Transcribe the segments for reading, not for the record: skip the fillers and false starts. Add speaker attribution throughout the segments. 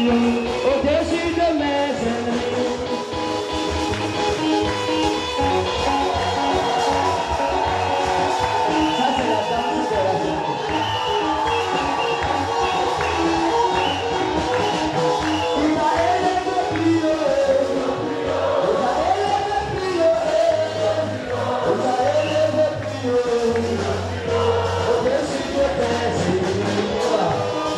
Speaker 1: Au-dessus de mes ennemis. Ça c'est la danse de la journée. Il m'a élevé plus haut. Il m'a élevé plus haut. Il m'a élevé plus haut. Au-dessus de mes ennemis.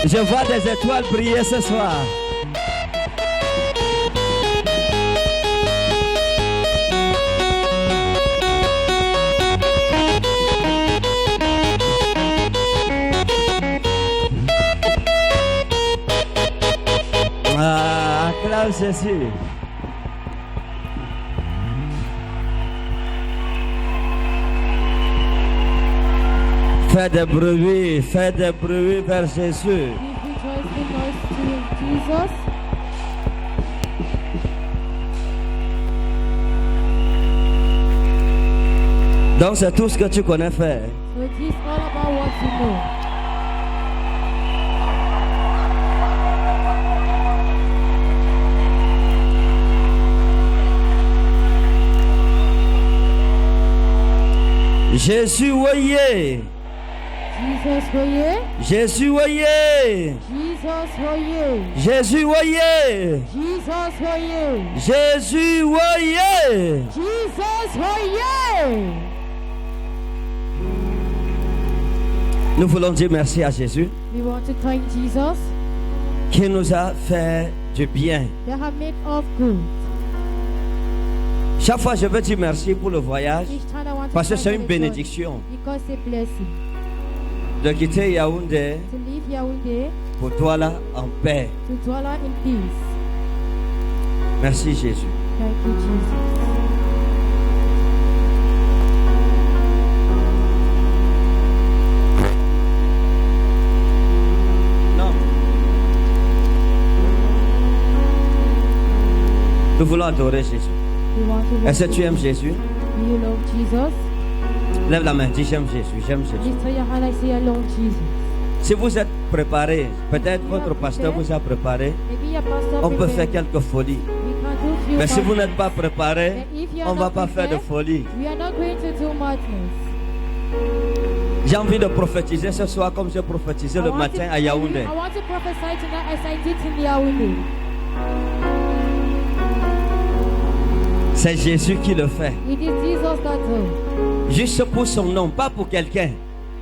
Speaker 2: Je vois des étoiles briller ce soir. Ah, acclame Jésus. Fais des bruits vers Jésus. Donc c'est tout ce que tu connais faire.
Speaker 3: So it is all about what you know.
Speaker 2: Jésus, voyez.
Speaker 3: Jesus, voyez.
Speaker 2: Jésus, voyez.
Speaker 3: Jesus, voyez.
Speaker 2: Jésus, voyez.
Speaker 3: Jesus, voyez.
Speaker 2: Jésus, voyez.
Speaker 3: Jesus, voyez.
Speaker 2: Nous voulons dire merci à Jésus
Speaker 3: We want to thank Jesus
Speaker 2: qui nous a fait du bien.
Speaker 3: that have made us good.
Speaker 2: Chaque fois, je veux dire merci pour le voyage
Speaker 3: Each time I want to
Speaker 2: parce que
Speaker 3: thank
Speaker 2: c'est
Speaker 3: for
Speaker 2: une
Speaker 3: the joy,
Speaker 2: bénédiction
Speaker 3: because it's a blessing
Speaker 2: de quitter Yaoundé
Speaker 3: to leave Yaoundé
Speaker 2: pour toi là en paix.
Speaker 3: to dwell in peace.
Speaker 2: Merci Jésus.
Speaker 3: Thank you, Jesus.
Speaker 2: Nous voulons adorer Jésus.
Speaker 3: We want to
Speaker 2: Est-ce que
Speaker 3: worship
Speaker 2: tu aimes
Speaker 3: you.
Speaker 2: Jésus?
Speaker 3: Do you love Jesus?
Speaker 2: Lève la main, dis j'aime Jésus, j'aime Jésus.
Speaker 3: Lift your hand and say I love Jesus.
Speaker 2: Si vous êtes préparé, peut-être votre pasteur vous a préparé,
Speaker 3: Maybe your pastor
Speaker 2: on peut faire
Speaker 3: prepared.
Speaker 2: quelques folies.
Speaker 3: We can do few
Speaker 2: Mais si vous
Speaker 3: functions.
Speaker 2: n'êtes pas préparé,
Speaker 3: And if you are
Speaker 2: on ne va
Speaker 3: not
Speaker 2: pas faire de
Speaker 3: prepared,
Speaker 2: folie.
Speaker 3: we are not going to do madness.
Speaker 2: J'ai envie de prophétiser ce soir comme j'ai prophétisé le matin à Yaoundé.
Speaker 3: I want to prophesy tonight as I did in Yaoundé.
Speaker 2: C'est Jésus qui le fait.
Speaker 3: It is Jesus that does.
Speaker 2: Juste pour son nom, pas pour quelqu'un.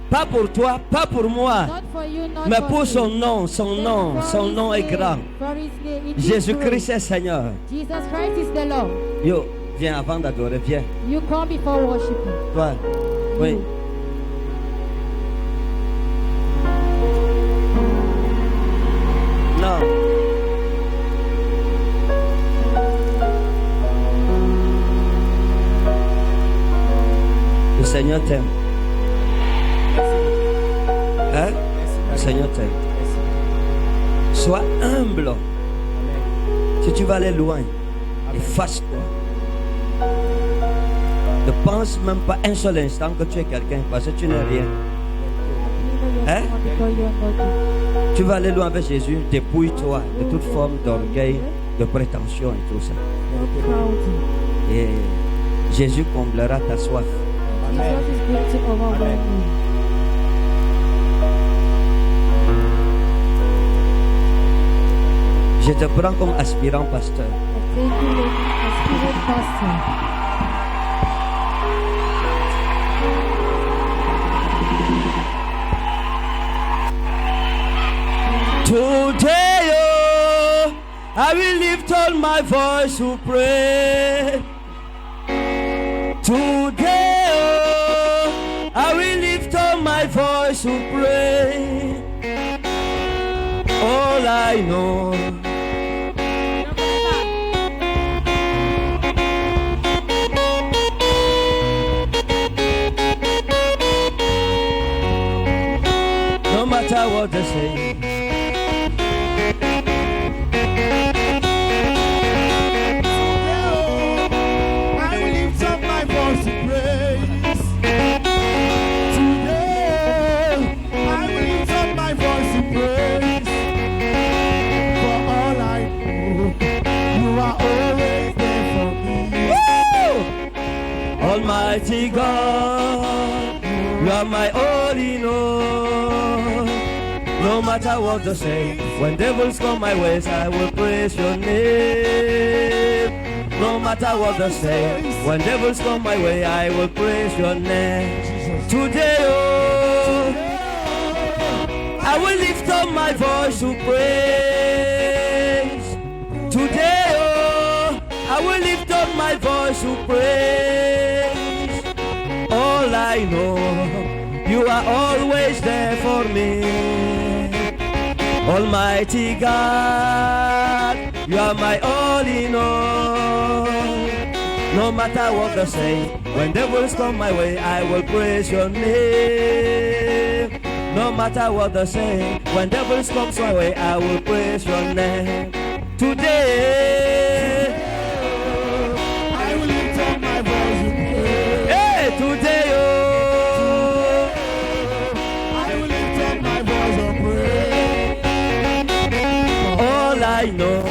Speaker 2: Pas pour toi, pas pour moi.
Speaker 3: Not for you, not
Speaker 2: Mais
Speaker 3: for
Speaker 2: pour
Speaker 3: me.
Speaker 2: son nom, son
Speaker 3: But
Speaker 2: nom,
Speaker 3: for
Speaker 2: son
Speaker 3: his
Speaker 2: nom est
Speaker 3: name,
Speaker 2: grand.
Speaker 3: for his name, it is
Speaker 2: Jésus-Christ
Speaker 3: great.
Speaker 2: est Seigneur.
Speaker 3: Jesus Christ is the Lord.
Speaker 2: Yo, viens avant d'adorer, viens.
Speaker 3: You come before worshiping.
Speaker 2: Toi, oui. Non. Le Seigneur t'aime. Hein? Le Seigneur t'aime. Sois humble. Si tu vas aller loin, efface-toi. Ne pense même pas un seul instant que tu es quelqu'un parce que tu n'es rien. Hein? Tu vas aller loin avec Jésus, dépouille-toi de toute forme d'orgueil, de prétention et tout ça. Et Jésus comblera ta soif.
Speaker 3: Jesus is going to overwhelm you.
Speaker 2: Je te prends comme aspirant pasteur.
Speaker 3: I take you like a spirit pastor.
Speaker 2: Today, oh, I will lift all my voice to pray. Today, oh, I will lift all my voice to pray. All I know. No matter what they say.
Speaker 1: I will lift up my voice to praise. Today, I will lift up my voice to praise. For all I know, you are always there for me.
Speaker 2: Woo! Almighty God, you are my all in all. No matter what they say, when devils come my ways, I will praise your name. No matter what they say, when devils come my way, I will praise your name. Today, oh, I will lift up my voice to praise. Today, oh, I will lift up my voice to praise. All I know, you are always there for me. Almighty God, you are my all in all. No matter what they say, when devils come my way, I will praise your name. No matter what they say, when devils come my way, I will praise your name. Today,
Speaker 1: I will lift up my voice to praise.
Speaker 2: hey, today, oh,
Speaker 1: I will lift up my voice to praise.
Speaker 2: all I know,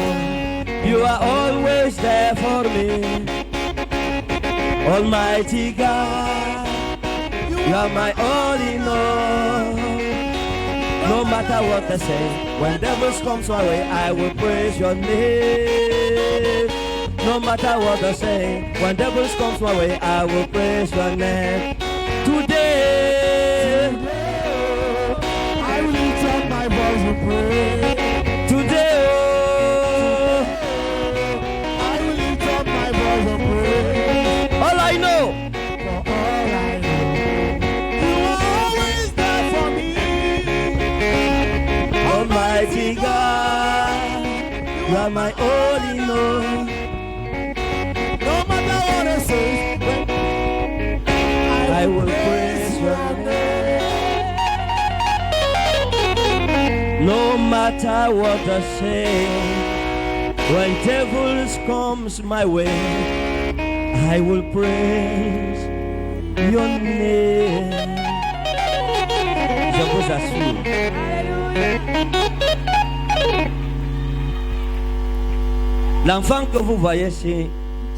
Speaker 2: you are always there for me. Almighty God, you are my all in all. No matter what they say, when devils come my way, I will praise your name. No matter what they say, when devils come my way, I will praise your name. Today,
Speaker 1: I will lift up my voice to praise.
Speaker 2: today, oh,
Speaker 1: I will lift up my voice to praise.
Speaker 2: all I know,
Speaker 1: For all I know, you are always there for me.
Speaker 2: Almighty God, you are my all in all.
Speaker 1: No matter what I say,
Speaker 2: I will praise your name. No matter what I say, when devils comes my way, I will praise your name. Je vous assure. L'enfant que vous voyez,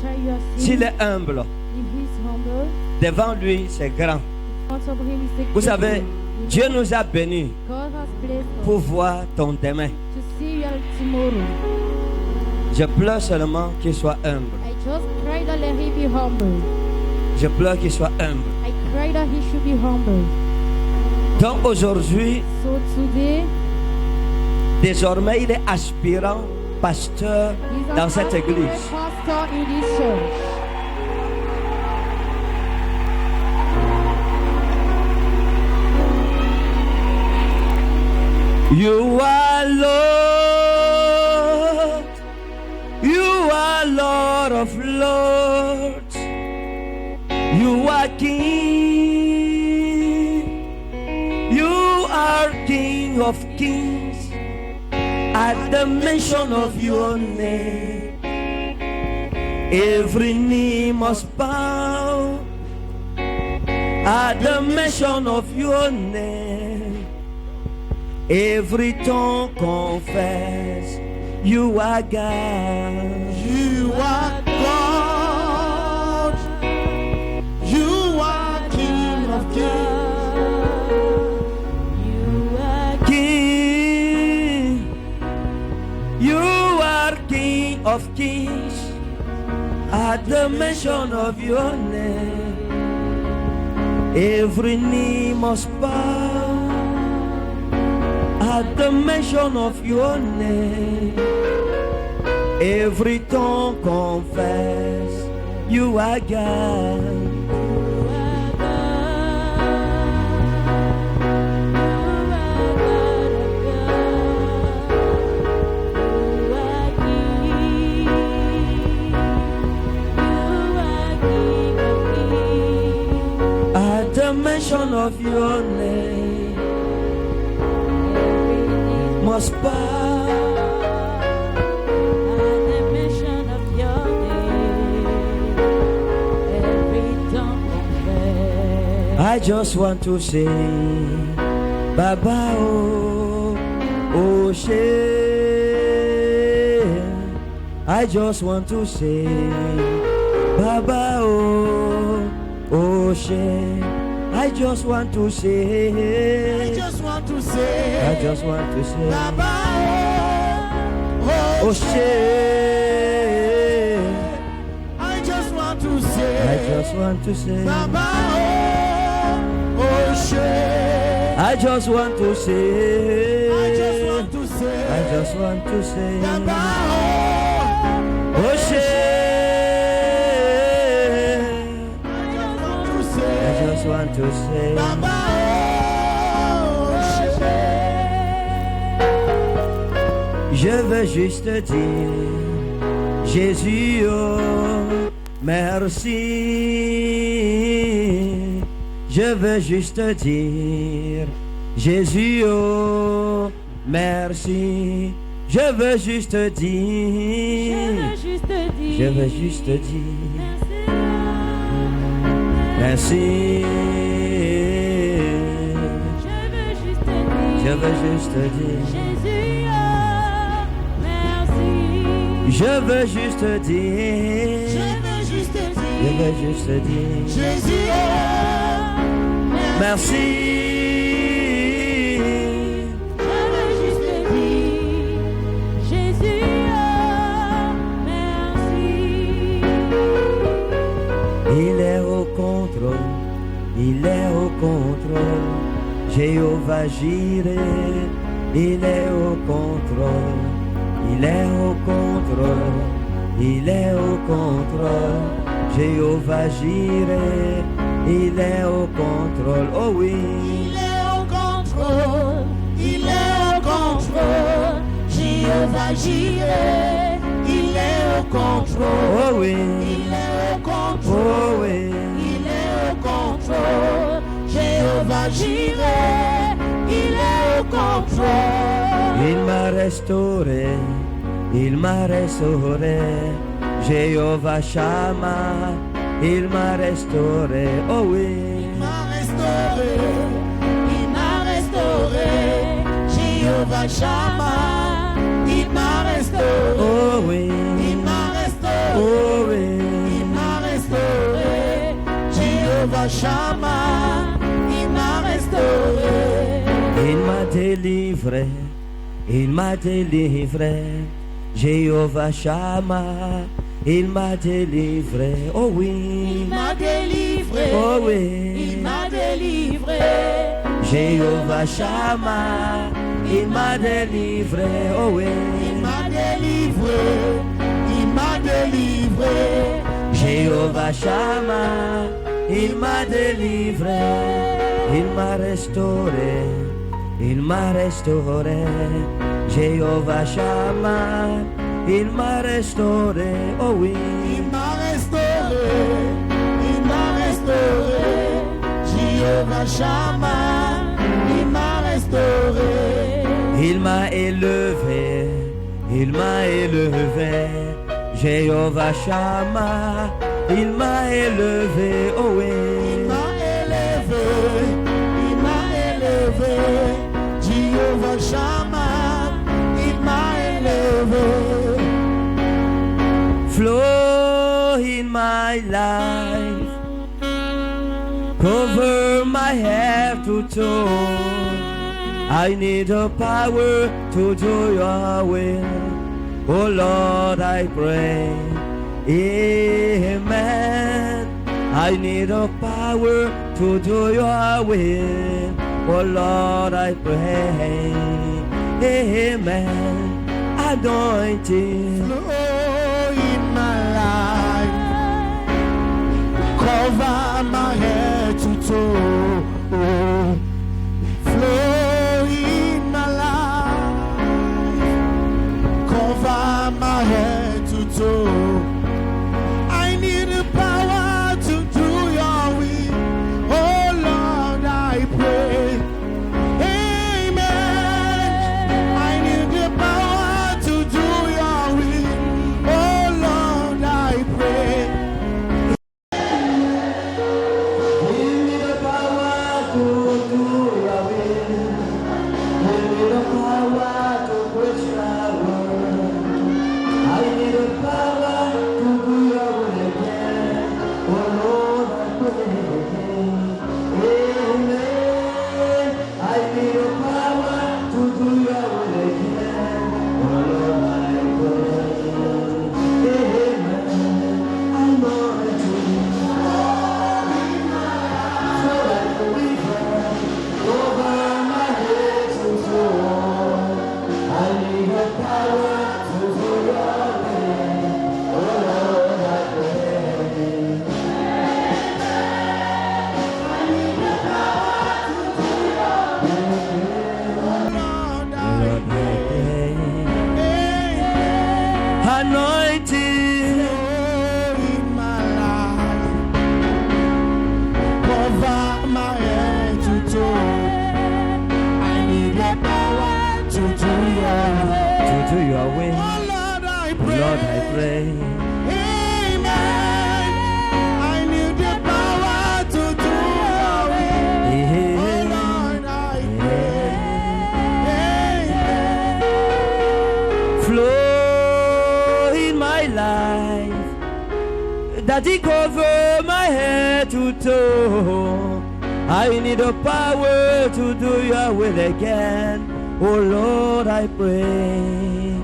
Speaker 3: Child you are
Speaker 2: s'il
Speaker 3: seeing,
Speaker 2: est humble,
Speaker 3: if he's humble,
Speaker 2: devant lui, c'est grand.
Speaker 3: in front of him is the
Speaker 2: Vous savez,
Speaker 3: great.
Speaker 2: Dieu nous a bénis
Speaker 3: God has blessed us
Speaker 2: pour voir ton demain.
Speaker 3: to see your tomorrow.
Speaker 2: Je pleure seulement qu'il soit humble.
Speaker 3: I just pray that let him be humble.
Speaker 2: Je pleure qu'il soit humble.
Speaker 3: I pray that he should be humble.
Speaker 2: Donc aujourd'hui,
Speaker 3: So today,
Speaker 2: désormais, il est aspirant pasteur
Speaker 3: he's
Speaker 2: dans
Speaker 3: an
Speaker 2: cette
Speaker 3: aspirant
Speaker 2: église.
Speaker 3: pastor in this church.
Speaker 2: You are Lord. You are Lord of Lords. You are King. You are King of Kings. At the mention of your name, every knee must bow. At the mention of your name, every tongue confess you are God.
Speaker 1: You are God. You are King of Kings.
Speaker 3: You are
Speaker 2: King, you are King of Kings. At the mention of your name, every knee must bow. At the mention of your name, every tongue confess you are God. At the mention of your name, must bow. I just want to say, Baba oh, oh she. I just want to say, Baba oh, oh she. I just want to say,
Speaker 1: I just want to say,
Speaker 2: I just want to say,
Speaker 1: Baba,
Speaker 2: oh she.
Speaker 1: I just want to say,
Speaker 2: I just want to say,
Speaker 1: Baba, oh shit.
Speaker 2: I just want to say,
Speaker 1: I just want to say,
Speaker 2: I just want to say,
Speaker 1: Baba,
Speaker 2: oh shit. I just want to say,
Speaker 1: Baba, oh shit.
Speaker 2: je veux juste dire, Jésus, oh, merci. Je veux juste dire, Jésus, oh, merci. Je veux juste dire, je veux juste dire, merci. Je veux juste dire, je veux juste dire, je veux juste dire,
Speaker 1: Jésus,
Speaker 2: merci. Il est au contrôle, il est au contrôle. Jéhovah Jireh, il est au contrôle, il est au contrôle, il est au contrôle. Jéhovah Jireh, il est au contrôle, oh oui.
Speaker 1: il est au contrôle, il est au contrôle. Jéhovah Jireh, il est au contrôle.
Speaker 2: Oh oui,
Speaker 1: Il est au contrôle,
Speaker 2: oh oui,
Speaker 1: il est au contrôle. Jéhovah Jireh, il est au contrôle.
Speaker 2: il m'a restauré, il m'a restauré. Jéhovah Shammah, il m'a restauré, oh oui.
Speaker 1: Il m'a restauré, il m'a restauré. Jéhovah Shammah, il m'a restauré.
Speaker 2: Oh oui,
Speaker 1: Il m'a restauré,
Speaker 2: oh oui,
Speaker 1: il m'a restauré. Jéhovah Shammah, il m'a restauré.
Speaker 2: il m'a délivré, il m'a délivré. Jéhovah Shammah, il m'a délivré, oh oui.
Speaker 1: Il m'a délivré,
Speaker 3: délivré.
Speaker 2: Oh oui.
Speaker 3: Il m'a délivré.
Speaker 2: Jéhovah Shammah, il m'a délivré. Oh oui.
Speaker 1: Il m'a délivré. Il m'a délivré.
Speaker 2: Jéhovah Shammah, il m'a délivré. Il m'a restauré. Il m'a restauré. Jéhovah Shammah, il m'a restauré. Oh oui.
Speaker 1: Il m'a restauré. Il m'a restauré. Jéhovah Shammah, il m'a restauré.
Speaker 2: Il m'a élevé, il m'a élevé. Jéhovah Shammah, il m'a élevé. Oh oui.
Speaker 1: Il m'a élevé. Il m'a élevé. Jéhovah Shammah, il m'a élevé.
Speaker 2: Flow in my life, cover my head to toe. I need the power to do your will. Oh Lord, I pray. Amen. I need the power to do your will. Oh Lord, I pray. Amen. Anointing.
Speaker 1: Flow in my life, cover my head to toe. Flow in my life, cover my head to toe. I need the power to do your will. Oh Lord, I pray. Amen. I need the power to do your will. Oh Lord, I pray.
Speaker 2: Give me the power to do your will. Give me the power to preach your word. I need the power to do your will again. Oh Lord, I pray. Amen. I need the power to do your will again. Oh Lord, I pray. Amen. Anointing.
Speaker 1: Lord, I pray.
Speaker 2: Anointing,
Speaker 1: Flow in my life, cover my head to toe. I need the power to do your will.
Speaker 2: to do your will.
Speaker 1: Oh Lord, I pray.
Speaker 2: Lord, I pray.
Speaker 1: Amen. I need the power to do your will. Oh Lord, I pray. Amen.
Speaker 2: Flow in my life, Daddy, cover my head to toe. I need the power to do your will again. Oh Lord, I pray.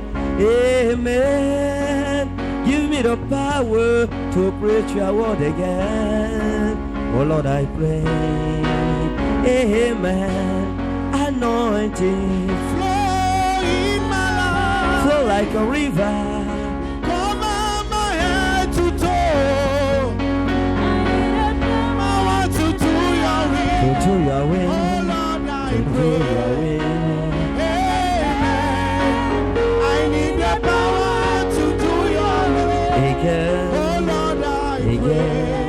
Speaker 2: Amen. Give me the power to preach your word again. Oh Lord, I pray. Amen. Anointing,
Speaker 1: Flow in my life.
Speaker 2: flow like a river.
Speaker 1: Cover my head to toe. I want to do your will.
Speaker 2: To do your
Speaker 1: Oh
Speaker 2: will,
Speaker 1: Lord, I
Speaker 2: to do your
Speaker 1: pray.
Speaker 2: will.
Speaker 1: Amen. I need the power to do your will.
Speaker 2: Again,
Speaker 1: Oh Lord, I pray.
Speaker 2: again.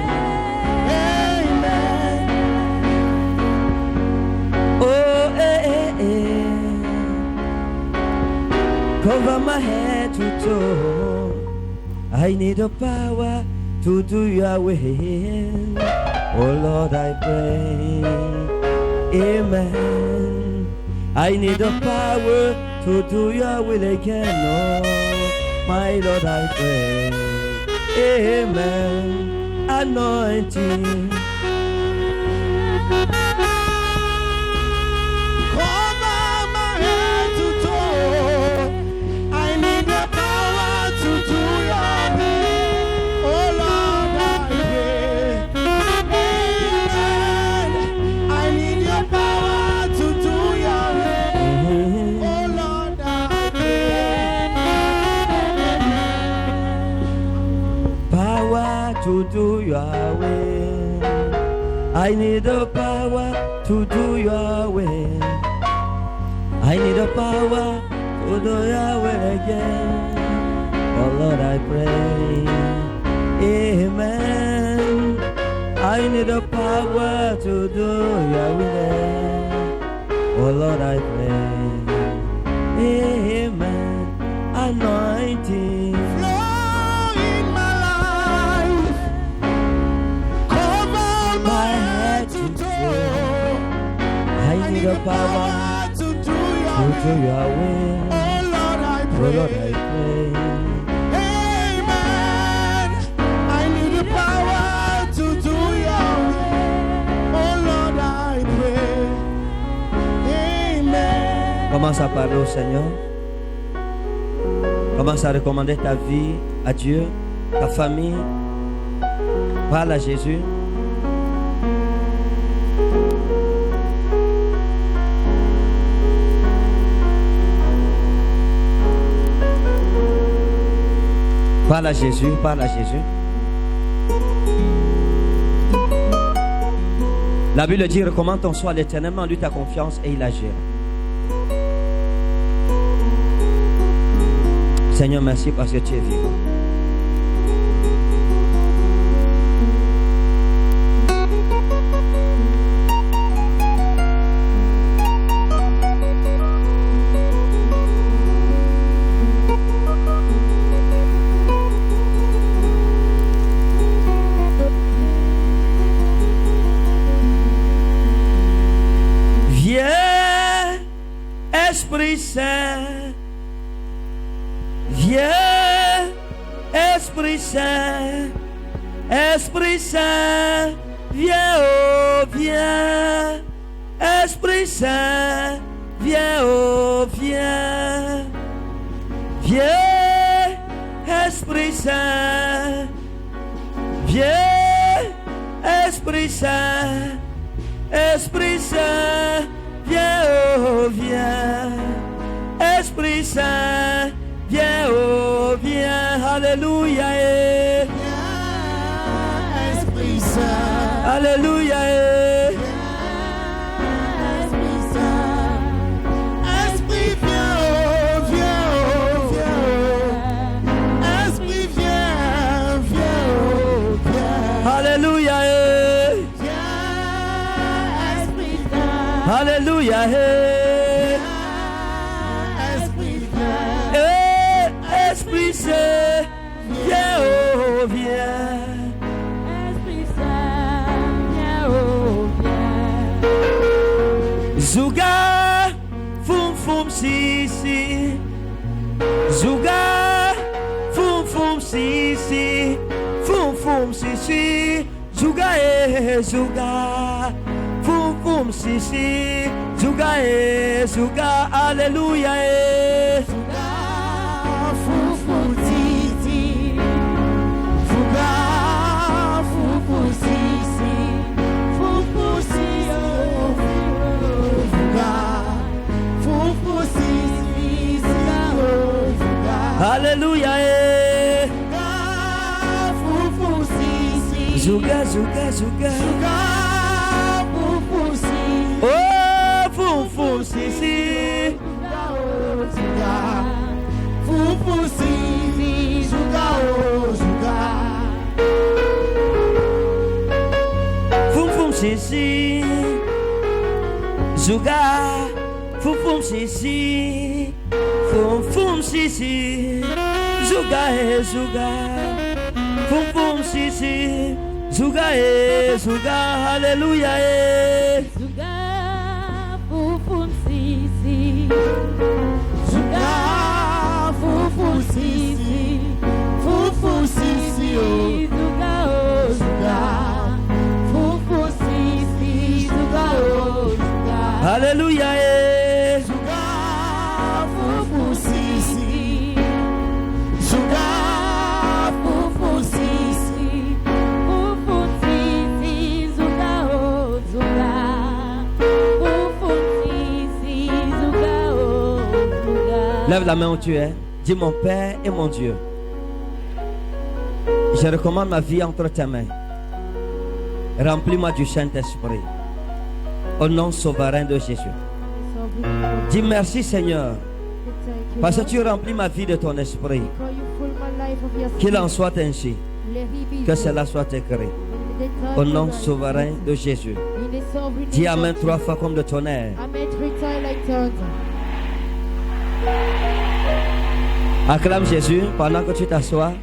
Speaker 1: Amen.
Speaker 2: Oh, cover my head to toe. I need the power to do your will. Oh Lord, I pray. Amen. I need the power to do your will again. Oh, my Lord, I pray. Amen. Anointing.
Speaker 1: Cover my head to toe. I need the power to do your will. Oh Lord, I pray.
Speaker 2: your will. I need the power to do your will. I need the power to do your will again. Oh Lord, I pray. Amen. I need the power to do your will. Oh Lord, I pray. Amen. Anointing.
Speaker 1: Flow in my life. Cover my head to toe.
Speaker 2: I need the power
Speaker 1: to do
Speaker 2: to
Speaker 1: your
Speaker 2: do your will.
Speaker 1: Oh Lord, I
Speaker 2: Oh
Speaker 1: pray.
Speaker 2: Lord, I pray.
Speaker 1: Amen. I need the power to do your will. Oh Lord, I pray. Amen.
Speaker 2: Commence à parler au Seigneur. Commence à recommander ta vie à Dieu, ta famille. Parle à Jésus. Parle à Jésus, parle à Jésus. La Bible dit, recommande ton soi à l'Éternel, en lui ta confiance et il agira. Seigneur, merci parce que tu es vivant. Viens, Esprit Saint. Viens, Esprit Saint. Esprit Saint. Viens, oh, viens. Esprit Saint. Viens, oh, viens. Viens, Esprit Saint. Viens, Esprit Saint. Esprit Saint, viens, oh, viens. Esprit Saint, viens, oh, viens. Alléluia.
Speaker 1: Esprit Saint.
Speaker 2: Alléluia.
Speaker 1: Esprit Saint. Esprit viens, oh, viens, oh, viens, oh. Esprit viens, viens, oh, viens.
Speaker 2: Alléluia. Alléluia.
Speaker 1: Esprit viens.
Speaker 2: Esprit Saint, viens, oh, viens.
Speaker 3: Esprit Saint, viens, oh, viens.
Speaker 2: Zuga, fum fum si si. Zuga, fum fum si si. Fum fum si si. Zuga zuga. Fum fum si si. Zuga zuga. Alléluia
Speaker 1: Fuga, fufu titi. Fuga, fufu sisi. Fufu si, oh, fuga. Fufu sisi, oh, fuga.
Speaker 2: Alléluia
Speaker 1: Fuga, fufu sisi.
Speaker 2: Zuga zuga zuga.
Speaker 1: Fuga, fufu sisi.
Speaker 2: Oh fum fum si si.
Speaker 1: Fuga, fufu sisi. Fuga, oh, fuga.
Speaker 2: Fum fum si si. Zuga. Fum fum si si. Fum fum si si. Zuga zuga. Fum fum si si. Zuga zuga. Alléluia
Speaker 3: Zuga, fufun sisi.
Speaker 1: Fuga, fufu sisi. Fufu sisi, oh.
Speaker 3: Zuga, oh,
Speaker 1: Fuga,
Speaker 3: fufu sisi. Zuga, oh, zuga.
Speaker 2: Alléluia
Speaker 1: fuga, fufu sisi. Fuga,
Speaker 3: Fufu sisi. Fufun sisi. Zuga, oh, zuga. Fufun sisi. Zuga, oh, zuga.
Speaker 2: Lève la main où tu es. Dis mon Père et mon Dieu. Je recommande ma vie entre tes mains. Remplis-moi du Saint-Esprit. Au nom souverain de Jésus. Dis merci Seigneur. Parce que tu remplis ma vie de ton esprit. Qu'il en soit ainsi. Que cela soit écrit. Au nom souverain de Jésus. Dis Amen 3 fois comme de tonnerre. Acclame Jésus pendant que tu t'assois.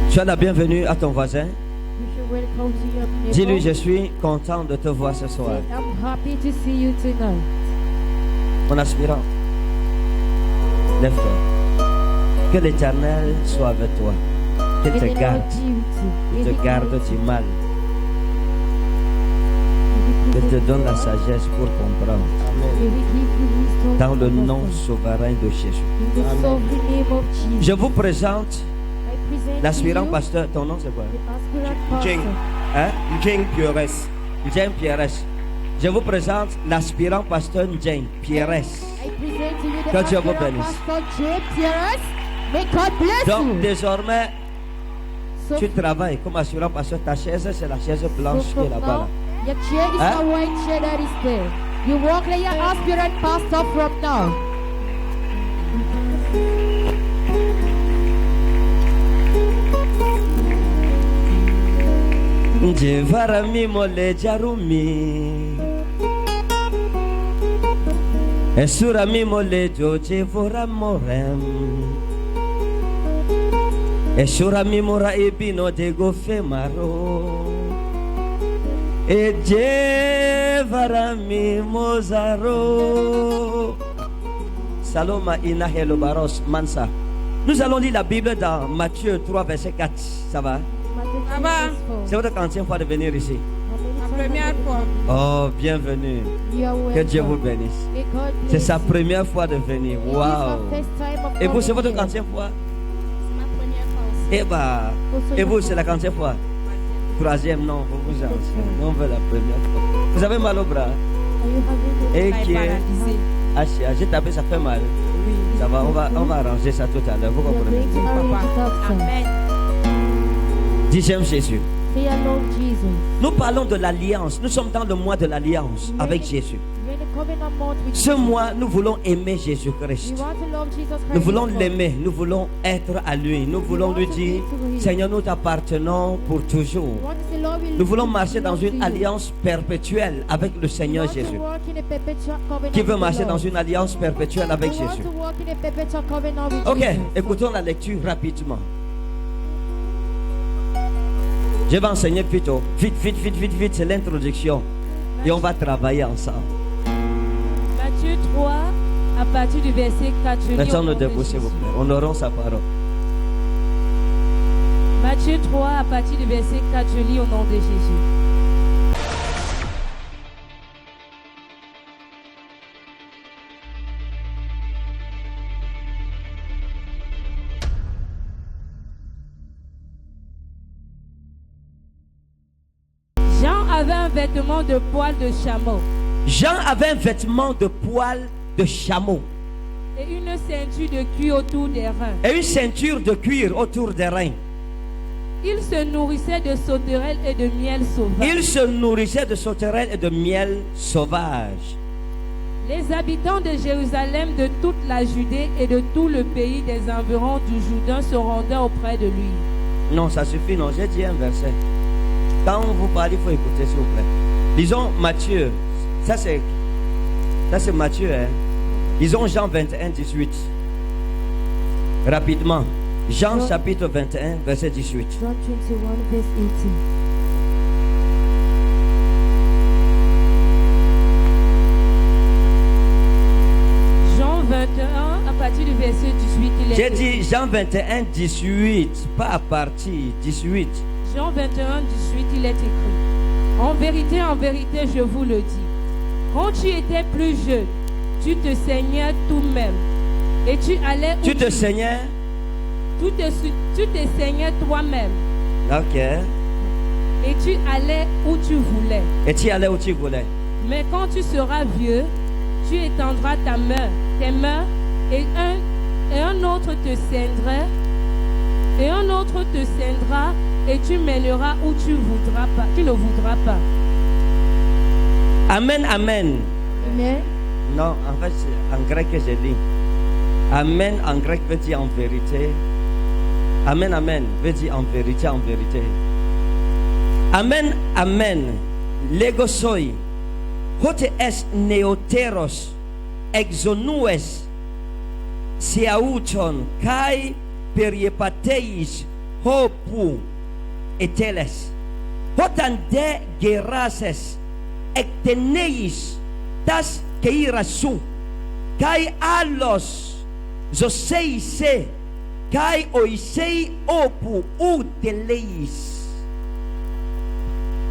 Speaker 2: Sois la bienvenue à ton voisin. Dis-lui, je suis content de te voir ce soir. Mon aspirant, lève-toi. Que l'Éternel soit avec toi. Qu'il te garde. Qu'il te garde du mal. Qu'il te donne la sagesse pour comprendre. Dans le nom souverain de Jésus. Je vous présente l'aspirant pasteur. Ton nom c'est quoi?
Speaker 4: Jeng.
Speaker 2: Hein?
Speaker 4: Jeng Pierres.
Speaker 2: Jeng Pierres. Je vous présente l'aspirant pasteur Jeng Pierres. Que Dieu vous bénisse. Donc désormais, tu travailles comme aspirant pasteur. Ta chaise c'est la chaise blanche qui est là-bas.
Speaker 3: Your chair is
Speaker 2: Huh?
Speaker 3: the white chair that is there. You walk like an aspirant pastor from now.
Speaker 2: Jevarami mole jarumi Esurami mole joje vora morem Esurami mora ebino de gofe maro E jevarami mozaro Saloma ina helo baros mansa. Nous allons lire la Bible dans Matthieu 3 verset 4. Ça va?
Speaker 4: Ça va?
Speaker 2: C'est votre quantième fois de venir ici.
Speaker 4: La première fois.
Speaker 2: Oh, bienvenue. Que Dieu vous bénisse. C'est sa première fois de venir. Waouh. Et vous, c'est votre quantième fois?
Speaker 4: C'est ma première fois aussi.
Speaker 2: Eh bah, et vous, c'est la quantième fois? Troisième, non, vous vous anciens. On veut la première fois. Vous avez mal au bras? Et
Speaker 4: Ça est
Speaker 2: qui est?
Speaker 4: paralysé.
Speaker 2: Ah, j'ai tapé, ça fait mal.
Speaker 4: Oui.
Speaker 2: Ça va, on va arranger ça tout à l'heure. Vous comprenez?
Speaker 4: Amen.
Speaker 2: 10e Jésus.
Speaker 3: Dear Lord Jesus,
Speaker 2: Nous parlons de l'alliance. Nous sommes dans le mois de l'alliance avec Jésus.
Speaker 3: we're in the covenant month with
Speaker 2: Ce
Speaker 3: Jesus.
Speaker 2: mois, nous voulons aimer Jésus-Christ.
Speaker 3: We want to love Jesus Christ.
Speaker 2: Nous voulons
Speaker 3: this month.
Speaker 2: l'aimer, nous voulons être à lui. Nous voulons lui dire, Seigneur, nous t'appartenons pour toujours.
Speaker 3: We want to say, Lord, we
Speaker 2: Nous voulons
Speaker 3: love
Speaker 2: marcher dans une
Speaker 3: you.
Speaker 2: alliance perpétuelle avec le
Speaker 3: We
Speaker 2: Seigneur
Speaker 3: want to
Speaker 2: Jésus.
Speaker 3: walk in a perpetual covenant
Speaker 2: Qui veut
Speaker 3: with
Speaker 2: marcher
Speaker 3: the
Speaker 2: dans
Speaker 3: Lord.
Speaker 2: une alliance perpétuelle avec
Speaker 3: We want
Speaker 2: Jésus?
Speaker 3: to walk in a perpetual covenant with
Speaker 2: Ok,
Speaker 3: Jesus.
Speaker 2: écoutons la lecture rapidement. Je vais enseigner plutôt. Vite, c'est l'introduction. Et on va travailler ensemble.
Speaker 5: Matthieu 3, à partir du verset 4. je lis au
Speaker 2: Mettons-nous
Speaker 5: nom de
Speaker 2: debout, s'il vous
Speaker 5: Jésus.
Speaker 2: plaît. Honorons sa parole.
Speaker 5: Matthieu 3, à partir du verset 4, je lis au nom de Jésus. Jean avait un vêtement de poil de chameau
Speaker 2: Jean avait un vêtement de poil de chameau
Speaker 5: et une ceinture de cuir autour des reins.
Speaker 2: et une ceinture de cuir autour des reins.
Speaker 5: Il se nourrissait de sauterelles et de miel sauvage.
Speaker 2: Il se nourrissait de sauterelles et de miel sauvage.
Speaker 5: Les habitants de Jérusalem, de toute la Judée et de tout le pays des environs du Jourdain se rendaient auprès de lui.
Speaker 2: Non, ça suffit, non, j'ai dit un verset. Quand vous parlez, il faut écouter, s'il vous plaît. Lisons Matthieu. Ça c'est Matthieu, hein. Lisons Jean 21, 18. Rapidement. Jean chapitre 21, verset 18.
Speaker 3: John 21, verse 18.
Speaker 5: Jean 21, à partir du verset 18, il est
Speaker 2: J'ai
Speaker 5: écrit.
Speaker 2: dit Jean 21, 18. Pas à partir, 18.
Speaker 5: Jean 21, 18, il est écrit. En vérité, je vous le dis. Quand tu étais plus jeune, tu te saignais tout-même. Et tu allais où
Speaker 2: Tu te saignais?
Speaker 5: tu te saignais toi-même.
Speaker 2: Ok.
Speaker 5: Et tu allais où tu voulais.
Speaker 2: Et tu allais où tu voulais.
Speaker 5: Mais quand tu seras vieux, tu étendras tes mains, et un et un autre te ceindrait, et un autre te ceindra, et tu mèneras où tu voudras pas, tu ne voudras pas.
Speaker 2: Amen, amen.
Speaker 3: Amen.
Speaker 2: Non, en fait, c'est en grec que j'ai dit. Amen en grec veut dire en vérité. Amen, amen veut dire en vérité, en vérité. Amen, amen. Legosoi. Hote es neoteros. Exonues. Siauton. Kai periepateis. Hopu. Eteles. Hotan de gerases. Ecteneis. Tas keirasu. Kai alos. Zoseise. Kai oisei opu uteleis.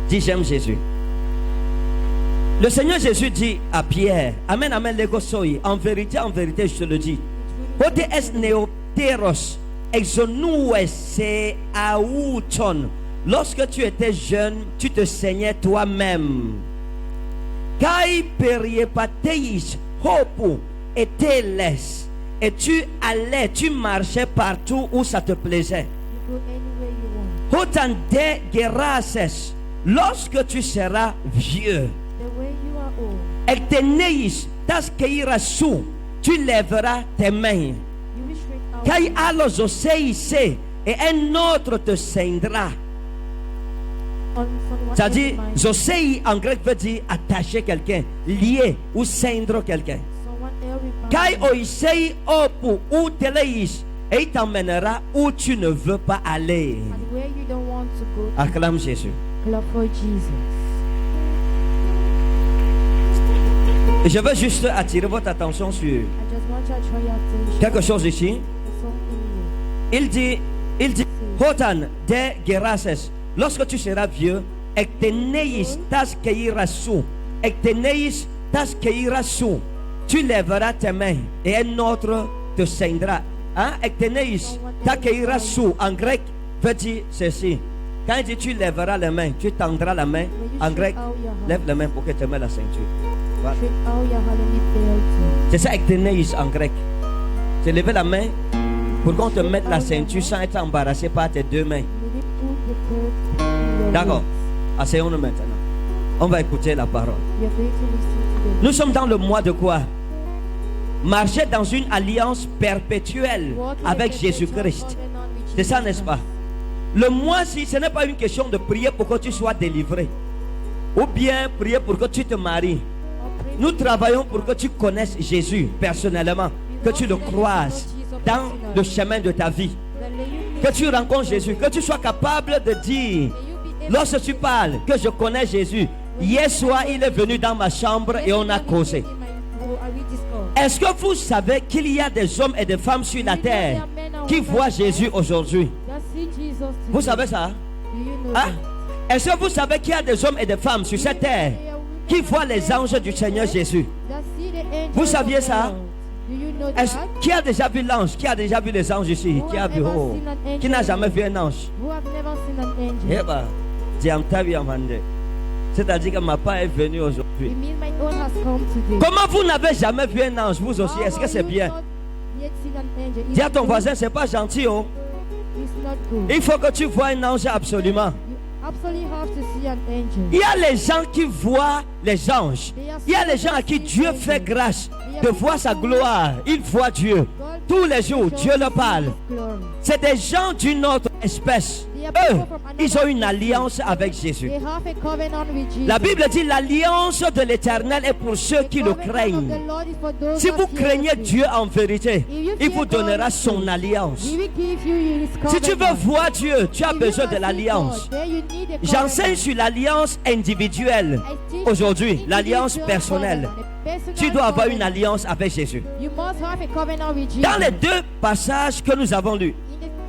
Speaker 2: Dis j'aime Jésus. Le Seigneur Jésus dit à Pierre, amen, amen, legosoi, en vérité, je te le dis. Hote es neoteros, exonues se auton. Lorsque tu étais jeune, tu te saignais toi-même. Kai periepateis hopu eteles. Et tu allais, tu marchais partout où ça te plaisait.
Speaker 3: You go anywhere you want.
Speaker 2: Autant de gerases, lorsque tu seras vieux,
Speaker 3: The way you are old.
Speaker 2: ecteneis, tas keirasu, tu lèveras tes mains.
Speaker 3: You will shrink out.
Speaker 2: Kai alos oseise, et un autre te ceindra. Ça dit, zosei en grec veut dire attacher quelqu'un, lier ou ceindre quelqu'un. Kai oisei opu uteleis, et il t'emmènera où tu ne veux pas aller.
Speaker 3: And where you don't want to go.
Speaker 2: Acclame Jésus.
Speaker 3: Clap for Jesus.
Speaker 2: Et je veux juste attirer votre attention sur
Speaker 3: I just want you to try your attention.
Speaker 2: quelque chose ici.
Speaker 3: There's something
Speaker 2: Il dit, Hotan de gerases, lorsque tu seras vieux, ecteneis tas keirasu, ecteneis tas keirasu, tu lèveras tes mains et un autre te ceindra. Hein? Ecteneis tas keirasu, en grec, veut dire ceci. Quand il dit tu lèveras les mains, tu tendras la main, en grec, lève les mains pour que tu mets la ceinture. Voilà.
Speaker 3: Shrink out your hand and you
Speaker 2: C'est ça, ecteneis en grec. C'est lever la main pour qu'on te mette la ceinture sans être embarrassé par tes deux mains. D'accord. Asseyons-nous maintenant. On va écouter la parole. Nous sommes dans le mois de quoi? Marcher dans une alliance perpétuelle avec Jésus-Christ. C'est ça, n'est-ce pas? Le mois-ci, ce n'est pas une question de prier pour que tu sois délivré. Ou bien prier pour que tu te maries. Nous travaillons pour que tu connaisses Jésus personnellement. Que tu le croises dans le chemin de ta vie. Que tu rencontres Jésus. Que tu sois capable de dire, lorsque tu parles, que je connais Jésus. Hier soir, il est venu dans ma chambre et on a causé. Est-ce que vous savez qu'il y a des hommes et des femmes sur la terre qui voient Jésus aujourd'hui? Vous savez ça? Hein? Est-ce que vous savez qu'il y a des hommes et des femmes sur cette terre qui voient les anges du Seigneur Jésus? Vous saviez ça? Est-ce qui a déjà vu l'ange? Qui a déjà vu les anges ici? Qui a vu? Oh. Qui n'a jamais vu un ange? Eh ben, c'est-à-dire que ma part est venue aujourd'hui. Comment vous n'avez jamais vu un ange, vous aussi? Est-ce que c'est bien? Dis à ton voisin, c'est pas gentil, oh. Il faut que tu vois un ange absolument. Il y a les gens qui voient les anges. Il y a les gens à qui Dieu fait grâce de voir sa gloire. Ils voient Dieu. Tous les jours, Dieu leur parle. C'est des gens d'une autre espèce. Eux, ils ont une alliance avec Jésus. La Bible dit l'alliance de l'Éternel est pour ceux qui le craignent. Si vous craignez Dieu en vérité, il vous donnera son alliance. Si tu veux voir Dieu, tu as besoin de l'alliance. J'enseigne sur l'alliance individuelle. Aujourd'hui, l'alliance personnelle. Tu dois avoir une alliance avec Jésus. Dans les deux passages que nous avons lus,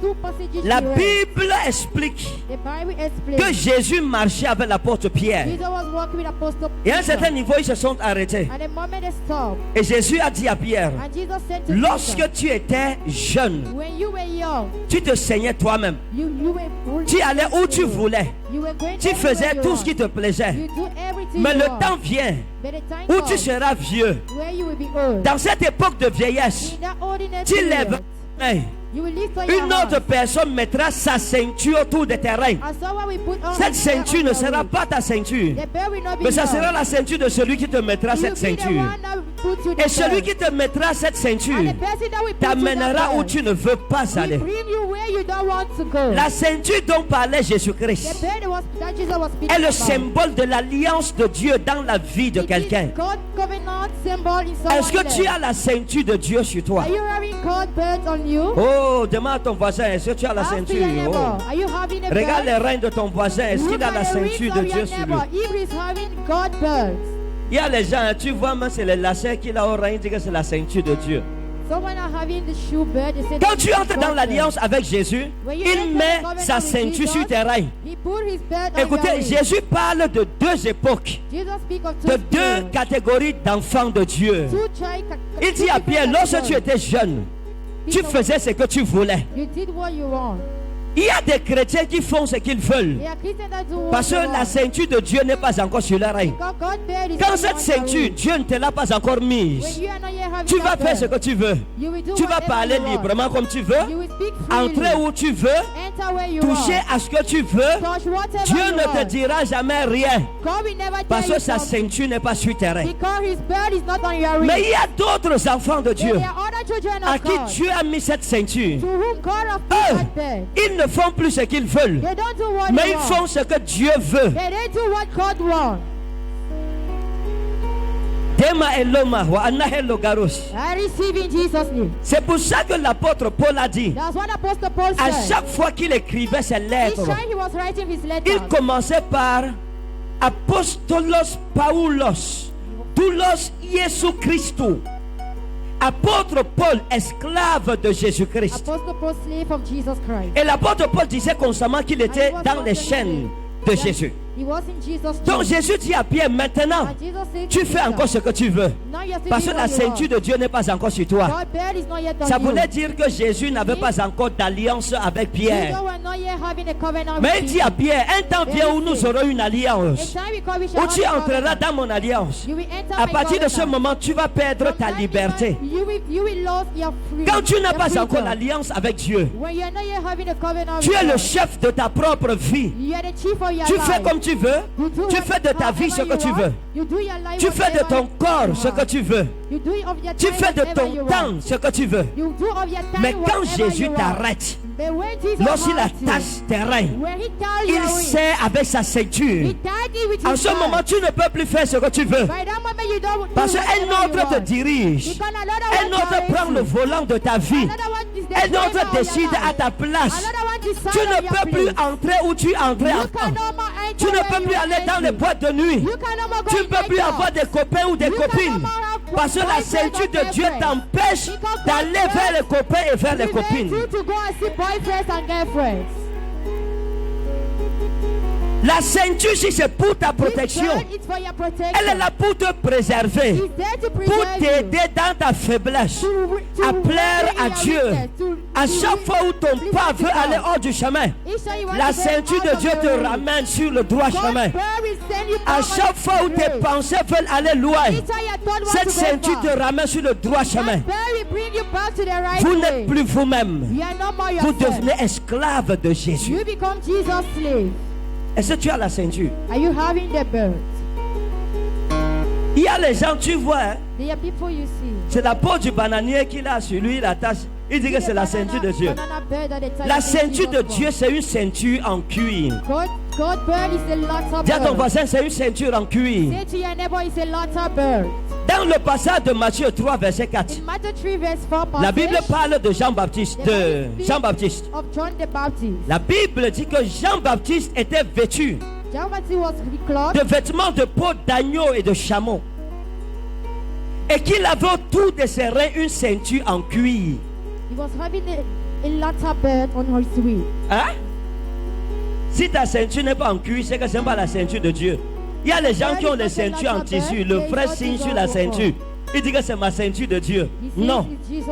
Speaker 3: two passages
Speaker 2: La
Speaker 3: we read.
Speaker 2: Bible explique
Speaker 3: The Bible
Speaker 2: que
Speaker 3: explains
Speaker 2: Jésus marchait avec l'apôtre Pierre.
Speaker 3: Jesus was walking with Apostle
Speaker 2: Et à un
Speaker 3: Peter.
Speaker 2: certain niveau, ils se sont arrêtés.
Speaker 3: At the moment they stopped,
Speaker 2: Et Jésus a dit à Pierre,
Speaker 3: and Jesus said to
Speaker 2: lorsque
Speaker 3: Peter,
Speaker 2: tu étais jeune,
Speaker 3: when you were young,
Speaker 2: tu te saignais toi-même.
Speaker 3: you were
Speaker 2: Tu allais où tu voulais.
Speaker 3: You were going
Speaker 2: Tu
Speaker 3: everywhere
Speaker 2: faisais
Speaker 3: you
Speaker 2: tout
Speaker 3: want.
Speaker 2: ce qui te plaisait.
Speaker 3: You do everything
Speaker 2: Mais
Speaker 3: you
Speaker 2: le
Speaker 3: want.
Speaker 2: temps vient
Speaker 3: But the time
Speaker 2: où tu
Speaker 3: comes
Speaker 2: seras vieux.
Speaker 3: where you will be old.
Speaker 2: Dans cette époque de vieillesse,
Speaker 3: In that ordinary
Speaker 2: tu
Speaker 3: period,
Speaker 2: lèves la main.
Speaker 3: you will lift up
Speaker 2: Une
Speaker 3: your
Speaker 2: autre
Speaker 3: hand.
Speaker 2: personne mettra sa ceinture autour de tes reins.
Speaker 3: And someone will put on
Speaker 2: Cette
Speaker 3: the
Speaker 2: ceinture
Speaker 3: on
Speaker 2: ne
Speaker 3: your
Speaker 2: sera
Speaker 3: waist.
Speaker 2: pas ta ceinture,
Speaker 3: The belt will not be
Speaker 2: mais ça
Speaker 3: yours.
Speaker 2: sera la ceinture de celui qui te mettra
Speaker 3: You will
Speaker 2: cette
Speaker 3: be the
Speaker 2: ceinture.
Speaker 3: one that will put you the
Speaker 2: Et celui
Speaker 3: belt.
Speaker 2: qui te mettra cette
Speaker 3: And
Speaker 2: ceinture
Speaker 3: the person that will put you
Speaker 2: t'amènera
Speaker 3: that
Speaker 2: où
Speaker 3: belt
Speaker 2: tu ne veux pas
Speaker 3: will
Speaker 2: aller.
Speaker 3: bring you where you don't want to go.
Speaker 2: La ceinture dont parlait
Speaker 3: The
Speaker 2: Jésus-Christ
Speaker 3: belt that Jesus was speaking
Speaker 2: est le
Speaker 3: about.
Speaker 2: symbole de l'alliance de Dieu dans la vie de
Speaker 3: It is
Speaker 2: quelqu'un.
Speaker 3: God's covenant symbol in
Speaker 2: Est-ce que
Speaker 3: someone's
Speaker 2: tu
Speaker 3: life.
Speaker 2: as la ceinture de Dieu sur toi?
Speaker 3: Are you wearing God belt on you?
Speaker 2: Oh, demande à ton voisin, est-ce que tu as la
Speaker 3: Ask
Speaker 2: ceinture?
Speaker 3: your neighbor,
Speaker 2: Oh.
Speaker 3: are you having a
Speaker 2: Regarde les
Speaker 3: belt?
Speaker 2: reins de ton voisin, est-ce
Speaker 3: Look
Speaker 2: qu'il a
Speaker 3: at
Speaker 2: la
Speaker 3: the rings
Speaker 2: ceinture de
Speaker 3: of
Speaker 2: Dieu
Speaker 3: your
Speaker 2: sur lui?
Speaker 3: neighbor. If he's having God belts.
Speaker 2: Il y a les gens, tu vois, même c'est les lacets qu'il a au rein, il dit que c'est la ceinture de Dieu.
Speaker 3: Someone are having the shoe belt. They say
Speaker 2: Quand
Speaker 3: that
Speaker 2: tu
Speaker 3: it's
Speaker 2: entres
Speaker 3: God
Speaker 2: dans
Speaker 3: belt.
Speaker 2: l'alliance avec Jésus,
Speaker 3: When you
Speaker 2: il
Speaker 3: enter the
Speaker 2: met
Speaker 3: covenant
Speaker 2: sa
Speaker 3: with
Speaker 2: ceinture
Speaker 3: Jesus,
Speaker 2: sur tes reins.
Speaker 3: He put his belt on
Speaker 2: Écoutez,
Speaker 3: your wrist.
Speaker 2: Jésus parle de deux époques,
Speaker 3: Jesus speak of
Speaker 2: de
Speaker 3: two
Speaker 2: deux
Speaker 3: spirits,
Speaker 2: catégories d'enfants de Dieu.
Speaker 3: two child
Speaker 2: Il dit à Pierre, lorsque tu étais jeune, tu faisais ce que tu voulais.
Speaker 3: You did what you want.
Speaker 2: Il y a des chrétiens qui font ce qu'ils veulent.
Speaker 3: There are Christians that do what
Speaker 2: Parce que
Speaker 3: they
Speaker 2: la
Speaker 3: want.
Speaker 2: ceinture de Dieu n'est pas encore sur leur rein.
Speaker 3: Because God belt is
Speaker 2: Quand
Speaker 3: not
Speaker 2: cette
Speaker 3: on your
Speaker 2: ceinture,
Speaker 3: wrist.
Speaker 2: Dieu ne te l'a pas encore
Speaker 3: When
Speaker 2: mise,
Speaker 3: you are not yet having
Speaker 2: tu vas
Speaker 3: that
Speaker 2: faire ce
Speaker 3: belt,
Speaker 2: que tu veux.
Speaker 3: you will do
Speaker 2: Tu vas
Speaker 3: whatever
Speaker 2: parler
Speaker 3: you want.
Speaker 2: librement comme tu veux,
Speaker 3: You will speak freely.
Speaker 2: entrer où tu veux,
Speaker 3: Enter where you
Speaker 2: toucher
Speaker 3: want.
Speaker 2: à ce que tu veux.
Speaker 3: Touch whatever
Speaker 2: Dieu
Speaker 3: you
Speaker 2: ne te
Speaker 3: want.
Speaker 2: dira jamais rien
Speaker 3: God will never
Speaker 2: parce
Speaker 3: tell
Speaker 2: que
Speaker 3: you
Speaker 2: sa
Speaker 3: something.
Speaker 2: ceinture n'est pas sur tes reins.
Speaker 3: Because his belt is not on your wrist.
Speaker 2: Mais il y a d'autres enfants de Dieu
Speaker 3: There are other children
Speaker 2: à
Speaker 3: of
Speaker 2: qui
Speaker 3: God
Speaker 2: Dieu a mis cette ceinture.
Speaker 3: to whom God has put
Speaker 2: Eux,
Speaker 3: that belt.
Speaker 2: ils ne font plus ce qu'ils veulent,
Speaker 3: They don't do what
Speaker 2: mais
Speaker 3: they
Speaker 2: ils
Speaker 3: want.
Speaker 2: font ce que Dieu veut.
Speaker 3: They do what God wants.
Speaker 2: Dema eloma wa anahelo garos.
Speaker 3: I receive in Jesus' name.
Speaker 2: C'est pour ça que l'apôtre Paul a dit,
Speaker 3: That's what Apostle Paul
Speaker 2: à
Speaker 3: said.
Speaker 2: chaque fois qu'il écrivait ses
Speaker 3: Each
Speaker 2: lettres,
Speaker 3: time he was writing his
Speaker 2: il
Speaker 3: letters,
Speaker 2: commençait par Apostolos Paulos, doulos Jésus Christou. Apôtre Paul, esclave de Jésus-Christ.
Speaker 3: Apostle Paul, slave of Jesus Christ.
Speaker 2: Et l'apôtre Paul disait constamment qu'il était
Speaker 3: And he was
Speaker 2: dans les
Speaker 3: constantly
Speaker 2: chaînes de
Speaker 3: that
Speaker 2: Jésus.
Speaker 3: He was in Jesus'
Speaker 2: Donc
Speaker 3: chains.
Speaker 2: Jésus dit à Pierre, maintenant,
Speaker 3: And Jesus said
Speaker 2: tu
Speaker 3: to
Speaker 2: fais
Speaker 3: Peter,
Speaker 2: encore ce que tu veux.
Speaker 3: now you're still
Speaker 2: Parce que
Speaker 3: doing
Speaker 2: la
Speaker 3: what you
Speaker 2: ceinture
Speaker 3: want.
Speaker 2: de Dieu n'est pas encore sur toi.
Speaker 3: God belt is not yet on
Speaker 2: Ça
Speaker 3: you.
Speaker 2: voulait dire que Jésus n'avait pas encore d'alliance avec
Speaker 3: Jesus
Speaker 2: Pierre.
Speaker 3: were not yet having a covenant
Speaker 2: Mais
Speaker 3: with
Speaker 2: il dit
Speaker 3: Jesus.
Speaker 2: à Pierre, un temps vient où nous aurons une
Speaker 3: A
Speaker 2: alliance.
Speaker 3: time will come we shall
Speaker 2: Où tu
Speaker 3: have a
Speaker 2: entreras
Speaker 3: covenant.
Speaker 2: dans mon alliance.
Speaker 3: You will enter
Speaker 2: À
Speaker 3: my
Speaker 2: partir de ce
Speaker 3: covenant.
Speaker 2: moment, tu vas perdre
Speaker 3: From
Speaker 2: ta
Speaker 3: that
Speaker 2: liberté.
Speaker 3: moment, you will lose your freedom.
Speaker 2: Quand tu n'as
Speaker 3: your
Speaker 2: pas encore
Speaker 3: freedom.
Speaker 2: l'alliance avec Dieu,
Speaker 3: When you are not yet having a covenant
Speaker 2: tu
Speaker 3: with
Speaker 2: es le
Speaker 3: God,
Speaker 2: chef de ta propre vie.
Speaker 3: you are the chief of your
Speaker 2: Tu
Speaker 3: life.
Speaker 2: fais comme tu veux.
Speaker 3: You do
Speaker 2: Tu
Speaker 3: what-
Speaker 2: fais de ta vie ce
Speaker 3: however
Speaker 2: que tu
Speaker 3: you
Speaker 2: veux.
Speaker 3: want. You do your life
Speaker 2: Tu fais de
Speaker 3: whatever
Speaker 2: ton corps
Speaker 3: you
Speaker 2: ce que
Speaker 3: want.
Speaker 2: tu veux.
Speaker 3: You do of your
Speaker 2: Tu
Speaker 3: time
Speaker 2: fais de
Speaker 3: whatever
Speaker 2: ton
Speaker 3: you want.
Speaker 2: temps ce que tu veux.
Speaker 3: You do of your time
Speaker 2: Mais quand
Speaker 3: whatever
Speaker 2: Jésus
Speaker 3: you want.
Speaker 2: t'arrête,
Speaker 3: But when Jesus
Speaker 2: lorsqu'il
Speaker 3: holds you,
Speaker 2: attache tes reins,
Speaker 3: when he tells
Speaker 2: il
Speaker 3: you
Speaker 2: sait avec sa ceinture.
Speaker 3: he tied you with
Speaker 2: En
Speaker 3: his
Speaker 2: ce
Speaker 3: hand.
Speaker 2: moment, tu ne peux plus faire ce que tu veux.
Speaker 3: By that moment you don't
Speaker 2: Parce
Speaker 3: do
Speaker 2: qu'un
Speaker 3: whatever you
Speaker 2: autre te
Speaker 3: want.
Speaker 2: dirige.
Speaker 3: Because another
Speaker 2: Un
Speaker 3: one
Speaker 2: autre
Speaker 3: directs
Speaker 2: prend le
Speaker 3: you.
Speaker 2: volant de ta vie.
Speaker 3: Another one is the
Speaker 2: Un
Speaker 3: driver
Speaker 2: autre
Speaker 3: of your
Speaker 2: décide
Speaker 3: life.
Speaker 2: à ta place.
Speaker 3: Another one decides
Speaker 2: Tu
Speaker 3: on
Speaker 2: ne
Speaker 3: your
Speaker 2: peux plus
Speaker 3: place.
Speaker 2: entrer où tu entrais
Speaker 3: You
Speaker 2: avant.
Speaker 3: can no more enter
Speaker 2: Tu ne
Speaker 3: where
Speaker 2: peux
Speaker 3: you
Speaker 2: plus
Speaker 3: were
Speaker 2: aller dans les
Speaker 3: entering.
Speaker 2: boîtes de nuit.
Speaker 3: You can no more go
Speaker 2: Tu ne
Speaker 3: in
Speaker 2: peux plus
Speaker 3: night
Speaker 2: avoir
Speaker 3: club.
Speaker 2: des copains ou des
Speaker 3: You can no
Speaker 2: copines.
Speaker 3: more have
Speaker 2: Parce que la
Speaker 3: boyfriend
Speaker 2: ceinture
Speaker 3: or
Speaker 2: de Dieu
Speaker 3: girlfriend.
Speaker 2: t'empêche
Speaker 3: Because
Speaker 2: d'aller
Speaker 3: God
Speaker 2: vers les copains et vers les
Speaker 3: prevent
Speaker 2: copines.
Speaker 3: you to go and see boyfriends and girlfriends.
Speaker 2: La ceinture, si c'est pour ta protection,
Speaker 3: This belt is for your protection.
Speaker 2: elle est là pour te préserver,
Speaker 3: It's there to
Speaker 2: pour
Speaker 3: preserve you.
Speaker 2: t'aider dans ta faiblesse,
Speaker 3: To
Speaker 2: à plaire
Speaker 3: work in
Speaker 2: à
Speaker 3: your
Speaker 2: Dieu.
Speaker 3: weakness, to-
Speaker 2: À
Speaker 3: to
Speaker 2: chaque fois où ton
Speaker 3: please
Speaker 2: pas
Speaker 3: God.
Speaker 2: veut aller hors du chemin,
Speaker 3: Each time you want
Speaker 2: la
Speaker 3: to go
Speaker 2: ceinture
Speaker 3: out
Speaker 2: de
Speaker 3: of
Speaker 2: Dieu
Speaker 3: the
Speaker 2: te
Speaker 3: way,
Speaker 2: ramène sur le droit
Speaker 3: God's
Speaker 2: chemin.
Speaker 3: prayer will send you
Speaker 2: À
Speaker 3: back on
Speaker 2: chaque
Speaker 3: the
Speaker 2: fois où tes
Speaker 3: straight.
Speaker 2: pensées veulent aller loin,
Speaker 3: Each time your thought wants
Speaker 2: cette
Speaker 3: to go
Speaker 2: ceinture te
Speaker 3: back,
Speaker 2: ramène sur le droit chemin.
Speaker 3: God's prayer will bring you back to the right
Speaker 2: Vous
Speaker 3: way.
Speaker 2: n'êtes plus vous-même.
Speaker 3: You are no more
Speaker 2: Vous
Speaker 3: yourself.
Speaker 2: devenez esclave de Jésus.
Speaker 3: You become Jesus' slave.
Speaker 2: Est-ce que tu as la ceinture?
Speaker 3: Are you having the belt?
Speaker 2: Il y a les gens, tu vois, hein,
Speaker 3: There are people you see.
Speaker 2: c'est la peau du bananier qu'il a sur lui, la tache. Il dit que c'est la ceinture de Dieu.
Speaker 3: Banana belt that they tie
Speaker 2: La
Speaker 3: in
Speaker 2: ceinture de
Speaker 3: Jesus'
Speaker 2: Dieu, c'est une ceinture en cuir.
Speaker 3: God belt is a latter
Speaker 2: Dis à ton
Speaker 3: belt.
Speaker 2: voisin, c'est une ceinture en cuir.
Speaker 3: Say to your neighbor, it's a latter belt.
Speaker 2: Dans le passage de Matthieu 3, verset 4,
Speaker 3: In Matthew 3 verse 4
Speaker 2: la Bible
Speaker 3: passage,
Speaker 2: parle de Jean-Baptiste.
Speaker 3: of John the Baptist.
Speaker 2: La Bible dit que Jean-Baptiste était vêtu
Speaker 3: John Baptist was clothed
Speaker 2: de vêtements de peau d'agneau et de chameau. Et qu'il avait autour de ses reins une ceinture en cuir.
Speaker 3: He was having a latter belt on his wheel.
Speaker 2: Hein? Si ta ceinture n'est pas en cuir, c'est que ce n'est pas la ceinture de Dieu. Il y a les gens qui ont des ceintures en tissu, le frère signe sur la ceinture. Il dit que c'est ma ceinture de Dieu. Non,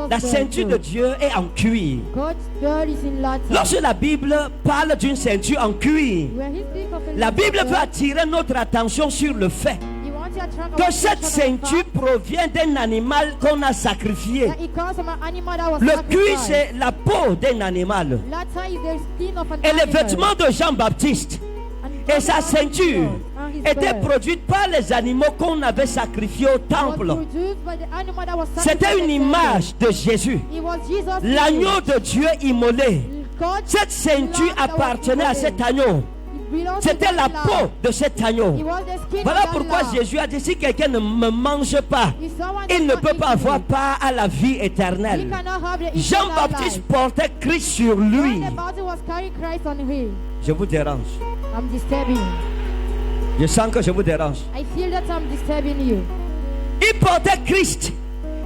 Speaker 2: la ceinture de Dieu est en cuir.
Speaker 3: God's belt is in latter.
Speaker 2: Lorsque la Bible parle d'une ceinture en cuir,
Speaker 3: When he speaks of a
Speaker 2: la
Speaker 3: latter
Speaker 2: Bible
Speaker 3: belt,
Speaker 2: peut attirer notre attention sur le fait
Speaker 3: he wants to attract
Speaker 2: que
Speaker 3: our
Speaker 2: cette
Speaker 3: attention on the
Speaker 2: ceinture
Speaker 3: fact
Speaker 2: provient d'un animal qu'on a sacrifié.
Speaker 3: that it comes from an animal that was
Speaker 2: Le cuir,
Speaker 3: sacrificed.
Speaker 2: c'est la peau d'un animal.
Speaker 3: Latter is the skin of an
Speaker 2: Et les
Speaker 3: animal.
Speaker 2: vêtements de Jean-Baptiste
Speaker 3: And
Speaker 2: et sa
Speaker 3: God's
Speaker 2: ceinture
Speaker 3: on his
Speaker 2: étaient
Speaker 3: belt
Speaker 2: produites par les animaux qu'on avait sacrifiés au
Speaker 3: was
Speaker 2: temple.
Speaker 3: produced by the animal that was
Speaker 2: C'était
Speaker 3: sacrificed
Speaker 2: une
Speaker 3: in the temple.
Speaker 2: image de Jésus,
Speaker 3: It was Jesus'
Speaker 2: l'agneau
Speaker 3: image.
Speaker 2: de Dieu immolé.
Speaker 3: God,
Speaker 2: Cette ceinture
Speaker 3: lamb that was
Speaker 2: appartenait à
Speaker 3: immolate.
Speaker 2: cet agneau.
Speaker 3: It belonged to
Speaker 2: C'était
Speaker 3: that
Speaker 2: la
Speaker 3: lamb.
Speaker 2: peau de cet agneau.
Speaker 3: It was the skin
Speaker 2: Voilà
Speaker 3: of that
Speaker 2: pourquoi
Speaker 3: lamb.
Speaker 2: Jésus a dit, si quelqu'un ne me mange pas,
Speaker 3: If someone
Speaker 2: il
Speaker 3: does
Speaker 2: ne
Speaker 3: not
Speaker 2: peut
Speaker 3: eat
Speaker 2: pas avoir
Speaker 3: me,
Speaker 2: part à la vie
Speaker 3: he
Speaker 2: éternelle.
Speaker 3: cannot have the eternal
Speaker 2: Jean-Baptiste
Speaker 3: life.
Speaker 2: portait Christ sur lui.
Speaker 3: John the Baptist was carrying Christ on him.
Speaker 2: Je vous dérange.
Speaker 3: I'm disturbing you.
Speaker 2: Je sens que je vous dérange.
Speaker 3: I feel that I'm disturbing you.
Speaker 2: Il portait Christ.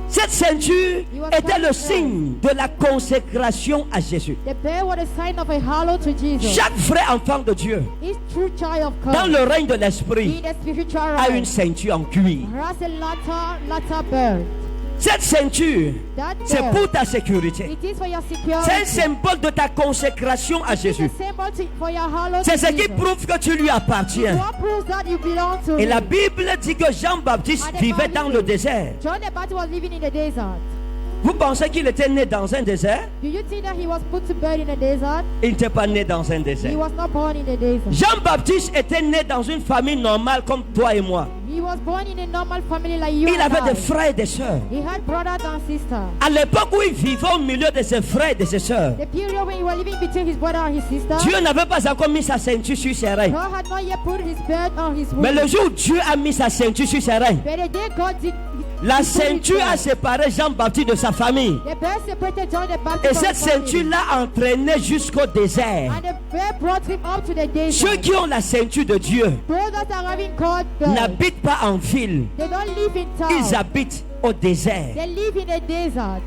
Speaker 2: Cette ceinture était le signe de la consécration à Jésus.
Speaker 3: The belt was a sign of a hallow to Jesus.
Speaker 2: Chaque vrai enfant de Dieu,
Speaker 3: Each true child of
Speaker 2: dans
Speaker 3: God
Speaker 2: le règne de l'esprit,
Speaker 3: in the spiritual
Speaker 2: a une
Speaker 3: realm
Speaker 2: ceinture en cuir.
Speaker 3: has a latter belt.
Speaker 2: Cette ceinture,
Speaker 3: That
Speaker 2: c'est
Speaker 3: belt,
Speaker 2: pour ta sécurité.
Speaker 3: it is for your
Speaker 2: C'est un
Speaker 3: security.
Speaker 2: symbole de ta consécration à
Speaker 3: It's
Speaker 2: Jésus.
Speaker 3: a symbol for your hallow
Speaker 2: C'est
Speaker 3: to
Speaker 2: ce qui
Speaker 3: Jesus.
Speaker 2: prouve que tu lui appartiens.
Speaker 3: What proves that you belong to
Speaker 2: Et
Speaker 3: him?
Speaker 2: la Bible dit que Jean-Baptiste vivait dans le désert.
Speaker 3: John the Baptist was living in the desert.
Speaker 2: Vous pensez qu'il était né dans un désert?
Speaker 3: Do you think that he was put to bed in the desert?
Speaker 2: Il n'était pas né dans un
Speaker 3: He
Speaker 2: désert.
Speaker 3: was not born in the desert.
Speaker 2: Jean-Baptiste était né dans une famille normale comme toi et moi.
Speaker 3: He was born in a normal family like you
Speaker 2: Il
Speaker 3: and
Speaker 2: avait
Speaker 3: I.
Speaker 2: des frères et des sœurs.
Speaker 3: He had brothers and sisters.
Speaker 2: À l'époque où il vivait au milieu de ses frères et de ses sœurs,
Speaker 3: The period when he was living between his brother and his sister,
Speaker 2: Dieu n'avait pas encore mis sa ceinture sur ses reins.
Speaker 3: God had not yet put his belt on his
Speaker 2: Mais
Speaker 3: wound.
Speaker 2: le jour où Dieu a mis sa ceinture sur ses reins,
Speaker 3: But the day God did,
Speaker 2: la
Speaker 3: he put his
Speaker 2: ceinture a
Speaker 3: belt.
Speaker 2: séparé Jean-Baptiste de sa famille.
Speaker 3: The belt separated John the
Speaker 2: Et
Speaker 3: Baptist from
Speaker 2: cette
Speaker 3: his family.
Speaker 2: ceinture l'a entraîné jusqu'au désert.
Speaker 3: And the belt brought him up to the desert.
Speaker 2: Ceux qui ont la ceinture de Dieu
Speaker 3: Those that are having God belt,
Speaker 2: n'habitent pas en ville,
Speaker 3: they don't live in
Speaker 2: ils
Speaker 3: town.
Speaker 2: habitent au désert.
Speaker 3: They live in the desert.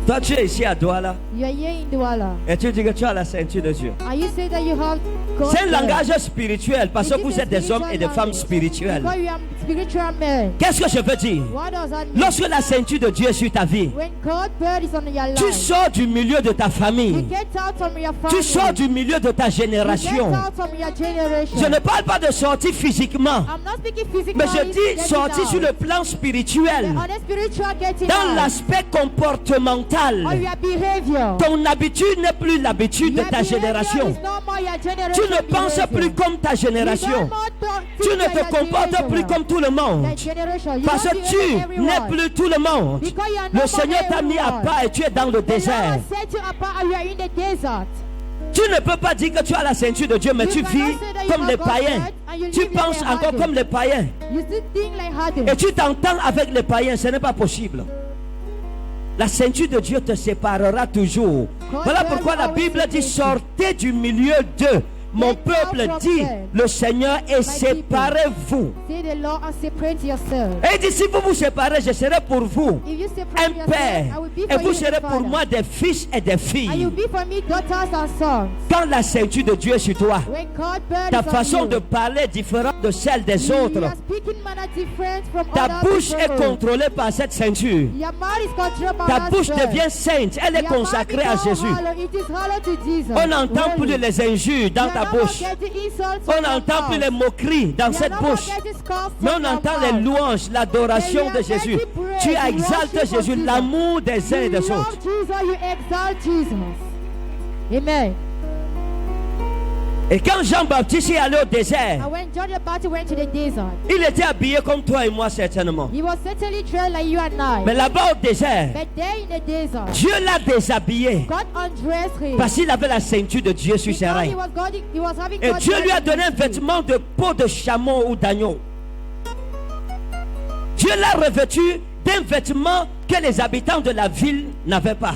Speaker 2: Toi, tu es ici à Douala
Speaker 3: You are here in Douala.
Speaker 2: et tu dis que tu as la ceinture de Dieu.
Speaker 3: Are you saying that you have God
Speaker 2: C'est un
Speaker 3: belt?
Speaker 2: langage spirituel parce que
Speaker 3: It is
Speaker 2: vous
Speaker 3: a
Speaker 2: êtes des hommes et des
Speaker 3: spiritual
Speaker 2: femmes
Speaker 3: language.
Speaker 2: spirituelles.
Speaker 3: Because you are spiritual men.
Speaker 2: Qu'est-ce que je veux dire?
Speaker 3: What does that mean?
Speaker 2: Lorsque la ceinture de Dieu est sur ta vie,
Speaker 3: When God belt is on your
Speaker 2: tu
Speaker 3: life,
Speaker 2: sors du milieu de ta
Speaker 3: you
Speaker 2: famille,
Speaker 3: get out from your family.
Speaker 2: tu sors du milieu de ta
Speaker 3: You get
Speaker 2: génération.
Speaker 3: out from your generation.
Speaker 2: Je ne parle pas de sortir physiquement,
Speaker 3: I'm not speaking physically.
Speaker 2: mais je dis
Speaker 3: getting
Speaker 2: sortir
Speaker 3: out.
Speaker 2: sur le plan spirituel,
Speaker 3: On a spiritual getting
Speaker 2: dans
Speaker 3: out.
Speaker 2: l'aspect comportemental.
Speaker 3: Or your behavior.
Speaker 2: Ton habitude n'est plus l'habitude de
Speaker 3: Your
Speaker 2: ta
Speaker 3: behavior
Speaker 2: génération.
Speaker 3: is no more your
Speaker 2: Tu
Speaker 3: generation
Speaker 2: ne penses
Speaker 3: behavior.
Speaker 2: plus comme ta
Speaker 3: You
Speaker 2: génération.
Speaker 3: don't more
Speaker 2: Tu
Speaker 3: think
Speaker 2: ne
Speaker 3: like
Speaker 2: te
Speaker 3: your
Speaker 2: comportes
Speaker 3: generation.
Speaker 2: plus comme tout le monde.
Speaker 3: Like generation. You
Speaker 2: Parce que
Speaker 3: don't behave
Speaker 2: tu
Speaker 3: like
Speaker 2: n'es
Speaker 3: everyone.
Speaker 2: plus tout le monde.
Speaker 3: Because you are
Speaker 2: Le
Speaker 3: no
Speaker 2: Seigneur
Speaker 3: more
Speaker 2: t'a mis à
Speaker 3: everyone.
Speaker 2: part et tu es dans le
Speaker 3: The Lord
Speaker 2: désert.
Speaker 3: has set you apart and you are in the desert.
Speaker 2: Tu ne peux pas dire que tu as la ceinture de Dieu, mais
Speaker 3: You
Speaker 2: tu
Speaker 3: cannot
Speaker 2: vis
Speaker 3: say that you
Speaker 2: comme
Speaker 3: have
Speaker 2: les
Speaker 3: God's
Speaker 2: païens.
Speaker 3: word and you
Speaker 2: Tu
Speaker 3: live like
Speaker 2: penses
Speaker 3: a
Speaker 2: encore
Speaker 3: hardened.
Speaker 2: comme les païens.
Speaker 3: You still think like hardened.
Speaker 2: Et tu t'entends avec les païens. Ce n'est pas possible. La ceinture de Dieu te séparera toujours. Voilà pourquoi la Bible dit sortez du milieu d'eux. Mon peuple dit, le Seigneur est séparez-vous.
Speaker 3: Say the Lord and separate yourself.
Speaker 2: Et il dit, si vous vous séparez, je serai pour vous
Speaker 3: If you
Speaker 2: un
Speaker 3: separate yourself,
Speaker 2: père.
Speaker 3: I will be
Speaker 2: Et
Speaker 3: for
Speaker 2: vous
Speaker 3: you
Speaker 2: serez
Speaker 3: a
Speaker 2: pour
Speaker 3: father.
Speaker 2: moi des fils et des
Speaker 3: And you
Speaker 2: filles.
Speaker 3: be for me daughters and sons.
Speaker 2: Quand la ceinture de Dieu est sur toi,
Speaker 3: When God burns
Speaker 2: ta
Speaker 3: on
Speaker 2: façon
Speaker 3: you,
Speaker 2: de parler est différente de celle des
Speaker 3: you
Speaker 2: autres.
Speaker 3: are speaking manner different from
Speaker 2: Ta
Speaker 3: other
Speaker 2: bouche est
Speaker 3: people.
Speaker 2: contrôlée par cette ceinture.
Speaker 3: Your mouth is controlled by
Speaker 2: Ta
Speaker 3: that
Speaker 2: bouche
Speaker 3: spirit.
Speaker 2: devient sainte. Elle est
Speaker 3: Your mouth
Speaker 2: consacrée à
Speaker 3: becomes
Speaker 2: Jésus.
Speaker 3: hollow. It is hollow to Jesus.
Speaker 2: On n'entend plus
Speaker 3: Holy.
Speaker 2: les injures dans
Speaker 3: You
Speaker 2: ta
Speaker 3: are no more
Speaker 2: bouche.
Speaker 3: getting insults
Speaker 2: On
Speaker 3: from your
Speaker 2: n'entend plus
Speaker 3: mouth.
Speaker 2: les moqueries dans
Speaker 3: You are
Speaker 2: cette
Speaker 3: no more
Speaker 2: bouche.
Speaker 3: getting scoffs
Speaker 2: Mais
Speaker 3: from
Speaker 2: on
Speaker 3: your
Speaker 2: entend les
Speaker 3: mouth.
Speaker 2: louanges, l'adoration de Jésus. Tu exaltes Jésus, l'amour des uns et
Speaker 3: You
Speaker 2: des
Speaker 3: love
Speaker 2: autres.
Speaker 3: Jesus, you exalt Jesus. Amen.
Speaker 2: Et quand Jean-Baptiste est allé au désert,
Speaker 3: And when John the Baptist went to the desert,
Speaker 2: il était habillé comme toi et moi certainement.
Speaker 3: he was certainly dressed like you and I.
Speaker 2: Mais là-bas au désert,
Speaker 3: But there in the desert,
Speaker 2: Dieu l'a déshabillé
Speaker 3: God undressed him.
Speaker 2: parce qu'il avait la ceinture de Dieu sur ses
Speaker 3: Because
Speaker 2: reins.
Speaker 3: he was having
Speaker 2: Et
Speaker 3: God's
Speaker 2: Dieu lui a
Speaker 3: word
Speaker 2: donné un
Speaker 3: in his
Speaker 2: vêtement de peau de chameau ou d'agneau. Dieu l'a revêtu d'un vêtement que les habitants de la ville n'avaient pas.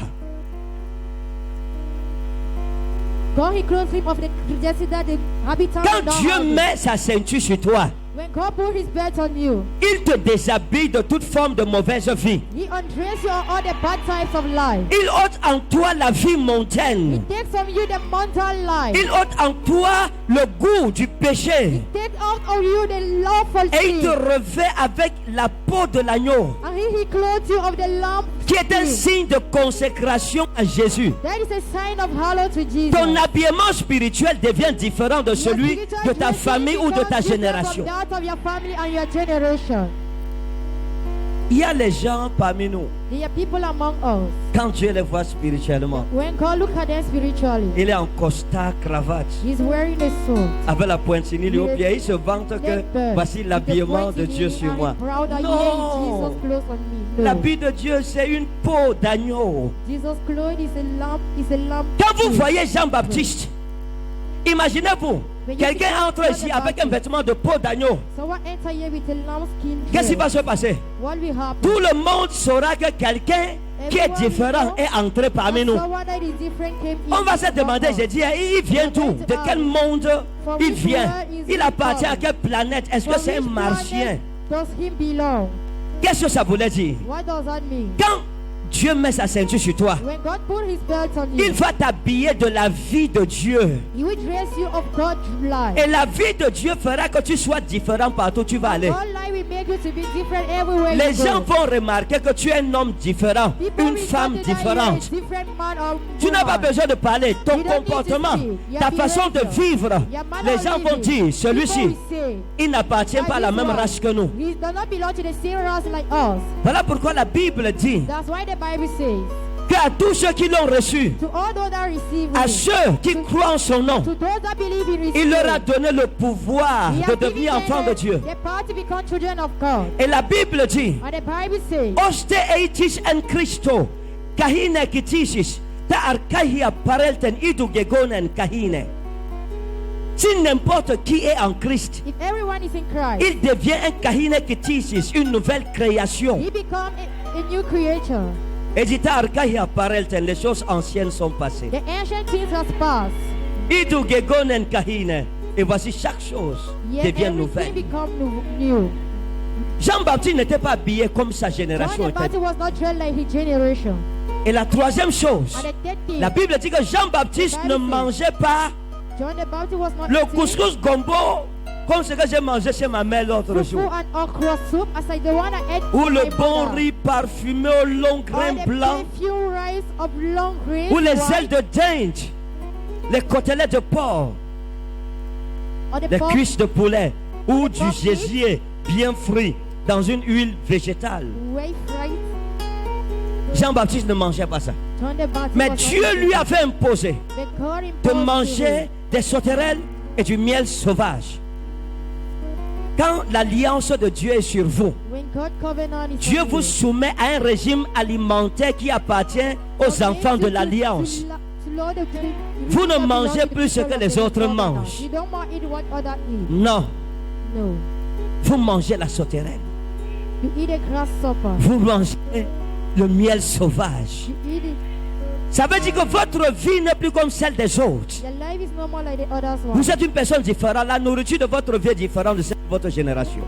Speaker 3: God, he clothed him of the dressing that the habitants
Speaker 2: Quand
Speaker 3: don't
Speaker 2: Dieu
Speaker 3: have.
Speaker 2: met sa ceinture sur toi,
Speaker 3: When God put his belt on you,
Speaker 2: il te déshabille de toute forme de mauvaise vie.
Speaker 3: he undresses you on all the bad types of life.
Speaker 2: Il ôte en toi la vie
Speaker 3: He
Speaker 2: mondaine.
Speaker 3: takes from you the mortal life.
Speaker 2: Il ôte en toi le goût du péché.
Speaker 3: Take out of you the lawful
Speaker 2: Et il te
Speaker 3: sin.
Speaker 2: revêt avec la peau de l'agneau,
Speaker 3: And he clothes you of the lamb
Speaker 2: qui est un
Speaker 3: skin.
Speaker 2: signe de consécration à Jésus.
Speaker 3: That is a sign of hallow to Jesus.
Speaker 2: Ton habillement spirituel devient différent de
Speaker 3: Your
Speaker 2: celui
Speaker 3: spiritual
Speaker 2: de ta
Speaker 3: dressing
Speaker 2: famille ou de
Speaker 3: becomes
Speaker 2: ta
Speaker 3: different
Speaker 2: génération.
Speaker 3: from that of your family and your generation.
Speaker 2: Il y a les gens parmi nous,
Speaker 3: There are people among us.
Speaker 2: quand Dieu les voit spirituellement,
Speaker 3: When God look at them spiritually,
Speaker 2: il est en costard, cravate,
Speaker 3: he's wearing a suit.
Speaker 2: avec la pointinille au pied. Il se vante que voici l'habillement de Dieu sur moi. Non! L'habit de Dieu, c'est une peau d'agneau.
Speaker 3: Jesus' clothes is a lamb.
Speaker 2: Quand vous voyez Jean-Baptiste, imaginez-vous, quelqu'un entre ici avec un vêtement de peau d'agneau.
Speaker 3: Someone enter here with a lamb skin.
Speaker 2: Qu'est-ce qui va se passer?
Speaker 3: What will happen?
Speaker 2: Tout le monde saura que quelqu'un qui est différent est entré parmi nous.
Speaker 3: Someone that is different came in.
Speaker 2: On va se demander, j'ai dit, il vient d'où? De quel monde il vient? Il appartient à quelle planète? Est-ce que
Speaker 3: From
Speaker 2: c'est un
Speaker 3: which
Speaker 2: martien?
Speaker 3: planet does him belong?
Speaker 2: Qu'est-ce que ça voulait dire?
Speaker 3: What does that mean?
Speaker 2: Quand Dieu met sa ceinture sur toi,
Speaker 3: When God put his belt on
Speaker 2: il
Speaker 3: you,
Speaker 2: va t'habiller de la vie de Dieu.
Speaker 3: he will dress you of God's life.
Speaker 2: Et la vie de Dieu fera que tu sois différent partout où tu vas aller.
Speaker 3: God's life will make you to be different everywhere
Speaker 2: Les
Speaker 3: you
Speaker 2: gens
Speaker 3: go.
Speaker 2: vont remarquer que tu es un homme différent,
Speaker 3: People
Speaker 2: une
Speaker 3: will
Speaker 2: femme
Speaker 3: know that you are a
Speaker 2: différente.
Speaker 3: different man or
Speaker 2: Tu n'as pas
Speaker 3: woman.
Speaker 2: besoin de parler. Ton
Speaker 3: You don't need to
Speaker 2: comportement,
Speaker 3: speak.
Speaker 2: ta
Speaker 3: Your
Speaker 2: façon de
Speaker 3: behavior,
Speaker 2: vivre,
Speaker 3: your manner
Speaker 2: les
Speaker 3: of
Speaker 2: gens vont
Speaker 3: living.
Speaker 2: dire,
Speaker 3: People
Speaker 2: celui-ci,
Speaker 3: will say,
Speaker 2: il n'appartient pas à la
Speaker 3: "This
Speaker 2: même
Speaker 3: one,
Speaker 2: race que nous.
Speaker 3: he does not belong to the same race like us."
Speaker 2: Voilà pourquoi la Bible dit
Speaker 3: That's why the Bible says,
Speaker 2: qu'à tous ceux qui l'ont reçu,
Speaker 3: to all those that receive
Speaker 2: à
Speaker 3: him,
Speaker 2: ceux qui croient en son nom,
Speaker 3: to those that believe in his
Speaker 2: il leur a
Speaker 3: name,
Speaker 2: donné le pouvoir
Speaker 3: he
Speaker 2: de
Speaker 3: has given
Speaker 2: devenir
Speaker 3: them
Speaker 2: enfants de Dieu.
Speaker 3: the power to become children of God.
Speaker 2: Et la Bible dit,
Speaker 3: And the Bible says,
Speaker 2: Oste eitis en Christo, kahine kitisis, ta arkahi parelten idu gegonen kahine. Si n'importe qui est en Christ,
Speaker 3: if everyone is in Christ,
Speaker 2: il devient un kahine kitisis, une nouvelle création.
Speaker 3: he becomes a new creature.
Speaker 2: Et dit ta arkahi parelten, les choses anciennes sont passées.
Speaker 3: The ancient things has passed,
Speaker 2: Idu gegonen kahine. Et voici chaque chose
Speaker 3: yet
Speaker 2: devient
Speaker 3: everything
Speaker 2: nouvelle.
Speaker 3: becomes new.
Speaker 2: Jean-Baptiste n'était pas habillé comme sa
Speaker 3: John
Speaker 2: génération
Speaker 3: the
Speaker 2: était.
Speaker 3: Baptist was not dressed like his generation.
Speaker 2: Et la troisième chose,
Speaker 3: And the third thing,
Speaker 2: la Bible dit que Jean-Baptiste ne mangeait pas
Speaker 3: John the Baptist was not
Speaker 2: le
Speaker 3: eating
Speaker 2: couscous gombo comme ce que j'ai mangé chez ma mère l'autre
Speaker 3: fufu
Speaker 2: jour.
Speaker 3: and okra soup as like the one I ate
Speaker 2: Ou
Speaker 3: with
Speaker 2: le
Speaker 3: my
Speaker 2: bon
Speaker 3: mother.
Speaker 2: riz parfumé au long grain
Speaker 3: Or the
Speaker 2: blanc.
Speaker 3: perfume rice of long grain
Speaker 2: Ou les
Speaker 3: rice,
Speaker 2: ailes de dinde. Les côtelettes de porc.
Speaker 3: or the
Speaker 2: Les
Speaker 3: pork
Speaker 2: cuisses de poulet. Ou du
Speaker 3: pork meat.
Speaker 2: gésier bien frit dans une huile végétale.
Speaker 3: way fried.
Speaker 2: Jean-Baptiste ne mangeait pas ça.
Speaker 3: John the Baptist
Speaker 2: Mais
Speaker 3: was
Speaker 2: Dieu
Speaker 3: not
Speaker 2: lui avait imposé
Speaker 3: eating. But God
Speaker 2: de
Speaker 3: imposed
Speaker 2: manger des sauterelles et du miel sauvage. Quand l'alliance de Dieu est sur vous,
Speaker 3: him. When God covenant is
Speaker 2: Dieu
Speaker 3: on
Speaker 2: vous
Speaker 3: you,
Speaker 2: soumet à un régime alimentaire qui appartient aux
Speaker 3: God
Speaker 2: enfants
Speaker 3: makes
Speaker 2: de
Speaker 3: you to-
Speaker 2: l'alliance.
Speaker 3: to lord of the-
Speaker 2: Vous ne
Speaker 3: that belong
Speaker 2: mangez
Speaker 3: to the
Speaker 2: plus ce
Speaker 3: people
Speaker 2: que
Speaker 3: of
Speaker 2: les
Speaker 3: the
Speaker 2: autres
Speaker 3: covenant.
Speaker 2: mangent.
Speaker 3: You don't want to eat what others eat.
Speaker 2: Non,
Speaker 3: No.
Speaker 2: vous mangez la sauterelle.
Speaker 3: You eat a grasshopper.
Speaker 2: Vous mangez le miel sauvage.
Speaker 3: You eat it.
Speaker 2: Ça veut dire que votre vie n'est plus comme celle des autres.
Speaker 3: Your life is no more like the others one.
Speaker 2: Vous êtes une personne différente. La nourriture de votre vie est différente de celle de votre génération.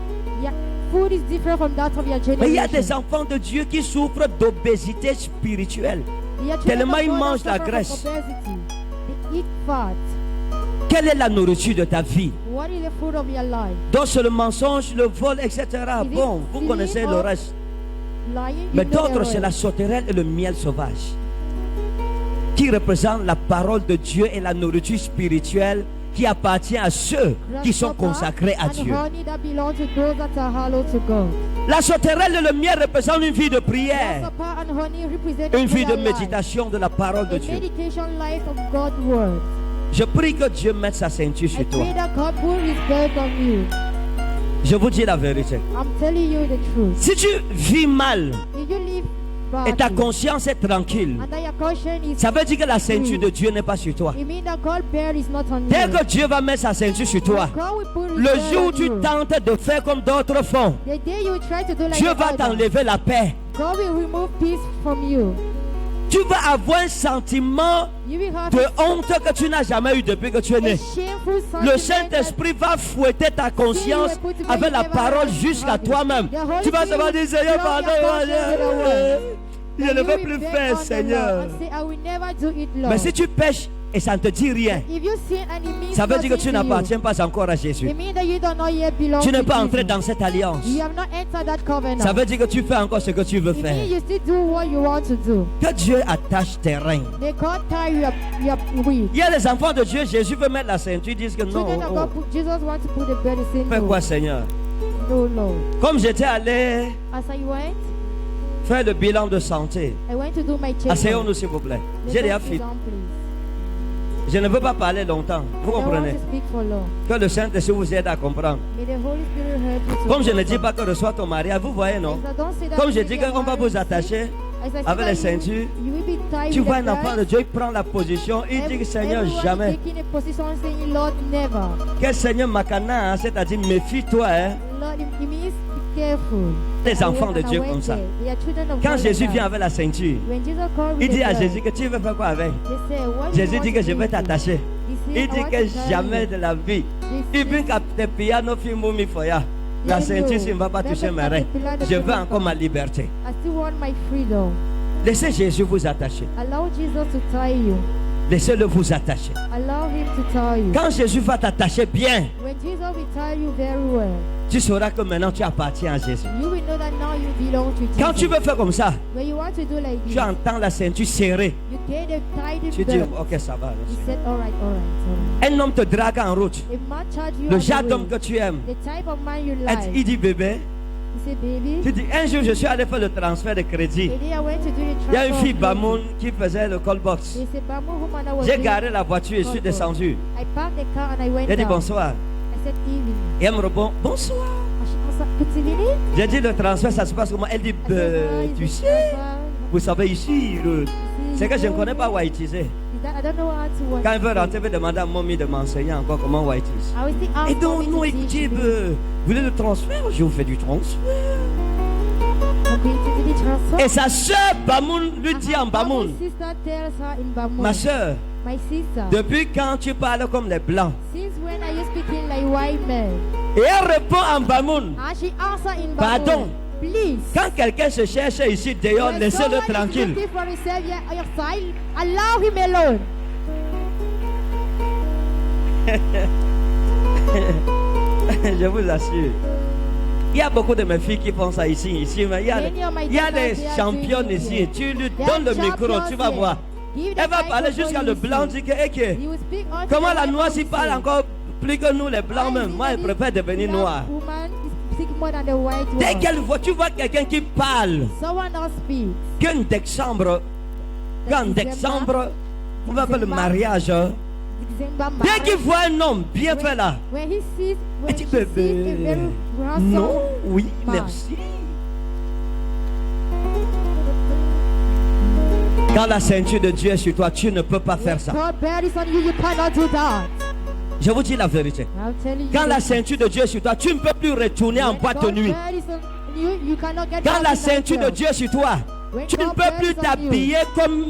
Speaker 3: Your food is different from that of your
Speaker 2: Mais il y a des
Speaker 3: generation.
Speaker 2: enfants de Dieu qui souffrent d'obésité spirituelle.
Speaker 3: Your
Speaker 2: tellement
Speaker 3: children
Speaker 2: ils
Speaker 3: of God
Speaker 2: mangent la
Speaker 3: suffer from
Speaker 2: graisse.
Speaker 3: obesity. They eat fat.
Speaker 2: Quelle est la nourriture de ta vie?
Speaker 3: What is the food of your life?
Speaker 2: D'autres c'est le mensonge, le vol, etc.
Speaker 3: it
Speaker 2: Bon, vous
Speaker 3: stealing
Speaker 2: connaissez le
Speaker 3: or
Speaker 2: reste.
Speaker 3: Lying, you
Speaker 2: Mais
Speaker 3: know the
Speaker 2: d'autres c'est la
Speaker 3: rest.
Speaker 2: sauterelle et le miel sauvage, qui représentent la parole de Dieu et la nourriture spirituelle qui appartient à ceux qui sont
Speaker 3: Grasshopper
Speaker 2: consacrés à
Speaker 3: and
Speaker 2: Dieu.
Speaker 3: honey that belong to those that are hallowed to God.
Speaker 2: La sauterelle et le miel représentent une vie de prière,
Speaker 3: Grasshopper and honey represent
Speaker 2: une vie de
Speaker 3: prayer life,
Speaker 2: méditation de la parole de
Speaker 3: a
Speaker 2: Dieu.
Speaker 3: meditation life of God's word.
Speaker 2: Je prie que Dieu mette sa ceinture
Speaker 3: I
Speaker 2: sur toi.
Speaker 3: pray that God put his belt on you.
Speaker 2: Je vous dis la vérité.
Speaker 3: I'm telling you the truth.
Speaker 2: Si tu vis mal
Speaker 3: If you live
Speaker 2: et ta
Speaker 3: badly,
Speaker 2: conscience est tranquille,
Speaker 3: and that your conscience is
Speaker 2: ça veut dire que la ceinture de Dieu n'est pas sur toi.
Speaker 3: it means that God's belt is not on
Speaker 2: Dès
Speaker 3: you.
Speaker 2: que Dieu va mettre sa ceinture sur toi,
Speaker 3: God will put his
Speaker 2: le
Speaker 3: belt
Speaker 2: jour où
Speaker 3: on
Speaker 2: tu
Speaker 3: you.
Speaker 2: tentes de faire comme d'autres font,
Speaker 3: The day you try to do like
Speaker 2: Dieu
Speaker 3: the
Speaker 2: va
Speaker 3: others,
Speaker 2: t'enlever la paix.
Speaker 3: God will remove peace from you.
Speaker 2: Tu vas avoir un sentiment
Speaker 3: You will have
Speaker 2: de honte que tu n'as jamais eu depuis que tu es
Speaker 3: a
Speaker 2: né.
Speaker 3: shameful
Speaker 2: Le
Speaker 3: sentiment that
Speaker 2: Saint-Esprit va fouetter ta conscience avec la parole jusqu'à toi-même. Tu vas savoir dire, Seigneur, pardon, je ne
Speaker 3: you
Speaker 2: veux
Speaker 3: will
Speaker 2: plus
Speaker 3: beg
Speaker 2: faire,
Speaker 3: on the
Speaker 2: Seigneur.
Speaker 3: Lord and say, I will never do it, Lord.
Speaker 2: Mais si tu pêches et ça ne te dit rien,
Speaker 3: If you sin and it means
Speaker 2: ça veut dire que
Speaker 3: nothing
Speaker 2: tu
Speaker 3: to you,
Speaker 2: n'appartiens pas encore à Jésus.
Speaker 3: it means that you don't know yet belong
Speaker 2: Tu n'es
Speaker 3: to
Speaker 2: pas entré
Speaker 3: Jesus.
Speaker 2: dans cette alliance.
Speaker 3: You have not entered that covenant.
Speaker 2: Ça veut dire que tu fais encore ce que tu veux
Speaker 3: It
Speaker 2: faire.
Speaker 3: means you still do what you want to do.
Speaker 2: Que Dieu attache tes reins.
Speaker 3: They can't tie your wheel.
Speaker 2: Il y a des enfants de Dieu, Jésus veut mettre la ceinture, ils disent que non.
Speaker 3: Children of God, Jesus wants to put the bed in
Speaker 2: Fais quoi, Seigneur?
Speaker 3: No, Lord.
Speaker 2: Comme j'étais allé
Speaker 3: As I went,
Speaker 2: faire le bilan de santé.
Speaker 3: I went to do my check.
Speaker 2: Asseyons-nous, s'il vous plaît. J'ai déjà fini. Je ne veux pas parler longtemps. Vous
Speaker 3: I don't want
Speaker 2: comprenez?
Speaker 3: to speak for long.
Speaker 2: Que le Saint-Esprit vous aide à comprendre.
Speaker 3: May the Holy Spirit help you to
Speaker 2: Comme je ne dis
Speaker 3: comprehend.
Speaker 2: pas que reçois ton mariage, vous voyez, non?
Speaker 3: As I don't say that
Speaker 2: Comme
Speaker 3: you
Speaker 2: je
Speaker 3: will
Speaker 2: dis
Speaker 3: get
Speaker 2: qu'on va
Speaker 3: married,
Speaker 2: vous attacher
Speaker 3: as I say
Speaker 2: avec
Speaker 3: that
Speaker 2: les ceintures,
Speaker 3: you will be tied
Speaker 2: tu
Speaker 3: with
Speaker 2: vois
Speaker 3: a
Speaker 2: un enfant
Speaker 3: belt.
Speaker 2: de Dieu, il prend la position, il dit que Seigneur,
Speaker 3: Everyone
Speaker 2: jamais.
Speaker 3: is taking a position saying, Lord, never.
Speaker 2: Quel Seigneur Makana, hein, c'est-à-dire méfie-toi. Hein.
Speaker 3: Lord, it means be careful.
Speaker 2: Les
Speaker 3: I
Speaker 2: enfants
Speaker 3: went
Speaker 2: de
Speaker 3: and I
Speaker 2: Dieu
Speaker 3: went
Speaker 2: comme ça.
Speaker 3: there. They are children of
Speaker 2: Quand
Speaker 3: God
Speaker 2: Jésus
Speaker 3: like
Speaker 2: vient
Speaker 3: that.
Speaker 2: avec la ceinture,
Speaker 3: When Jesus called
Speaker 2: il
Speaker 3: with
Speaker 2: dit
Speaker 3: the
Speaker 2: à
Speaker 3: belt,
Speaker 2: Jésus que tu veux faire quoi avec?
Speaker 3: they say, what do you
Speaker 2: Jésus
Speaker 3: want
Speaker 2: dit
Speaker 3: to
Speaker 2: que je
Speaker 3: do
Speaker 2: vais
Speaker 3: with it?
Speaker 2: t'attacher.
Speaker 3: He said,
Speaker 2: Il dit
Speaker 3: I want
Speaker 2: que
Speaker 3: to tie
Speaker 2: jamais
Speaker 3: you.
Speaker 2: de la vie.
Speaker 3: They
Speaker 2: Il veut
Speaker 3: say,
Speaker 2: que tes pianos filment mes foyers. La ceinture, s'il ne va pas toucher mes reins. Je veux encore ma liberté.
Speaker 3: I still want my freedom.
Speaker 2: Laissez Jésus vous attacher.
Speaker 3: Allow Jesus to tie you.
Speaker 2: Laissez-le vous attacher.
Speaker 3: Allow him to tie you.
Speaker 2: Quand Jésus va t'attacher bien,
Speaker 3: When Jesus will tie you very well,
Speaker 2: tu sauras que maintenant tu appartiens à Jésus.
Speaker 3: you will know that now you belong to Jesus.
Speaker 2: Quand tu veux faire comme ça,
Speaker 3: When you want to do like this,
Speaker 2: tu entends la ceinture serrée.
Speaker 3: you get a tied
Speaker 2: Tu dis,
Speaker 3: belt.
Speaker 2: ok, ça va.
Speaker 3: He said, all right, all right, all right.
Speaker 2: Un homme te drague en route.
Speaker 3: A man charge you
Speaker 2: Le
Speaker 3: on
Speaker 2: genre
Speaker 3: the
Speaker 2: d'homme
Speaker 3: way.
Speaker 2: que tu aimes.
Speaker 3: The type of man you
Speaker 2: Il
Speaker 3: like.
Speaker 2: dit, bébé,
Speaker 3: He said, baby.
Speaker 2: tu dis, un jour je suis allé faire le transfert de crédit.
Speaker 3: The day I went to do the
Speaker 2: Il y a une
Speaker 3: transfer
Speaker 2: fille
Speaker 3: of
Speaker 2: Bamoun qui faisait le call box.
Speaker 3: They said, Bamu, woman, I was
Speaker 2: J'ai
Speaker 3: doing
Speaker 2: garé la voiture et je suis
Speaker 3: call box.
Speaker 2: descendu.
Speaker 3: I parked the car and I went
Speaker 2: J'ai dit
Speaker 3: down.
Speaker 2: bonsoir.
Speaker 3: I said, evening.
Speaker 2: Et elle me répond, bonsoir.
Speaker 3: And she answered, good evening.
Speaker 2: J'ai dit, le transfert, ça se passe comment? Elle dit,
Speaker 3: I said,
Speaker 2: tu
Speaker 3: is it
Speaker 2: sais,
Speaker 3: transfer?
Speaker 2: vous savez ici, c'est que je ne connais pas Waïtizé.
Speaker 3: I don't know how to work.
Speaker 2: Quand il veut rentrer, il veut demander à Mommy de m'enseigner encore comment Waïtiz.
Speaker 3: I will still ask
Speaker 2: Et donc,
Speaker 3: mommy
Speaker 2: non,
Speaker 3: to
Speaker 2: écoutez,
Speaker 3: teach me.
Speaker 2: vous voulez le transfert? Je vous fais du transfert.
Speaker 3: I'm going to do the transfer.
Speaker 2: Et sa soeur Bamoun lui dit en
Speaker 3: My
Speaker 2: Bamoun,
Speaker 3: sister tells her in Bamoun,
Speaker 2: ma soeur,
Speaker 3: my sister,
Speaker 2: depuis quand tu parles comme les blancs?
Speaker 3: since when are you speaking like white men?
Speaker 2: Et elle répond en Bamoun,
Speaker 3: And she answered in Bamoun,
Speaker 2: pardon,
Speaker 3: please.
Speaker 2: quand quelqu'un se cherche ici dehors,
Speaker 3: When
Speaker 2: laissez-le
Speaker 3: someone is
Speaker 2: tranquille.
Speaker 3: looking for a savior on your side, allow him alone.
Speaker 2: Je vous assure. Il y a beaucoup de mes filles qui font ça ici. Mais il y a,
Speaker 3: Many of my
Speaker 2: il y a
Speaker 3: daughters,
Speaker 2: des
Speaker 3: they are
Speaker 2: championnes
Speaker 3: doing
Speaker 2: ici.
Speaker 3: it.
Speaker 2: Tu lui
Speaker 3: They
Speaker 2: donnes
Speaker 3: are
Speaker 2: le micro, tu vas
Speaker 3: champions
Speaker 2: voir.
Speaker 3: here. Give the
Speaker 2: Elle va parler
Speaker 3: microphone,
Speaker 2: jusqu'à
Speaker 3: you
Speaker 2: le
Speaker 3: see.
Speaker 2: blanc dit que, ok,
Speaker 3: He will speak unto
Speaker 2: comment
Speaker 3: the
Speaker 2: la
Speaker 3: white
Speaker 2: noire
Speaker 3: man
Speaker 2: s'y parle
Speaker 3: say,
Speaker 2: encore plus que nous les blancs
Speaker 3: I
Speaker 2: même.
Speaker 3: see
Speaker 2: Moi,
Speaker 3: that
Speaker 2: elle préfère
Speaker 3: this
Speaker 2: devenir
Speaker 3: black
Speaker 2: noire.
Speaker 3: woman is speak more than the white
Speaker 2: Dès
Speaker 3: one.
Speaker 2: qu'elle voit, tu vois quelqu'un qui parle.
Speaker 3: Someone else speaks.
Speaker 2: Qu'un décembre, quand décembre, on va faire le mariage.
Speaker 3: December
Speaker 2: Dès
Speaker 3: marriage,
Speaker 2: qu'il voit un homme bien fait là,
Speaker 3: when he sees, when
Speaker 2: elle dit
Speaker 3: she sees a
Speaker 2: bébé,
Speaker 3: very handsome
Speaker 2: non, oui,
Speaker 3: man.
Speaker 2: merci. Quand la ceinture de Dieu est sur toi, tu ne peux pas faire ça.
Speaker 3: God bear is on you, you cannot do that.
Speaker 2: Je vous dis la vérité.
Speaker 3: I'll tell you.
Speaker 2: Quand la
Speaker 3: this.
Speaker 2: ceinture de Dieu est sur toi, tu ne peux plus retourner en
Speaker 3: When
Speaker 2: boîte de
Speaker 3: God
Speaker 2: nuit.
Speaker 3: bear is on you, you cannot get
Speaker 2: Quand
Speaker 3: out
Speaker 2: la
Speaker 3: in that
Speaker 2: ceinture de
Speaker 3: club.
Speaker 2: Dieu est sur toi,
Speaker 3: When
Speaker 2: tu ne
Speaker 3: God
Speaker 2: peux
Speaker 3: bears
Speaker 2: plus
Speaker 3: on you,
Speaker 2: t'habiller comme...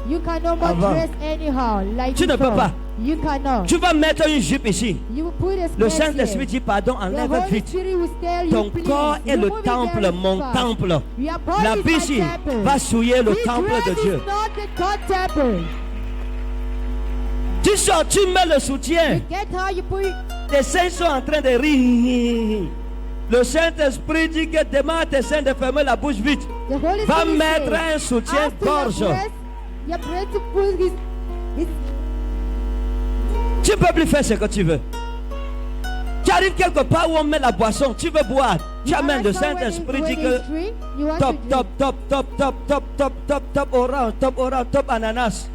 Speaker 3: You cannot more
Speaker 2: Avant.
Speaker 3: dress anyhow like
Speaker 2: Tu ne peux
Speaker 3: before.
Speaker 2: pas.
Speaker 3: You cannot.
Speaker 2: Tu vas mettre une jupe ici.
Speaker 3: You will put a
Speaker 2: Le
Speaker 3: skirt
Speaker 2: Saint-Esprit
Speaker 3: here.
Speaker 2: dit, pardon,
Speaker 3: The
Speaker 2: enlève
Speaker 3: Holy
Speaker 2: vite.
Speaker 3: Spirit will tell you,
Speaker 2: Ton
Speaker 3: please,
Speaker 2: corps est le
Speaker 3: remove it
Speaker 2: temple,
Speaker 3: very
Speaker 2: mon
Speaker 3: fast.
Speaker 2: temple.
Speaker 3: Your body
Speaker 2: La
Speaker 3: is my
Speaker 2: biche
Speaker 3: temple.
Speaker 2: va souiller le
Speaker 3: This
Speaker 2: temple
Speaker 3: dress
Speaker 2: de Dieu.
Speaker 3: is not the God temple.
Speaker 2: Tu sors, tu mets le soutien.
Speaker 3: You get how you put it.
Speaker 2: Tes seins sont en train de rire. Le Saint-Esprit dit que demande à tes seins de fermer la bouche vite.
Speaker 3: The Holy
Speaker 2: Va
Speaker 3: Spirit
Speaker 2: mettre
Speaker 3: says,
Speaker 2: un soutien
Speaker 3: ask to your
Speaker 2: gorge.
Speaker 3: breast to put his
Speaker 2: Tu ne peux plus faire ce que tu veux. Tu arrives quelque part où on met la boisson, tu veux boire. Tu amènes le Saint-Esprit dit que top, top, top, top, top, top, top, top, top, orange, top, ananas.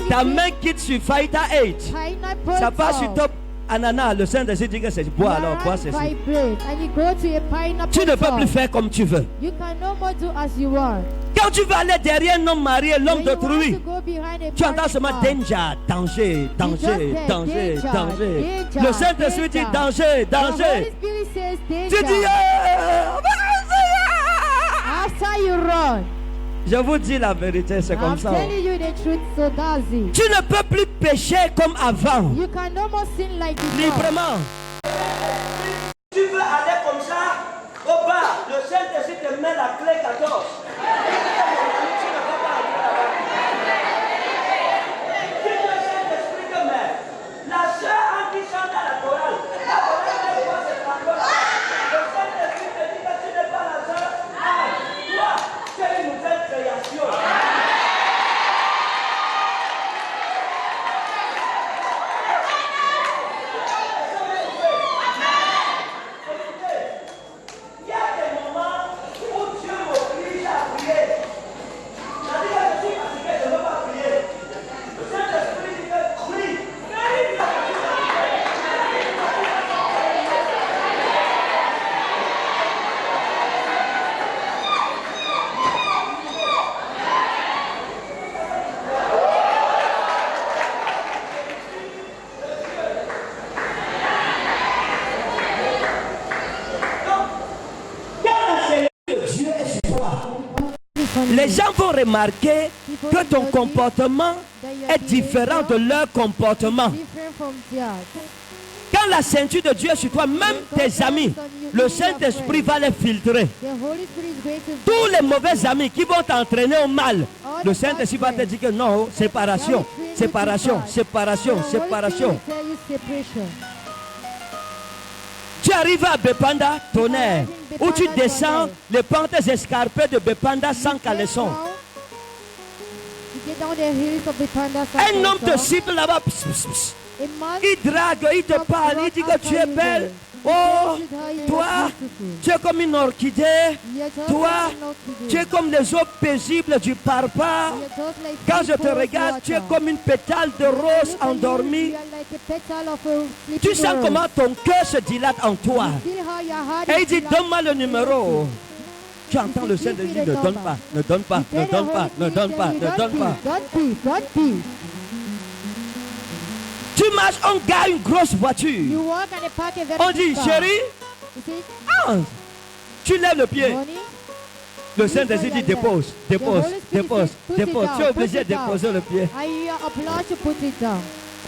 Speaker 2: Ta main quitte sur Fighter 8. Ça passe sur top ananas. Le Saint-Esprit dit que c'est bois, alors bois ceci. Tu ne peux plus faire comme tu veux.
Speaker 3: You can no more do as you want.
Speaker 2: Quand tu vas aller derrière un homme marié, l'homme
Speaker 3: When you want
Speaker 2: d'autrui,
Speaker 3: to go behind a
Speaker 2: tu entends
Speaker 3: married
Speaker 2: seulement
Speaker 3: man,
Speaker 2: danger, danger, danger,
Speaker 3: just
Speaker 2: danger,
Speaker 3: say
Speaker 2: danger.
Speaker 3: danger,
Speaker 2: Le Saint-Esprit dit danger,
Speaker 3: the Holy
Speaker 2: danger.
Speaker 3: Spirit says
Speaker 2: Tu dis,
Speaker 3: danger. After you run,
Speaker 2: Je vous dis la vérité, c'est comme
Speaker 3: I'm
Speaker 2: ça.
Speaker 3: telling you the truth, so that's it.
Speaker 2: Tu ne peux plus pécher comme avant.
Speaker 3: You can no more sin like before.
Speaker 2: Librement.
Speaker 1: Tu veux aller comme ça, au bas, le Saint-Esprit te met la clé 14. Tu ne vas pas entrer là-bas. Si le Saint-Esprit te met, la sœur en qui chante à la chorale, la chorale ne voit cette parole. Le Saint-Esprit te dit que tu n'es pas la sœur. Ah, toi, tu es une nouvelle création. Il y a des moments où Dieu m'oblige à prier. C'est-à-dire que je suis fatigué, je ne veux pas prier. Le Saint-Esprit dit que prie. Dieu est sur toi.
Speaker 2: Les gens vont remarquer que ton comportement est différent de leur comportement.
Speaker 3: Different from theirs.
Speaker 2: Quand la ceinture de Dieu est sur toi, même tes amis, le Saint-Esprit va les filtrer.
Speaker 3: The Holy Spirit is going to
Speaker 2: Tous les mauvais amis qui vont t'entraîner au mal, le Saint-Esprit va te dire que non, séparation, séparation, séparation, séparation.
Speaker 3: tell you separation.
Speaker 2: Tu arrives à Bepanda, tonnerre, où tu descends les pentes escarpées de Bepanda sans caleçon.
Speaker 3: You get down the hills of the Panda
Speaker 2: Un homme te cible là-bas, pss, pss, pss. Il drague, il te parle, il dit que tu es belle. Oh, toi, tu es comme une orchidée. Toi, tu es comme les eaux paisibles du Parpa. Quand je te regarde, tu es comme une pétale de rose endormie. Tu sens comment ton cœur se dilate en toi. Et il dit, donne-moi le numéro. Tu entends le Saint-Esprit dire, ne donne pas, ne donne pas, ne donne pas, ne donne pas, ne donne pas. Tu marches, on gagne une grosse voiture. On dit, chérie, ah, tu lèves le pied. Le Saint-Esprit dit, dépose, dépose, dépose, dépose. Tu es obligé de déposer le pied.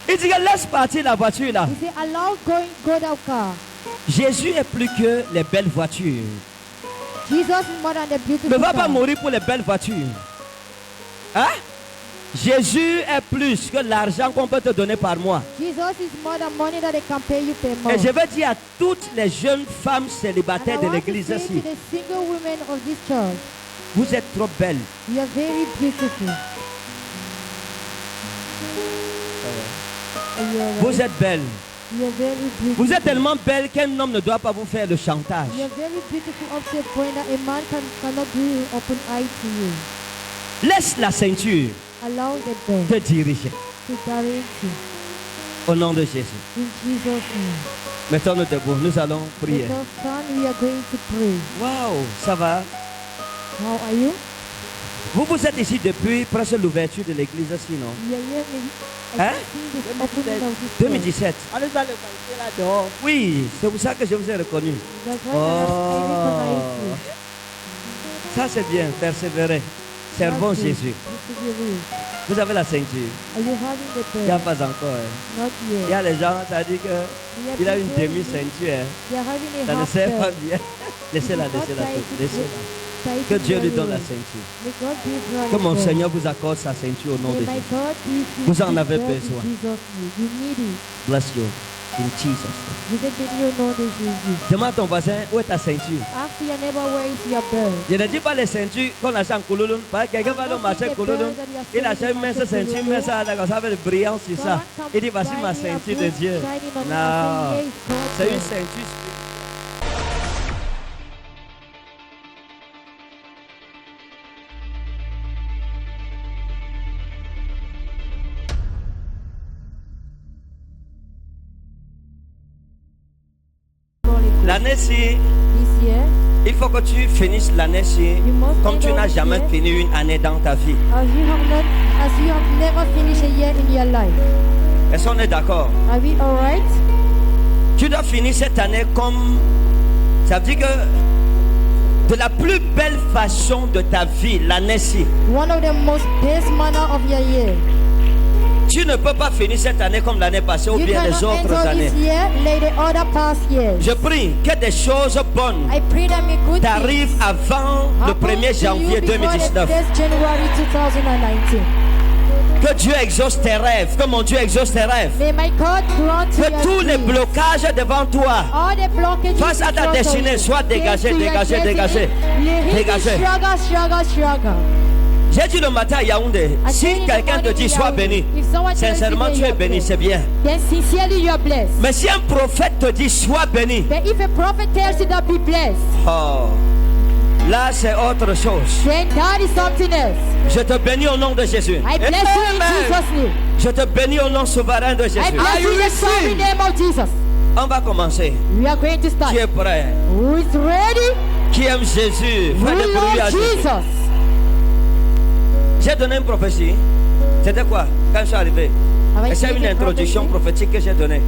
Speaker 2: Il dit, laisse partir la voiture là. Jésus est plus que les belles voitures. Ne va pas mourir pour les belles voitures. Hein? Jésus est plus que l'argent qu'on peut te donner par mois. Et je vais dire à toutes les jeunes femmes célibataires de l'église ici, vous êtes trop belles. Vous êtes belles. Vous êtes tellement belle qu'un homme ne doit pas vous faire le chantage. Laisse la ceinture te diriger. Au nom de Jésus. Mettons-nous debout, nous allons prier. Waouh, ça va? Vous êtes ici depuis presque l'ouverture de l'église, sinon? Hein? 2017. Oui, c'est pour ça que je vous ai reconnu. Oh. Ça c'est bien, persévérer. Servons Jésus. Vous avez la ceinture. Il n'y a pas encore. Hein. Il y a les gens, ça dit qu'il a une demi-ceinture. Hein. Ça ne sert pas bien. Laissez-la, laissez-la. Laissez-la. Que Dieu lui donne la ceinture. Que mon Seigneur vous accorde sa ceinture au nom de Jésus. Vous en avez besoin. Bless you. In Jesus' name. Demande à ton voisin, où est ta ceinture? Je ne dis pas les ceintures qu'on achète en Koulouloun. Quelqu'un va au marché Koulouloun. Il achète une mince ceinture, mais ça avait le brillant sur ça. Il dit, voici ma ceinture de Dieu. Non, c'est une ceinture. L'année-ci, il faut que tu finisses l'année-ci comme tu n'as jamais fini une année dans ta vie. Est-ce qu'on est d'accord? Tu dois finir cette année comme... Ça veut dire que de la plus belle façon de ta vie, l'année-ci.
Speaker 3: One of the most best manner of your year.
Speaker 2: Tu ne peux pas finir cette année comme l'année passée ou
Speaker 3: You
Speaker 2: bien les
Speaker 3: cannot
Speaker 2: autres
Speaker 3: enter
Speaker 2: années.
Speaker 3: this year like the other past years.
Speaker 2: Je prie que des choses bonnes
Speaker 3: I pray that may good
Speaker 2: t'arrivent
Speaker 3: things
Speaker 2: avant le
Speaker 3: happen
Speaker 2: 1er
Speaker 3: to
Speaker 2: janvier
Speaker 3: you before the
Speaker 2: 2019.
Speaker 3: 1st January 2019.
Speaker 2: Que Dieu exauce tes rêves, que mon Dieu exauce tes rêves.
Speaker 3: May my God grant to
Speaker 2: Que
Speaker 3: your
Speaker 2: tous les
Speaker 3: dreams.
Speaker 2: blocages devant toi,
Speaker 3: All the blockages
Speaker 2: face à ta
Speaker 3: in front of
Speaker 2: destinée,
Speaker 3: you,
Speaker 2: soient dégagés,
Speaker 3: face to your
Speaker 2: dégagés,
Speaker 3: destiny,
Speaker 2: dégagés.
Speaker 3: les
Speaker 2: Dégagés.
Speaker 3: struggle.
Speaker 2: j'ai dit le matin à Yaoundé,
Speaker 3: I
Speaker 2: si
Speaker 3: said in the
Speaker 2: quelqu'un te
Speaker 3: morning
Speaker 2: dit
Speaker 3: in
Speaker 2: sois
Speaker 3: Yaoundé,
Speaker 2: béni,
Speaker 3: if someone tells you
Speaker 2: sincèrement
Speaker 3: that
Speaker 2: tu
Speaker 3: you
Speaker 2: es
Speaker 3: are
Speaker 2: béni,
Speaker 3: blessed,
Speaker 2: c'est bien.
Speaker 3: then sincerely you are blessed.
Speaker 2: Mais si un prophète te dit sois béni,
Speaker 3: But if a prophet tells you that be blessed,
Speaker 2: oh, là c'est autre chose.
Speaker 3: then that is something else.
Speaker 2: Je te bénis au nom de Jésus.
Speaker 3: I bless you in
Speaker 2: Amen.
Speaker 3: Jesus' name.
Speaker 2: Je te bénis au nom souverain de Jésus.
Speaker 3: I bless you in the sovereign name of Jesus.
Speaker 2: On va commencer.
Speaker 3: We are going to start.
Speaker 2: Qui est prêt?
Speaker 3: Who is ready?
Speaker 2: Qui aime Jésus?
Speaker 3: Who
Speaker 2: Fais des bruits à
Speaker 3: loves
Speaker 2: Jésus.
Speaker 3: Jesus?
Speaker 2: J'ai donné une prophétie. C'était quoi? Quand je suis arrivé.
Speaker 3: Have I
Speaker 2: Et c'est
Speaker 3: given
Speaker 2: une
Speaker 3: a
Speaker 2: introduction
Speaker 3: prophecy?
Speaker 2: prophétique que j'ai donnée.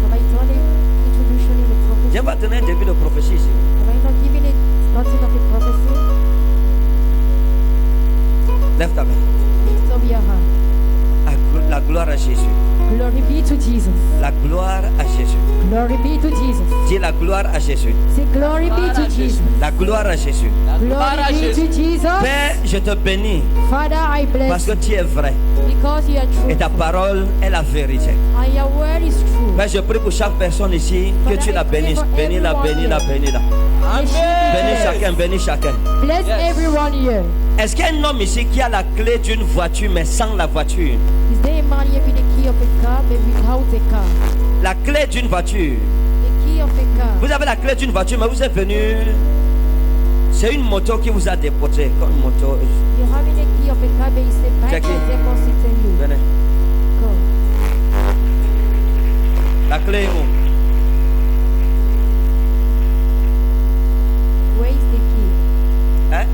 Speaker 3: Have I done an introduction in the prophecy?
Speaker 2: Je vais pas donner un début de prophétie ici.
Speaker 3: Have I not given it starting of a prophecy?
Speaker 2: Lève ta main.
Speaker 3: Lift up your hand.
Speaker 2: La gloire à Jésus.
Speaker 3: Glory be to Jesus.
Speaker 2: La gloire à Jésus.
Speaker 3: Glory be to Jesus.
Speaker 2: Dis la gloire à Jésus.
Speaker 3: Say glory be to Jesus.
Speaker 2: La gloire à Jésus.
Speaker 3: Glory be to Jesus.
Speaker 2: Père, je te bénis
Speaker 3: Father, I
Speaker 2: parce
Speaker 3: bless
Speaker 2: que tu es vrai
Speaker 3: you because you are
Speaker 2: et
Speaker 3: true.
Speaker 2: ta parole est la vérité.
Speaker 3: And your word is true.
Speaker 2: Père, je prie pour chaque personne ici que tu la bénisses. Bénis-la, bénis-la, bénis-la. Bénis chacun, bénis chacun.
Speaker 3: Bless everyone here.
Speaker 2: Est-ce qu'il y a un homme ici qui a la clé d'une voiture mais sans la voiture?
Speaker 3: Is there a man here with the key of a car but without a car?
Speaker 2: La clé d'une voiture.
Speaker 3: The key of a car.
Speaker 2: Vous avez la clé d'une voiture mais vous êtes venu. C'est une moto qui vous a déposé. Comme une moto.
Speaker 3: You're having a key of a car but it's a bike
Speaker 2: Jackie.
Speaker 3: that's deposited you.
Speaker 2: Venez.
Speaker 3: Go.
Speaker 2: La clé est où?
Speaker 3: Where is the key?
Speaker 2: Hein?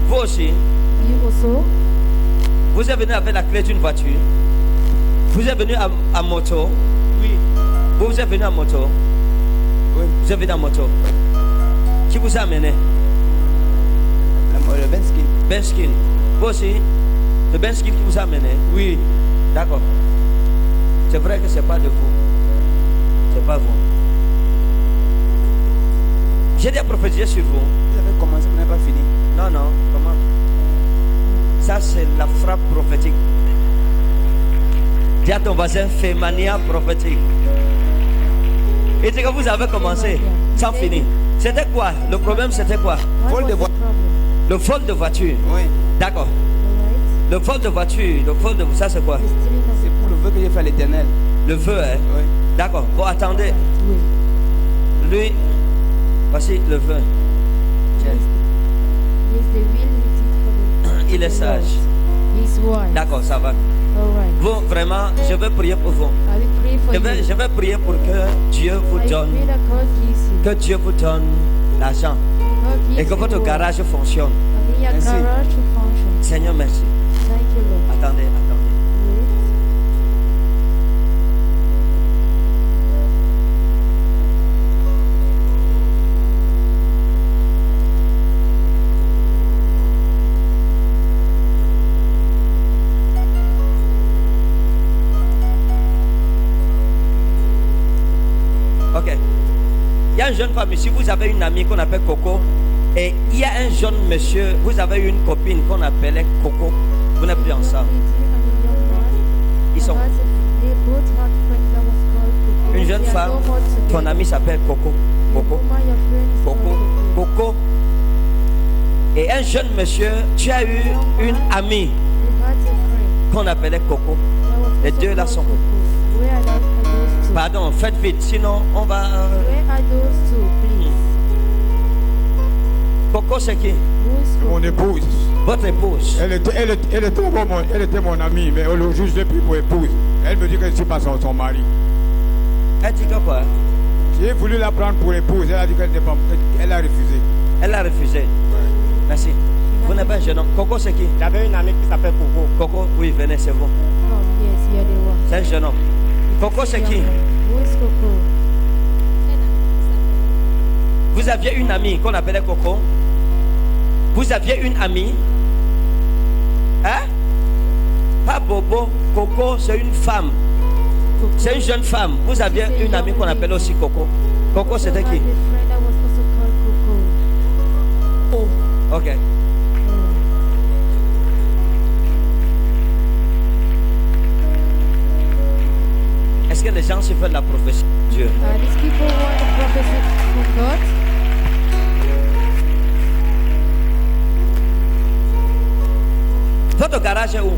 Speaker 2: Vous aussi,
Speaker 3: You also.
Speaker 2: vous êtes venu avec la clé d'une voiture. Vous êtes venu à moto.
Speaker 6: Oui,
Speaker 2: Vous êtes venu à moto.
Speaker 6: oui.
Speaker 2: Vous êtes venu à moto. Qui vous a amené?
Speaker 6: Le Benskin.
Speaker 2: Benskin. Vous aussi, c'est Benskin qui vous a amené.
Speaker 6: Oui.
Speaker 2: D'accord. C'est vrai que c'est pas de vous. C'est pas vous. J'ai déjà prophétisé sur vous.
Speaker 6: Vous avez commencé, vous n'avez pas fini.
Speaker 2: Non, non. Comment? Ça, c'est la frappe prophétique. Dis à ton voisin, fais mania prophétique. Et dis que vous avez commencé sans finir. C'était quoi? Le problème, c'était quoi?
Speaker 3: What
Speaker 6: Vol
Speaker 3: was
Speaker 6: de
Speaker 3: the
Speaker 6: voiture.
Speaker 3: problem?
Speaker 2: Le vol de voiture.
Speaker 6: Oui.
Speaker 2: D'accord.
Speaker 3: Alright.
Speaker 2: Le vol de voiture. Le vol de... Ça, c'est quoi?
Speaker 3: The stealing of
Speaker 6: C'est pour le vœu que j'ai fait à l'éternel.
Speaker 2: Le feu, hein?
Speaker 6: Oui.
Speaker 2: D'accord. Bon, attendez.
Speaker 3: Oui.
Speaker 2: Lui, voici le feu. Tiens.
Speaker 3: Yes, the will he did for the
Speaker 2: Il est sage.
Speaker 3: He's wise.
Speaker 2: D'accord, ça va.
Speaker 3: Alright.
Speaker 2: Vous, vraiment, je vais prier pour vous.
Speaker 3: I will pray for you.
Speaker 2: Je vais prier pour que Dieu vous
Speaker 3: I
Speaker 2: donne,
Speaker 3: pray that God gives you.
Speaker 2: que Dieu vous donne l'argent
Speaker 3: God gives
Speaker 2: et que
Speaker 3: you
Speaker 2: votre
Speaker 3: wealth.
Speaker 2: garage fonctionne.
Speaker 3: And then your
Speaker 2: Merci.
Speaker 3: garage to function.
Speaker 2: Seigneur, merci.
Speaker 3: Thank you, Lord.
Speaker 2: Attendez, attendez.
Speaker 3: Wait.
Speaker 2: Ok. Il y a une jeune femme ici, vous avez une amie qu'on appelle Coco. Et il y a un jeune monsieur, vous avez une copine qu'on appelait Coco. Vous n'êtes plus ensemble. Ils sont. Une jeune femme, ton ami s'appelle Coco. Coco. Coco. Coco. Et un jeune monsieur, tu as eu une amie qu'on appelait Coco. Les deux là sont. Pardon, faites vite, sinon on va.
Speaker 3: Where are those two, please?
Speaker 2: Coco, c'est qui?
Speaker 3: Who is
Speaker 1: Mon
Speaker 3: Coco?
Speaker 1: épouse.
Speaker 2: Votre épouse.
Speaker 1: Elle était mon amie, mais le juge j'ai pris pour épouse. Elle me dit que je ne suis pas son mari.
Speaker 2: Elle dit que quoi?
Speaker 1: J'ai voulu la prendre pour épouse. Elle a dit qu'elle n'était pas. Elle a refusé.
Speaker 2: Elle a refusé. Merci. Vous n'êtes pas un jeune homme. Coco, c'est qui?
Speaker 6: J'avais une amie qui s'appelle Coco.
Speaker 2: Coco, oui, venez, c'est vous.
Speaker 3: Oh, yes, you're the one.
Speaker 2: C'est un jeune homme. Coco, c'est qui?
Speaker 3: Who is Coco?
Speaker 2: Vous aviez une amie qu'on appelait Coco. Vous aviez une amie. Hein? Pas Bobo. Coco, c'est une femme. C'est une jeune femme. Vous aviez une amie qu'on appelle aussi Coco. Coco, c'était qui? Ok. Est-ce que les gens se font la prophétie de Dieu?
Speaker 3: These people want the prophecy from God.
Speaker 2: Votre garage est où?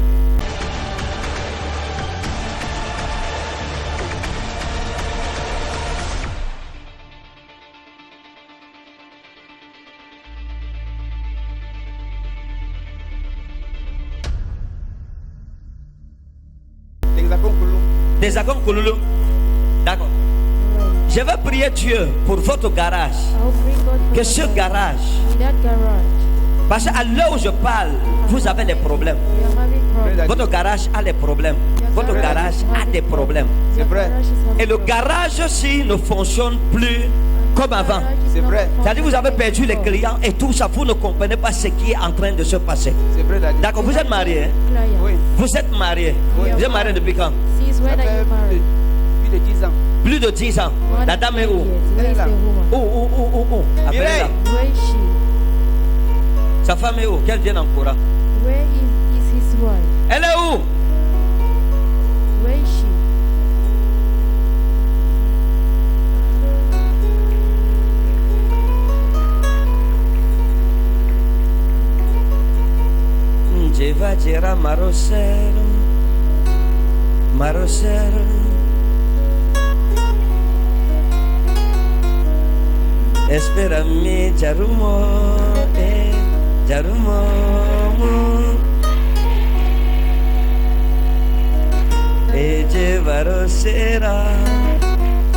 Speaker 2: Des accords Kouloulou. D'accord. Je vais prier Dieu pour votre garage.
Speaker 3: I'll bring God for
Speaker 2: Que
Speaker 3: your
Speaker 2: ce
Speaker 3: garage.
Speaker 2: garage,
Speaker 3: In that garage,
Speaker 2: parce qu'à l'heure où je parle, vous avez des problèmes.
Speaker 3: we are having problems.
Speaker 2: Votre garage a des problèmes. Votre garage a des problèmes.
Speaker 6: C'est vrai.
Speaker 2: Et le garage-ci ne fonctionne plus comme avant.
Speaker 6: C'est vrai.
Speaker 2: C'est-à-dire que vous avez perdu les clients et tout ça, vous ne comprenez pas ce qui est en train de se passer.
Speaker 6: C'est vrai, Daddy.
Speaker 2: D'accord, vous êtes marié, hein?
Speaker 6: Oui.
Speaker 2: Vous êtes marié.
Speaker 3: Oui.
Speaker 2: Vous êtes marié depuis quand?
Speaker 3: Since when
Speaker 6: Ça
Speaker 3: are
Speaker 6: fait
Speaker 3: you married?
Speaker 6: plus de 10 ans.
Speaker 2: Plus de 10 ans. La dame est où?
Speaker 3: Where is the woman?
Speaker 2: Où? Appelez-la.
Speaker 6: Mireille.
Speaker 3: Where is she?
Speaker 2: Sa femme est où? Qu'elle vienne en courant.
Speaker 3: Where is his wife?
Speaker 2: Elle est où?
Speaker 3: Where is she?
Speaker 2: Jeva Jera Marosero. Marosero. Espera-me, Jarumo. Jarumo. Eje Varosera.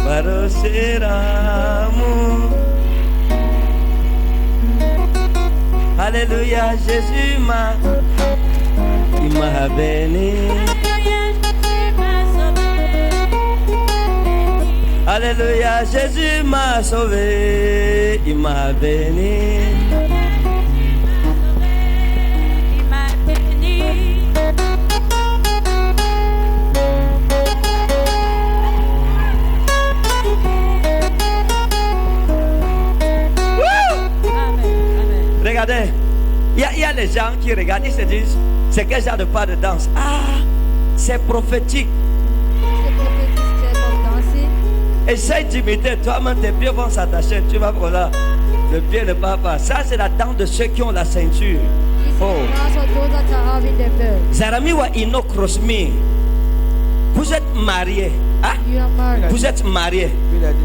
Speaker 2: Varosera. Alléluia, Jésus il m'a béni. Alléluia, Jésus m'a sauvé, il m'a béni. Regardez, il y a les gens qui regardent, ils se disent, c'est quel genre de pas de danse? Ah, c'est prophétique.
Speaker 3: The prophetic step of dancing.
Speaker 2: Essaye d'imiter, toi-même tes pieds vont s'attacher, tu vas voir là, le pied ne part pas. Ça c'est la danse de ceux qui ont la ceinture.
Speaker 3: This
Speaker 2: Oh.
Speaker 3: is the dance of those that are having the belt.
Speaker 2: Zaramiwa Ino Krosmi, vous êtes marié, hein?
Speaker 3: You are married.
Speaker 2: Vous êtes marié,
Speaker 6: Oui, Daddy.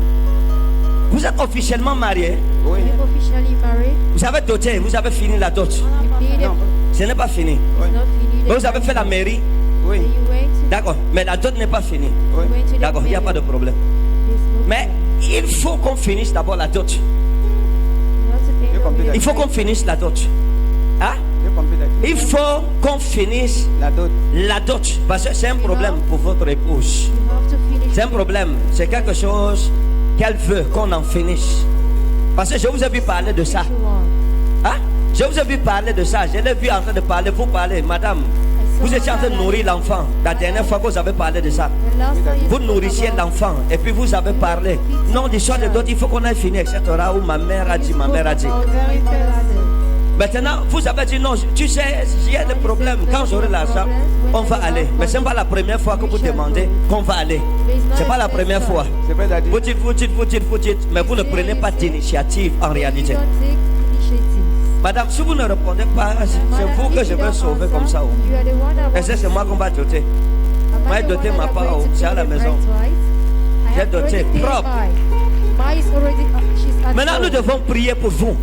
Speaker 2: vous êtes officiellement marié,
Speaker 6: Oui.
Speaker 3: You officially married.
Speaker 2: vous avez doté, vous avez fini la dot.
Speaker 3: You did it.
Speaker 6: Non.
Speaker 2: Ce n'est pas fini.
Speaker 3: It's not finished.
Speaker 2: Mais vous avez fait la mairie,
Speaker 6: Oui.
Speaker 3: You went to,
Speaker 2: d'accord, mais la dot n'est pas finie.
Speaker 6: Oui.
Speaker 3: you went to the
Speaker 2: D'accord, il n'y a pas de problème.
Speaker 3: There's no
Speaker 2: Mais il faut qu'on finisse d'abord la dot.
Speaker 3: You have to pay
Speaker 6: J'ai
Speaker 3: the
Speaker 6: compris,
Speaker 3: bill.
Speaker 2: Il faut qu'on finisse la dot. Hein?
Speaker 6: J'ai compris, Daddy.
Speaker 2: Il faut qu'on finisse
Speaker 6: La dot.
Speaker 2: la dot. Parce que c'est un problème pour votre épouse.
Speaker 3: You have to finish.
Speaker 2: C'est un problème. C'est quelque chose qu'elle veut qu'on en finisse. Parce que je vous ai vu parler de ça.
Speaker 3: What you want.
Speaker 2: Hein? Je vous ai vu parler de ça. Je l'ai vu en train de parler. Vous parlez, madame. Vous étiez en train de nourrir l'enfant. La dernière fois que vous avez parlé de ça.
Speaker 3: The last time you
Speaker 2: Vous
Speaker 3: spoke
Speaker 2: nourrissiez
Speaker 3: about-
Speaker 2: l'enfant. Et puis vous avez parlé. Non, l'histoire de d'autres, il faut qu'on ait fini, etc. Où ma mère a dit, ma mère a dit. Maintenant, vous avez dit non, tu sais, il y a des problèmes. Quand j'aurai l'argent, on va aller. Mais ce n'est pas la première fois que vous demandez qu'on va aller. Ce n'est pas la première fois.
Speaker 6: C'est vrai, Daddy.
Speaker 2: Vous dites, mais vous ne prenez pas d'initiative en réalité.
Speaker 3: You don't take initiative.
Speaker 2: Madame, si vous ne répondez pas, c'est vous que je vais sauver comme ça. Oh.
Speaker 3: You are the one that
Speaker 2: Et c'est moi qu'on va doter.
Speaker 3: Am I
Speaker 2: Moi,
Speaker 3: the
Speaker 2: doté
Speaker 3: one
Speaker 2: ma
Speaker 3: that
Speaker 2: part,
Speaker 3: are going to
Speaker 2: c'est à
Speaker 3: pay
Speaker 2: la
Speaker 3: the
Speaker 2: maison.
Speaker 3: bride twice? I
Speaker 2: J'ai
Speaker 3: have
Speaker 2: doté,
Speaker 3: already paid
Speaker 2: propre.
Speaker 3: mine. Mine is already, she's at
Speaker 2: Maintenant, nous
Speaker 3: home.
Speaker 2: devons prier pour vous.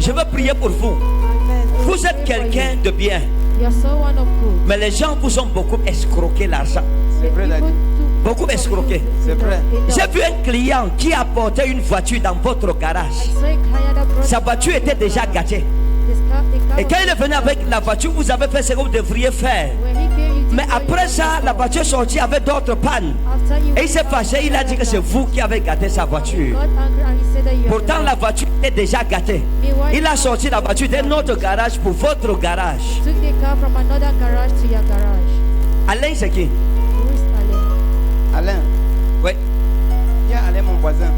Speaker 2: Je veux prier pour vous.
Speaker 3: Amen.
Speaker 2: Vous êtes quelqu'un de bien,
Speaker 3: You are someone of good.
Speaker 2: mais les gens vous ont beaucoup escroqué l'argent.
Speaker 6: C'est vrai, Daddy.
Speaker 2: Beaucoup escroqué.
Speaker 6: C'est vrai.
Speaker 2: J'ai vu un client qui apportait une voiture dans votre garage. Sa voiture était déjà gâtée. Et quand il est venu avec la voiture, vous avez fait ce que vous devriez faire. Mais après ça, la voiture est sortie avec d'autres pannes. Et il s'est fâché, il a dit que c'est vous qui avez gâté sa voiture.
Speaker 3: that you are
Speaker 2: Pourtant,
Speaker 3: the
Speaker 2: la
Speaker 3: Lord.
Speaker 2: voiture est déjà gâtée.
Speaker 3: Meanwhile,
Speaker 2: Il a sorti la voiture d'un autre garage pour votre garage.
Speaker 3: took the car from another garage to your garage.
Speaker 2: Alain, c'est qui?
Speaker 3: Who is Alain?
Speaker 6: Alain.
Speaker 2: Oui.
Speaker 6: Tiens, Alain, mon voisin.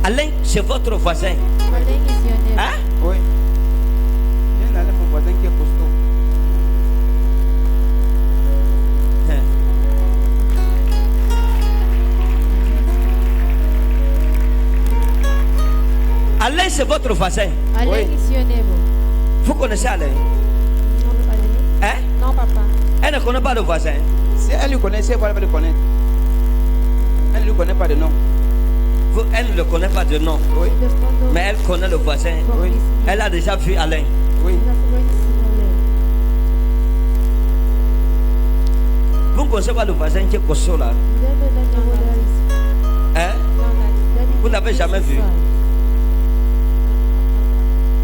Speaker 2: Alain, c'est votre voisin.
Speaker 3: Alain is your name.
Speaker 2: Hein?
Speaker 6: Oui. Tiens, Alain, mon voisin qui est costaud.
Speaker 2: Alain, c'est votre voisin.
Speaker 3: Alain
Speaker 6: Oui.
Speaker 3: is your neighbor.
Speaker 2: Vous connaissez Alain?
Speaker 3: Non, Alain.
Speaker 2: Hein?
Speaker 3: Non, papa.
Speaker 2: Elle ne connaît pas le voisin.
Speaker 6: Si elle le connaissait, elle va le connaître. Elle ne le connaît pas de nom.
Speaker 2: Elle ne le connaît pas de nom.
Speaker 6: Oui.
Speaker 3: The photo
Speaker 2: Mais elle connaît le voisin.
Speaker 3: from
Speaker 6: Oui.
Speaker 3: his name.
Speaker 2: Elle a déjà vu Alain.
Speaker 6: Oui.
Speaker 3: You have already seen Alain.
Speaker 2: Vous ne connaissez pas le voisin qui est costaud là?
Speaker 3: You don't know that neighbor that is-
Speaker 2: Hein?
Speaker 3: that is
Speaker 2: Vous n'avez jamais vu?
Speaker 3: inside.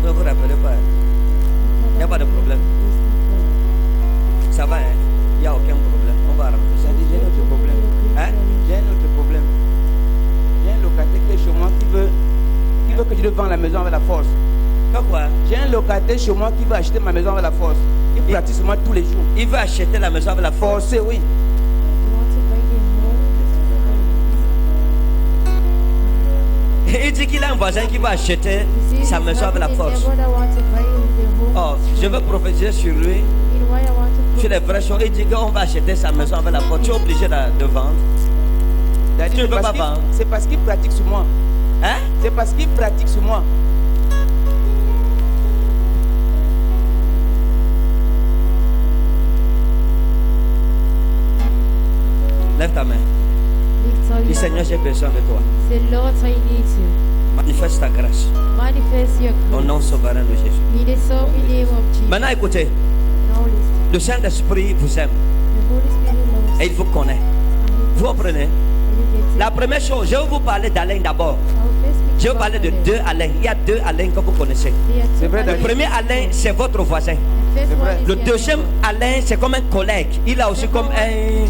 Speaker 2: Ne vous rappelez pas. Il n'y a pas de problème. Ça va, hein? Il n'y a aucun problème. On va arranger ça.
Speaker 6: J'ai dit, j'ai un autre problème.
Speaker 2: Hein?
Speaker 6: J'ai un autre problème. J'ai un locataire qui est chez moi qui veut que je lui vende la maison avec la force.
Speaker 2: Pourquoi?
Speaker 6: J'ai un locataire chez moi qui veut acheter ma maison avec la force. Il pratique sur moi tous les jours.
Speaker 2: Il veut acheter la maison avec la force.
Speaker 6: Forcé, oui.
Speaker 3: You want to bring him home?
Speaker 2: Il dit qu'il a un voisin qui va acheter
Speaker 3: You see,
Speaker 2: sa
Speaker 3: he's
Speaker 2: maison avec la
Speaker 3: having a
Speaker 2: force.
Speaker 3: neighbor that wants to buy the home.
Speaker 2: Oh, je veux prophétiser sur lui,
Speaker 3: Meanwhile, I want to
Speaker 2: sur les vraies choses. Il dit qu'on va acheter sa maison avec la force. Tu es obligé de vendre.
Speaker 6: Daddy,
Speaker 2: Tu ne
Speaker 6: c'est
Speaker 2: peux
Speaker 6: parce
Speaker 2: pas
Speaker 6: qu'il-
Speaker 2: vendre.
Speaker 6: C'est parce qu'il pratique sur moi.
Speaker 2: Hein?
Speaker 6: C'est parce qu'il pratique sur moi.
Speaker 2: Lève ta main.
Speaker 3: lift all
Speaker 2: Dis
Speaker 3: your
Speaker 2: Seigneur, j'ai besoin de toi.
Speaker 3: Say, Lord, I need you.
Speaker 2: Manifeste ta grâce.
Speaker 3: Manifest your
Speaker 2: Au
Speaker 3: grace.
Speaker 2: nom souverain de Jésus.
Speaker 3: In the sovereign name of Jesus.
Speaker 2: Maintenant, écoutez.
Speaker 3: Now listen.
Speaker 2: Le Saint-Esprit vous aime
Speaker 3: The Holy Spirit loves
Speaker 2: et il vous connaît. Vous comprenez?
Speaker 3: you.
Speaker 2: La première chose, je vais vous parler d'Alain d'abord. Je vais parler de deux Alain. Il y a deux Alain que vous connaissez.
Speaker 6: C'est vrai,
Speaker 2: Le
Speaker 6: David.
Speaker 2: premier Alain, c'est votre voisin.
Speaker 6: C'est vrai.
Speaker 2: Le deuxième Alain, c'est comme un collègue. Il a aussi comme un...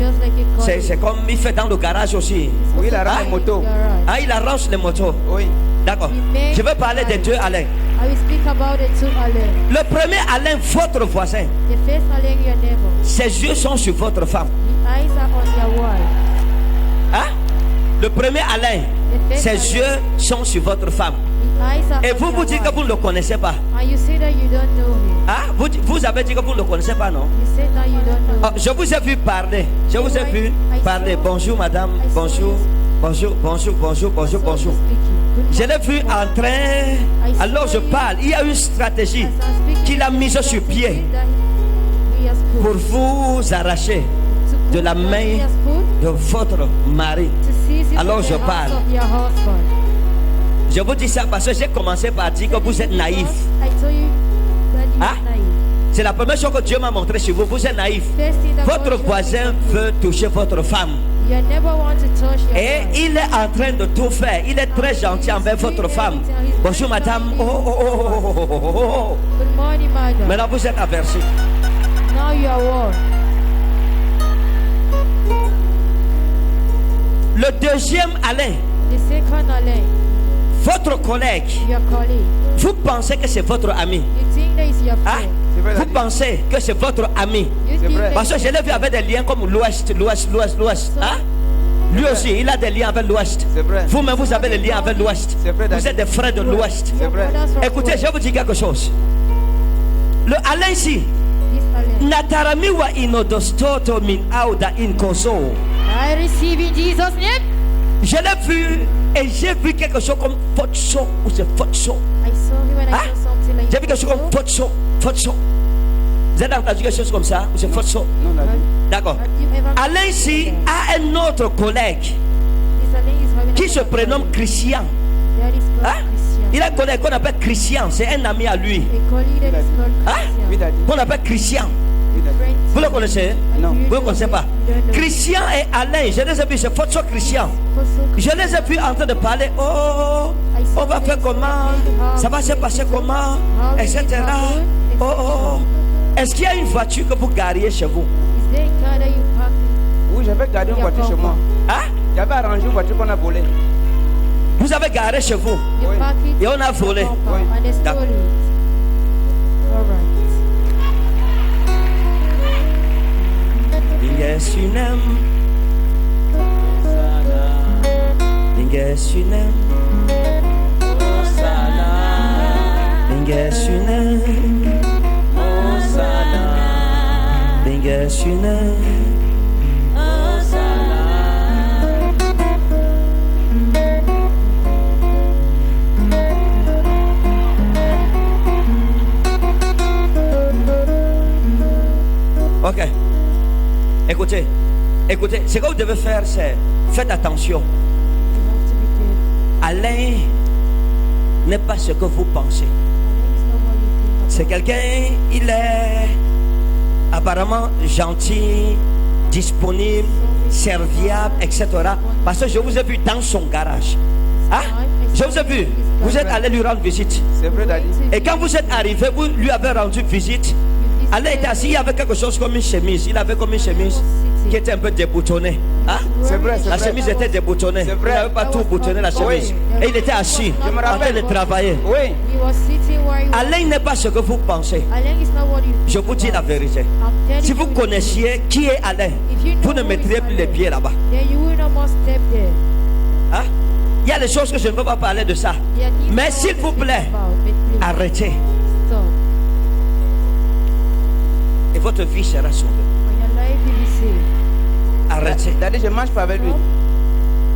Speaker 2: C'est comme il fait dans le garage aussi.
Speaker 6: Oui, il arrange les motos.
Speaker 2: Ah, il arrange les motos.
Speaker 6: Oui.
Speaker 2: D'accord. Je vais parler des deux Alain.
Speaker 3: I will speak about the two Alain.
Speaker 2: Le premier Alain, votre voisin.
Speaker 3: The first Alain, your neighbor.
Speaker 2: Ses yeux sont sur votre femme.
Speaker 3: The eyes are on your wife.
Speaker 2: Hein? Le premier Alain, ses yeux sont sur votre femme.
Speaker 3: The eyes are
Speaker 2: Et
Speaker 3: on
Speaker 2: vous
Speaker 3: your
Speaker 2: vous dites que
Speaker 3: wife.
Speaker 2: vous ne le connaissez pas.
Speaker 3: And you say that you don't know him.
Speaker 2: Hein? Vous avez dit que vous ne le connaissez pas, non?
Speaker 3: You say that you don't know
Speaker 2: Oh, je vous ai vu parler. Je vous ai vu parler. Bonjour madame. Bonjour. Bonjour, bonjour, bonjour, bonjour,
Speaker 3: him.
Speaker 2: bonjour. Je l'ai vu en train. Alors je parle. Il y a une stratégie qu'il a mise sur pied pour vous arracher de la main de votre mari. Alors je parle. Je vous dis ça parce que j'ai commencé par dire que vous êtes naïf. Hein? C'est la première chose que Dieu m'a montré sur vous. Vous êtes naïf. Votre voisin veut toucher votre femme. Et il est en train de tout faire. Il est très gentil envers votre femme. Bonjour madame. Oh, oh, oh, oh, oh, oh, oh, oh.
Speaker 3: Good morning, madam.
Speaker 2: Maintenant vous êtes avertis.
Speaker 3: Now you are warned.
Speaker 2: Le deuxième Alain,
Speaker 3: The second Alain,
Speaker 2: votre collègue,
Speaker 3: your colleague.
Speaker 2: vous pensez que c'est votre ami.
Speaker 3: You think that is your
Speaker 2: Hein?
Speaker 3: friend.
Speaker 6: C'est vrai,
Speaker 2: Vous
Speaker 6: Daddy.
Speaker 2: pensez que c'est votre ami.
Speaker 3: You
Speaker 6: C'est
Speaker 3: think
Speaker 6: vrai.
Speaker 3: that
Speaker 2: Parce que je l'ai vu avec des liens comme l'Ouest, l'Ouest, l'Ouest, l'Ouest. Hein? Lui aussi, il a des liens avec l'Ouest.
Speaker 6: C'est vrai.
Speaker 2: Vous-même, vous avez des liens avec l'Ouest.
Speaker 6: C'est vrai,
Speaker 2: Vous
Speaker 6: Daddy.
Speaker 2: êtes des frères de l'Ouest.
Speaker 6: C'est vrai.
Speaker 3: brothers from
Speaker 2: Écoutez, je vais vous dire quelque chose. Le Alain ici,
Speaker 3: this Alain.
Speaker 2: Nataramiwa inodostoto min auda in koso.
Speaker 3: I receive in Jesus' name.
Speaker 2: Je l'ai vu et j'ai vu quelque chose comme Fotso ou c'est Fotso.
Speaker 3: I saw him when I
Speaker 2: Hein?
Speaker 3: saw something like
Speaker 2: J'ai vu quelque chose comme Fotso, Fotso. Vous avez entendu quelque chose comme ça ou c'est Fotso?
Speaker 6: Non, Daddy.
Speaker 2: D'accord.
Speaker 3: Have you ever
Speaker 2: Alain ici a un autre collègue
Speaker 3: This Alain is having
Speaker 2: qui
Speaker 3: a
Speaker 2: se prénomme Christian.
Speaker 3: That is called
Speaker 2: Hein?
Speaker 3: Christian.
Speaker 2: Il a un collègue qu'on appelle Christian, c'est un ami à lui.
Speaker 3: A colleague that is called
Speaker 2: Hein?
Speaker 6: Oui,
Speaker 3: Christian.
Speaker 6: Daddy.
Speaker 2: Qu'on appelle Christian.
Speaker 6: Oui, Daddy.
Speaker 3: Friends.
Speaker 2: Vous le connaissez?
Speaker 6: Non.
Speaker 2: Vous ne connaissez pas. Christian et Alain, je les ai vus, c'est Fotso Christian. Je les ai vus en train de parler. Oh, on va faire comment? Ça va se passer comment? Etc. Oh, oh. Est-ce qu'il y a une voiture que vous gariez chez vous?
Speaker 3: Is there a car that you park
Speaker 6: Oui, j'avais gardé une voiture chez moi.
Speaker 2: Hein?
Speaker 6: J'avais arrangé une voiture qu'on a volée.
Speaker 2: Vous avez garé chez vous.
Speaker 3: You
Speaker 6: Oui.
Speaker 3: park it
Speaker 2: Et on a
Speaker 3: in the
Speaker 2: volé.
Speaker 3: compound
Speaker 6: Oui.
Speaker 3: and they stole
Speaker 2: D'accord.
Speaker 3: it. All right.
Speaker 2: Ningesinem. Ningesinem. Ningesinem. Ningesinem. Ok. Écoutez, écoutez, ce que vous devez faire, c'est faites attention.
Speaker 3: You have to be careful.
Speaker 2: Alain n'est pas ce que vous pensez.
Speaker 3: Alain is not what you think about.
Speaker 2: C'est quelqu'un, il est apparemment gentil, disponible, serviable, etc. Parce que je vous ai vu dans son garage. Hein? Je vous ai vu. Vous êtes allé lui rendre visite.
Speaker 6: C'est vrai, Daddy.
Speaker 2: Et quand vous êtes arrivé, vous lui avez rendu visite. Alain était assis, il avait quelque chose comme une chemise. Il avait comme une chemise qui était un peu déboutonnée. Hein?
Speaker 6: C'est vrai, c'est
Speaker 2: La
Speaker 6: vrai.
Speaker 2: chemise était déboutonnée.
Speaker 6: C'est
Speaker 2: Il
Speaker 6: vrai.
Speaker 2: n'avait pas tout boutonné la chemise.
Speaker 6: Oui.
Speaker 2: Et il était assis
Speaker 6: Je me
Speaker 2: en train
Speaker 6: rappelle.
Speaker 2: de travailler.
Speaker 6: Oui.
Speaker 3: He was sitting where he was.
Speaker 2: Alain n'est pas ce que vous pensez.
Speaker 3: Alain is not what you think
Speaker 2: Je vous dis la
Speaker 3: about.
Speaker 2: vérité.
Speaker 3: I'm telling
Speaker 2: Si vous
Speaker 3: you,
Speaker 2: connaissiez qui est Alain,
Speaker 3: if you know
Speaker 2: vous ne
Speaker 3: who
Speaker 2: mettriez
Speaker 3: is
Speaker 2: plus les
Speaker 3: Alain,
Speaker 2: pieds là-bas.
Speaker 3: then you will not more step there.
Speaker 2: Hein? Il y a des choses que je ne peux pas parler de ça.
Speaker 3: There are things
Speaker 2: Mais
Speaker 3: I want
Speaker 2: s'il
Speaker 3: to
Speaker 2: vous
Speaker 3: speak
Speaker 2: plaît,
Speaker 3: about, but please,
Speaker 2: arrêtez.
Speaker 3: stop.
Speaker 2: Et votre vie sera sauvée.
Speaker 3: And your life will be saved.
Speaker 2: Arrêtez.
Speaker 6: Daddy, je marche pas avec lui.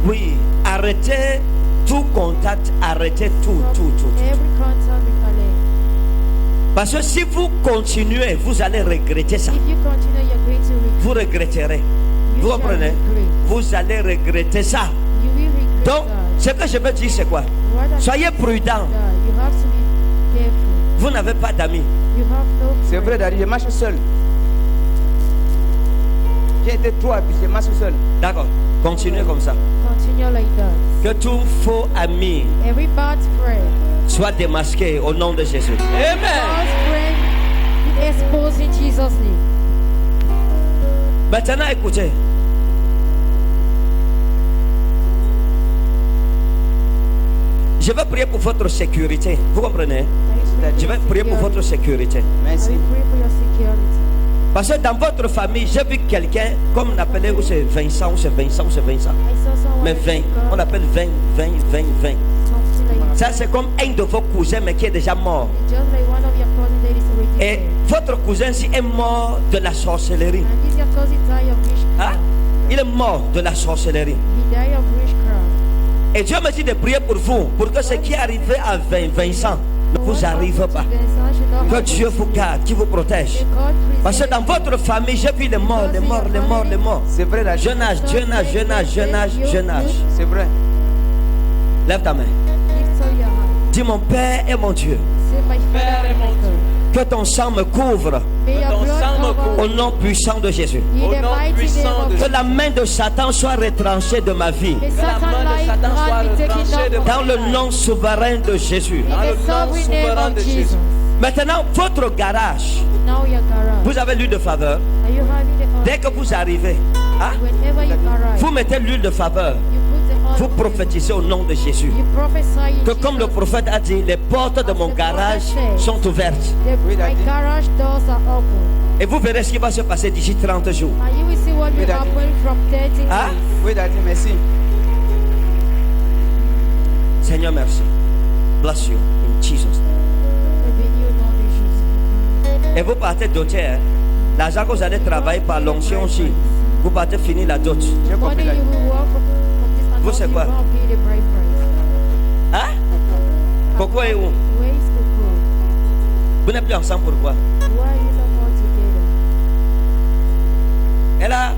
Speaker 2: Oui, arrêtez tout contact, arrêtez tout.
Speaker 3: Every contact with Alain.
Speaker 2: Parce que si vous continuez, vous allez regretter ça.
Speaker 3: If you continue, you're going to regret.
Speaker 2: Vous regretterez.
Speaker 3: You
Speaker 2: Vous
Speaker 3: shall
Speaker 2: comprenez?
Speaker 3: regret.
Speaker 2: Vous allez regretter ça.
Speaker 3: You will regret
Speaker 2: Donc,
Speaker 3: that.
Speaker 2: ce que je veux dire, c'est quoi?
Speaker 3: What I'm
Speaker 2: Soyez
Speaker 3: saying is
Speaker 2: prudent.
Speaker 3: that you have to be careful.
Speaker 2: Vous n'avez pas d'amis.
Speaker 3: You have no
Speaker 6: C'est vrai,
Speaker 3: friend.
Speaker 6: Daddy, je marche seul. J'ai été trop habitué, je marche seul.
Speaker 2: D'accord. Continuez comme ça.
Speaker 3: Continue like that.
Speaker 2: Que tout faux ami
Speaker 3: Every bad friend,
Speaker 2: soit démasqué au nom de Jésus.
Speaker 3: false friend, be exposed in Jesus' name.
Speaker 2: Maintenant, écoutez. Je vais prier pour votre sécurité. Vous comprenez? Je vais prier pour votre sécurité.
Speaker 6: Merci.
Speaker 3: I pray for your security.
Speaker 2: Parce que dans votre famille, j'ai vu quelqu'un, comme on appelait, ou c'est Vincent, ou c'est Vincent, ou c'est Vincent.
Speaker 3: I saw someone
Speaker 2: Mais 20. On appelle 20.
Speaker 3: something like
Speaker 2: Ça, c'est comme un de vos cousins, mais qui est déjà mort.
Speaker 3: just like one of your cousins that is already
Speaker 2: Et
Speaker 3: dead.
Speaker 2: votre cousin, si est mort de la sorcellerie.
Speaker 3: And this your cousin died of
Speaker 2: Hein?
Speaker 3: witchcraft.
Speaker 2: Il est mort de la sorcellerie.
Speaker 3: He died of witchcraft.
Speaker 2: Et Dieu me dit de prier pour vous, pour que ce qui est arrivé à Vincent ne vous arrive pas. Que Dieu vous garde, qui vous protège. Parce que dans votre famille, j'ai vu les morts, les morts, les morts, les morts.
Speaker 6: C'est vrai, Daddy.
Speaker 2: Jeune âge, jeune âge, jeune âge, jeune âge, jeune âge.
Speaker 6: C'est vrai.
Speaker 2: Lève ta main. Dis mon Père et mon Dieu, que ton sang me couvre au nom puissant de Jésus. Que la main de Satan soit retranchée de ma vie. Dans le nom souverain de Jésus. Maintenant, votre garage, vous avez l'huile de faveur. Dès que vous arrivez, hein, vous mettez l'huile de faveur. Vous prophétisez au nom de Jésus. Que comme le prophète a dit, les portes de mon garage sont ouvertes. Et vous verrez ce qui va se passer d'ici 30 jours. Hein?
Speaker 6: Oui, Daddy, merci.
Speaker 2: Seigneur, merci. Bless you in Jesus' name. Et vous partez doté. Hein? L'argent que vous allez travailler par l'onction aussi. Vous partez finir la dot.
Speaker 6: J'ai compris, Daddy.
Speaker 2: Vous, c'est quoi? Hein? Coco est où? Vous n'êtes plus ensemble, pourquoi? Elle a...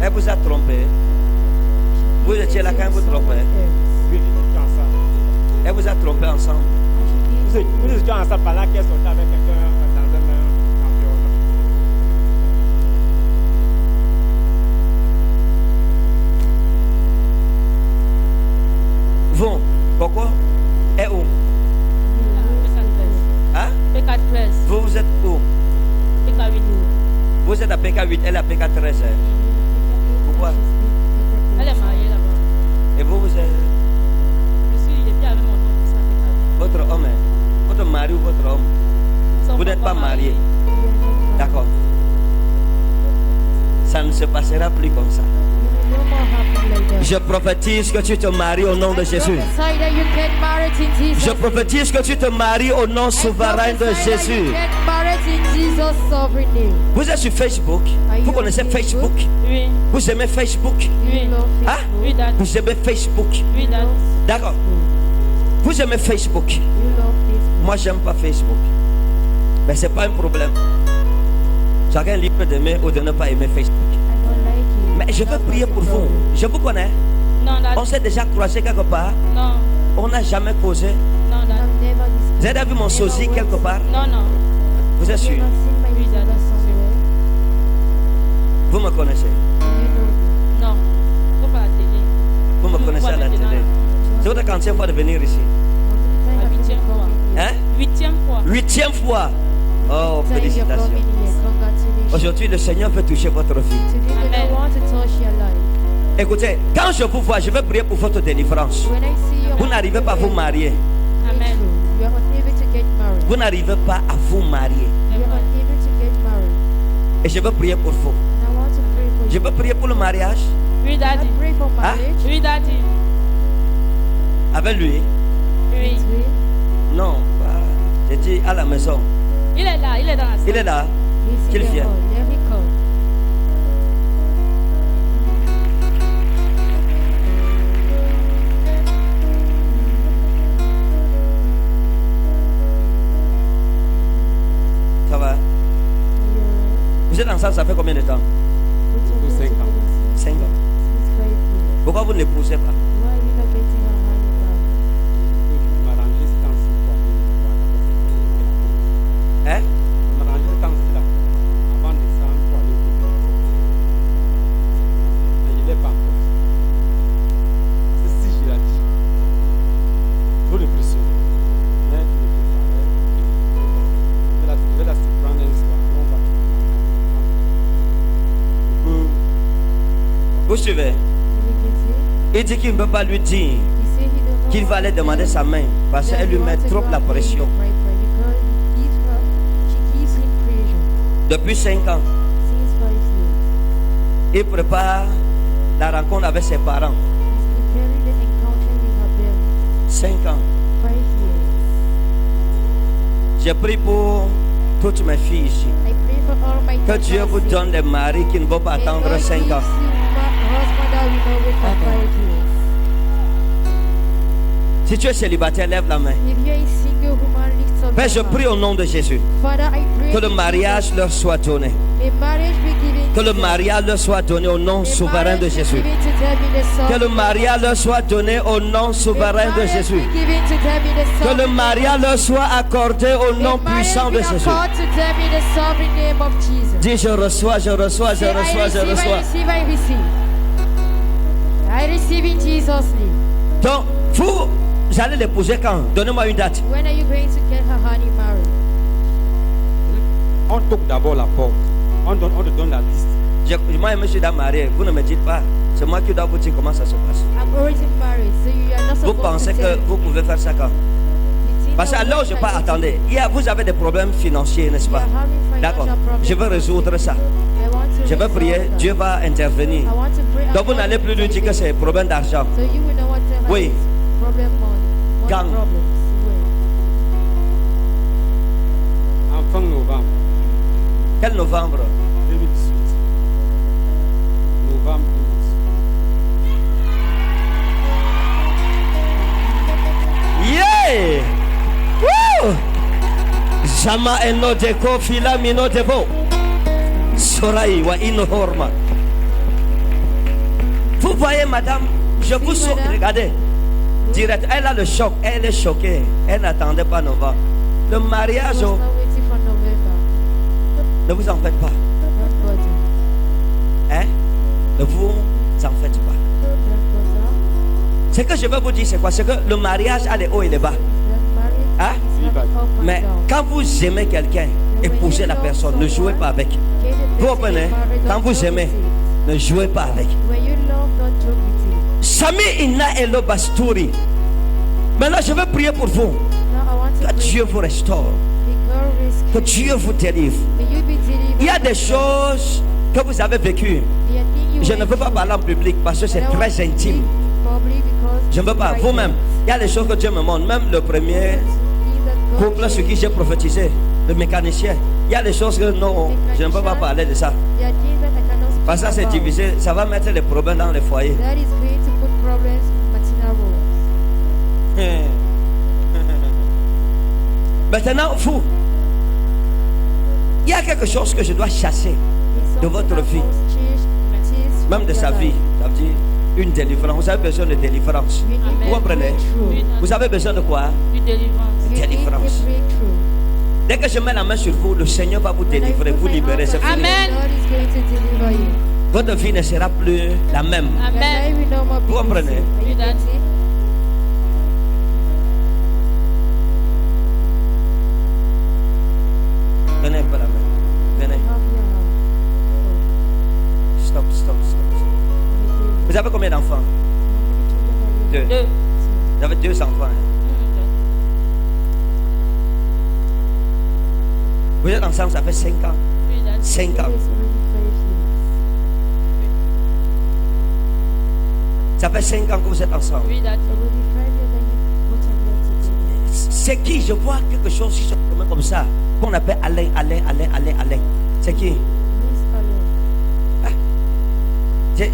Speaker 2: Elle vous a trompé. Vous étiez là quand elle vous trompait. Elle vous a trompé ensemble.
Speaker 7: Nous étions ensemble pendant qu'elle sortait avec quelqu'un dans un même environnement.
Speaker 2: Vous, Coco est où? Hein?
Speaker 5: PK13.
Speaker 2: Vous, vous êtes où?
Speaker 5: PK8.
Speaker 2: Vous êtes à PK8, elle est à PK13. Hein? Pourquoi? Et vous, vous êtes
Speaker 5: depuis avec mon homme, ça c'est pas
Speaker 2: votre homme, hein? Votre mari ou votre homme?
Speaker 5: vrai.
Speaker 2: Vous n'êtes pas marié. D'accord. Ça ne se passera plus comme ça.
Speaker 3: No more happen like that.
Speaker 2: Je prophétise que tu te maries au nom de Jésus.
Speaker 3: Prophesy that you get married in Jesus'
Speaker 2: Je
Speaker 3: name.
Speaker 2: prophétise que tu te maries au nom souverain de
Speaker 3: Prophesy that you
Speaker 2: Jésus.
Speaker 3: get married in Jesus' sovereign name.
Speaker 2: Vous êtes sur Facebook. Vous connaissez Facebook?
Speaker 5: Oui,
Speaker 2: Vous aimez Facebook?
Speaker 5: oui,
Speaker 3: Love
Speaker 2: Hein?
Speaker 3: Facebook.
Speaker 5: oui, dad.
Speaker 2: Vous aimez Facebook?
Speaker 5: Oui, dad.
Speaker 2: D'accord. Vous aimez Facebook?
Speaker 3: You love Facebook.
Speaker 2: Moi, j'aime pas Facebook. Mais c'est pas un problème. Chacun est libre d'aimer ou de ne pas aimer Facebook.
Speaker 3: I don't like it.
Speaker 2: Mais je veux
Speaker 3: That's
Speaker 2: prier
Speaker 3: not
Speaker 2: pour
Speaker 3: the
Speaker 2: vous.
Speaker 3: problem.
Speaker 2: Je vous connais.
Speaker 5: Non, dad.
Speaker 2: On s'est déjà croisé quelque part.
Speaker 5: Non,
Speaker 2: On n'a jamais causé.
Speaker 5: non, dad.
Speaker 3: I've never discussed.
Speaker 2: Vous avez vu mon sosie quelque part?
Speaker 5: Non, non.
Speaker 2: Vous êtes sûr?
Speaker 3: Never seen my
Speaker 5: Oui, dad.
Speaker 3: brother somewhere.
Speaker 2: Vous me connaissez.
Speaker 3: You know me.
Speaker 5: Non. Faut pas la télé.
Speaker 2: Vous me connaissez à la télé. C'est votre quantième fois de venir ici?
Speaker 3: How many times
Speaker 5: La
Speaker 3: have you
Speaker 5: 8e fois.
Speaker 3: come in here?
Speaker 2: Hein?
Speaker 5: 8e fois.
Speaker 2: 8e fois. Oh,
Speaker 3: Time you're
Speaker 2: félicitations.
Speaker 3: coming here. Congratulations.
Speaker 2: Aujourd'hui, le Seigneur veut toucher votre vie.
Speaker 3: Today the
Speaker 5: Amen.
Speaker 3: Lord wants to touch your life.
Speaker 2: Écoutez, quand je vous vois, je vais prier pour votre délivrance.
Speaker 3: When I see you,
Speaker 2: Vous n'arrivez pas à vous marier.
Speaker 5: Amen.
Speaker 3: You are unable to get married.
Speaker 2: Vous n'arrivez pas à vous marier.
Speaker 3: You are unable to get married.
Speaker 2: Et je veux prier pour vous.
Speaker 3: And I want to pray for
Speaker 2: Je
Speaker 3: you.
Speaker 2: veux prier pour le mariage
Speaker 5: Oui,
Speaker 3: I
Speaker 5: daddy.
Speaker 3: pray for
Speaker 2: Hein?
Speaker 3: marriage.
Speaker 5: Oui, daddy.
Speaker 2: avec lui.
Speaker 5: Oui.
Speaker 3: Oui.
Speaker 2: Non, pas. J'ai dit à la maison.
Speaker 5: Il est là, il est dans la salle.
Speaker 2: Il est là.
Speaker 3: He's
Speaker 2: Qu'il
Speaker 3: in the
Speaker 2: vienne.
Speaker 3: hall. Let me come.
Speaker 2: Ça va? Vous êtes ensemble, ça fait combien de temps?
Speaker 7: 5 ans.
Speaker 2: 5 ans. Pourquoi vous ne l'épousez pas?
Speaker 3: Why are you not getting a honey married?
Speaker 7: M'arranger ce temps-ci pour aller
Speaker 2: Hein?
Speaker 7: m'arranger ce temps-ci là avant décembre pour aller au mais il n'est pas encore. C'est si je l'ai dit. Trop de pression. Mais je vais la surprendre un soir. On va.
Speaker 2: Vous suivez? Il dit qu'il ne peut pas lui dire qu'il va aller demander sa main parce qu'elle lui met trop la pression. Depuis 5 ans, il prépare la rencontre avec ses parents. 5 ans. J'ai pris pour toutes mes filles ici. Que Dieu vous donne des maris qui ne vont pas attendre 5 ans. Si tu es célibataire, lève la main. Père, je prie au nom de Jésus que le mariage leur soit donné. Que le mariage leur soit donné au nom souverain de Jésus. Que le mariage leur soit donné au nom souverain de Jésus. Que le mariage leur soit accordé au nom puissant de Jésus. Dis, je reçois, je reçois, je reçois, je reçois.
Speaker 3: I receive in Jesus' name.
Speaker 2: Donc, vous allez l'épouser quand? Donnez-moi une date.
Speaker 3: When are you going to get her honey married?
Speaker 7: On toque d'abord la porte. On te donne la liste.
Speaker 2: Moi, je me suis déjà marié. Vous ne me dites pas. C'est moi qui dois vous dire comment ça se passe.
Speaker 3: I'm already married, so you are not
Speaker 2: Vous
Speaker 3: supposed
Speaker 2: pensez
Speaker 3: to
Speaker 2: que
Speaker 3: tell me.
Speaker 2: vous pouvez faire ça quand?
Speaker 3: You think
Speaker 2: Parce que
Speaker 3: that
Speaker 2: là où
Speaker 3: what
Speaker 2: je
Speaker 3: I
Speaker 2: pas,
Speaker 3: need to
Speaker 2: attendez.
Speaker 3: do?
Speaker 2: Vous avez des problèmes financiers, n'est-ce
Speaker 3: You
Speaker 2: pas?
Speaker 3: are having
Speaker 2: D'accord.
Speaker 3: financial problems.
Speaker 2: Je veux résoudre ça.
Speaker 3: I want to
Speaker 2: Je vais
Speaker 3: resolve
Speaker 2: prier.
Speaker 3: that.
Speaker 2: Dieu va intervenir.
Speaker 3: I want to pray
Speaker 2: Donc vous n'allez plus lui dire que c'est problème d'argent.
Speaker 3: So you will know what to
Speaker 2: Oui.
Speaker 3: Problem money.
Speaker 2: Gang.
Speaker 3: Money problems. Oui.
Speaker 7: En fin novembre
Speaker 2: Quel novembre?
Speaker 7: 2018. Novembre 2018.
Speaker 2: Yeah! Woo! Jama eno deko fila mino devo. Sorai wa ino horma. Vous voyez, madame, je vous souhaite,
Speaker 3: madame.
Speaker 2: regardez, direct, elle a le choc, elle est choquée, elle n'attendait pas novembre. Le mariage,
Speaker 3: I was not waiting for November.
Speaker 2: ne vous en faites pas,
Speaker 3: Don't bother.
Speaker 2: hein? Ne vous en faites pas.
Speaker 3: Don't bother.
Speaker 2: Ce que je veux vous dire, c'est quoi? C'est que le mariage a les hauts et les bas.
Speaker 3: Don't marry.
Speaker 2: Hein?
Speaker 3: It's not up and
Speaker 2: Mais
Speaker 3: down.
Speaker 2: quand vous aimez quelqu'un, épousez la personne, ne jouez pas avec.
Speaker 3: Get a
Speaker 2: Vous
Speaker 3: person
Speaker 2: comprenez?
Speaker 3: married,
Speaker 2: Quand
Speaker 3: don't
Speaker 2: vous
Speaker 3: joke
Speaker 2: aimez,
Speaker 3: with it.
Speaker 2: ne jouez pas avec.
Speaker 3: When you love, don't joke with it.
Speaker 2: Sami Ina Elo Basturi. Maintenant, je veux prier pour vous.
Speaker 3: Now I want to
Speaker 2: Que
Speaker 3: pray.
Speaker 2: Dieu vous restaure.
Speaker 3: May God
Speaker 2: Que
Speaker 3: rescue.
Speaker 2: Dieu vous délivre.
Speaker 3: May you be delivered.
Speaker 2: Il y a des choses que vous avez vécues.
Speaker 3: There are things you
Speaker 2: Je ne
Speaker 3: went
Speaker 2: veux pas
Speaker 3: through.
Speaker 2: parler en public parce que c'est
Speaker 3: I don't want
Speaker 2: très
Speaker 3: to
Speaker 2: intime.
Speaker 3: speak publicly because
Speaker 2: Je ne veux pas.
Speaker 3: it's
Speaker 2: Vous-même,
Speaker 3: private.
Speaker 2: il y a des choses que Dieu me montre. Même le premier
Speaker 3: Things that God
Speaker 2: couple sur qui
Speaker 3: showed
Speaker 2: j'ai
Speaker 3: you.
Speaker 2: prophétisé, le mécanicien. Il y a des choses que non, je ne peux pas parler de ça.
Speaker 3: There are things that I cannot speak
Speaker 2: Parce que ça c'est
Speaker 3: about.
Speaker 2: divisé. Ça va mettre les problèmes dans les foyers.
Speaker 3: That is going to put problems in maternal wards.
Speaker 2: Maintenant, vous, il y a quelque chose que je dois chasser,
Speaker 3: It's
Speaker 2: de
Speaker 3: something
Speaker 2: votre
Speaker 3: that
Speaker 2: vie.
Speaker 3: must change
Speaker 2: même de
Speaker 3: your
Speaker 2: sa
Speaker 3: life.
Speaker 2: vie. Ça veut dire une délivrance. Vous avez besoin de délivrance.
Speaker 3: You need
Speaker 5: Amen.
Speaker 2: Vous
Speaker 3: a
Speaker 2: comprenez?
Speaker 3: breakthrough.
Speaker 2: Vous avez besoin de quoi?
Speaker 5: Du délivrance.
Speaker 3: You need a
Speaker 2: Délivrance.
Speaker 3: breakthrough.
Speaker 2: Dès que je mets la main sur vous, le Seigneur va vous
Speaker 3: When I
Speaker 2: délivrer,
Speaker 3: put
Speaker 2: vous
Speaker 3: my
Speaker 2: libérer.
Speaker 3: hands
Speaker 2: C'est
Speaker 3: on
Speaker 2: fini.
Speaker 3: you,
Speaker 5: Amen.
Speaker 3: the Lord is going to deliver you.
Speaker 2: Votre vie ne sera plus la même.
Speaker 3: Your life
Speaker 5: Amen.
Speaker 3: will no more be
Speaker 2: Vous
Speaker 3: the
Speaker 2: comprenez?
Speaker 3: same. Are you
Speaker 5: Oui, Dad.
Speaker 3: getting?
Speaker 2: Venez un peu la main. Venez.
Speaker 3: Have your hand.
Speaker 2: Stop, stop, stop. Vous avez combien d'enfants?
Speaker 3: How many children are you?
Speaker 2: Deux.
Speaker 5: Deux.
Speaker 2: Vous avez 2 enfants. hein? Vous êtes ensemble, ça fait 5 ans.
Speaker 5: Oui, Dad.
Speaker 2: 5
Speaker 3: It
Speaker 2: ans.
Speaker 3: is already 5 years.
Speaker 2: Ça fait 5 ans que vous êtes ensemble.
Speaker 5: Oui, Dad.
Speaker 3: Already 5 years that you put together.
Speaker 2: C'est qui? Je vois quelque chose qui se commet comme ça. Qu'on appelle Alain, Alain, Alain, Alain, Alain. C'est qui?
Speaker 3: Who is Alain?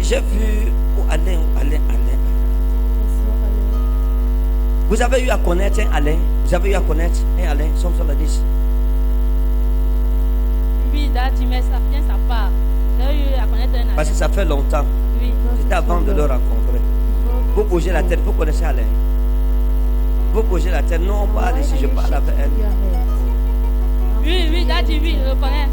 Speaker 2: J'ai vu Alain, Alain, Alain.
Speaker 3: I saw Alain.
Speaker 2: Vous avez eu à connaître un Alain. Vous avez eu à connaître un Alain. Somme sur la 10.
Speaker 5: Oui, Dad, mais ça vient, ça part. J'ai eu à connaître un
Speaker 2: Parce que
Speaker 5: Alain.
Speaker 2: ça fait longtemps.
Speaker 5: Oui.
Speaker 2: C'était avant de le rencontrer. Vous bougez la tête. Vous connaissez Alain. Vous bougez la tête. Non, on parle ici. Je parle avec elle.
Speaker 5: Oui, oui, Dad, oui, je le connais.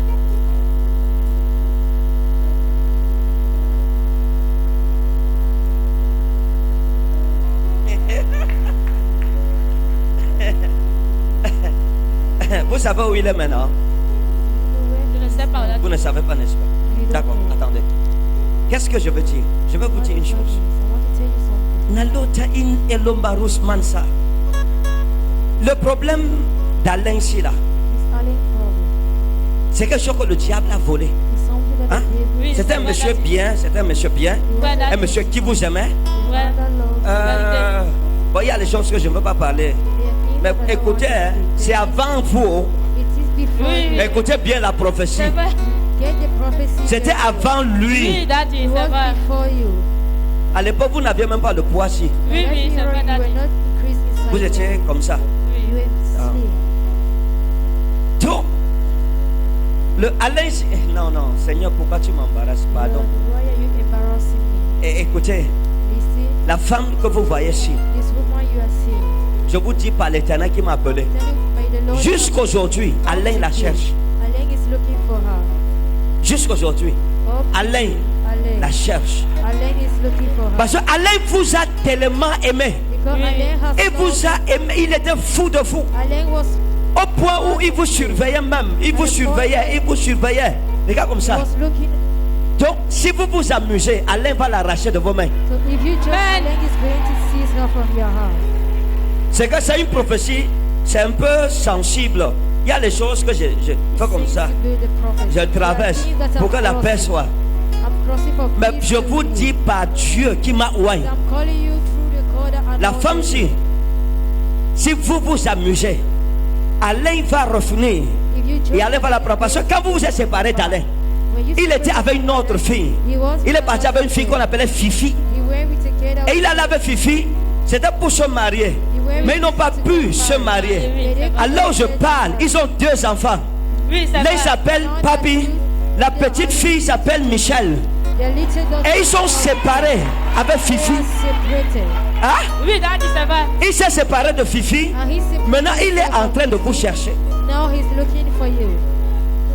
Speaker 2: Vous savez où il est maintenant?
Speaker 5: Je ne sais pas, Dad.
Speaker 2: Vous ne savez pas, n'est-ce pas? D'accord, attendez. Qu'est-ce que je veux dire? Je vais vous dire une chose. Nalota in elombarus mansa. Le problème d'Alain ici là, c'est quelque chose que le diable a volé. Hein?
Speaker 5: Oui,
Speaker 2: C'est un
Speaker 5: vrai,
Speaker 2: monsieur
Speaker 5: Dad.
Speaker 2: bien, c'est un monsieur bien,
Speaker 5: Ouais, Dad.
Speaker 2: un monsieur qui vous aimait.
Speaker 5: Ouais.
Speaker 2: Bon, il y a des choses que je ne veux pas parler. Mais écoutez, hein, c'est avant vous.
Speaker 5: Oui.
Speaker 2: Écoutez bien la prophétie.
Speaker 5: C'est vrai.
Speaker 2: C'était avant lui.
Speaker 5: Oui, Daddy, c'est vrai.
Speaker 2: À l'époque, vous n'aviez même pas le poids si.
Speaker 5: Oui, oui, c'est vrai, Daddy.
Speaker 2: Vous étiez comme ça.
Speaker 5: Oui.
Speaker 2: Donc, le Alain, non, non, Seigneur, pourquoi tu m'embarrasses? Pardon. Et écoutez, la femme que vous voyez ici, je vous dis par l'Éternel qui m'a appelé. Jusqu'aujourd'hui, Alain la cherche.
Speaker 3: Alain is looking for her.
Speaker 2: Jusqu'aujourd'hui, Alain la cherche.
Speaker 3: Alain is looking for her.
Speaker 2: Parce que Alain vous a tellement aimé.
Speaker 3: Because
Speaker 5: Oui.
Speaker 3: Alain has
Speaker 2: Il vous a aimé. Il était fou de vous.
Speaker 3: Alain was
Speaker 2: Au point où il vous surveillait même. Il vous surveillait. Il vous surveillait. Regarde comme ça.
Speaker 3: looking.
Speaker 2: Donc, si vous vous amusez, Alain va l'arracher de vos mains.
Speaker 3: So if you just
Speaker 5: Man.
Speaker 3: Alain is going to seize her from your hand.
Speaker 2: C'est que c'est une prophétie. C'est un peu sensible. Il y a des choses que je fais comme ça. Je traverse pour que la paix soit. Mais je vous dis par Dieu qui m'a oué. La femme, si vous vous amusez, Alain va revenir et Alain va la prendre. Parce que quand vous vous êtes séparés d'Alain, il était avec une autre fille. Il est parti avec une fille qu'on appelait Fifi. Et il allait avec Fifi, c'était pour se marier. Mais ils n'ont pas pu se marier. Alors je parle, ils ont 2 enfants.
Speaker 5: Oui, c'est
Speaker 2: L'un
Speaker 5: vrai.
Speaker 2: s'appelle Papi, la petite fille s'appelle Michel. Et ils sont séparés avec Fifi. Hein?
Speaker 5: Oui, Daddy, c'est vrai.
Speaker 2: Il s'est séparé de Fifi. Maintenant, il est en train de vous chercher.
Speaker 3: Now he's looking for you.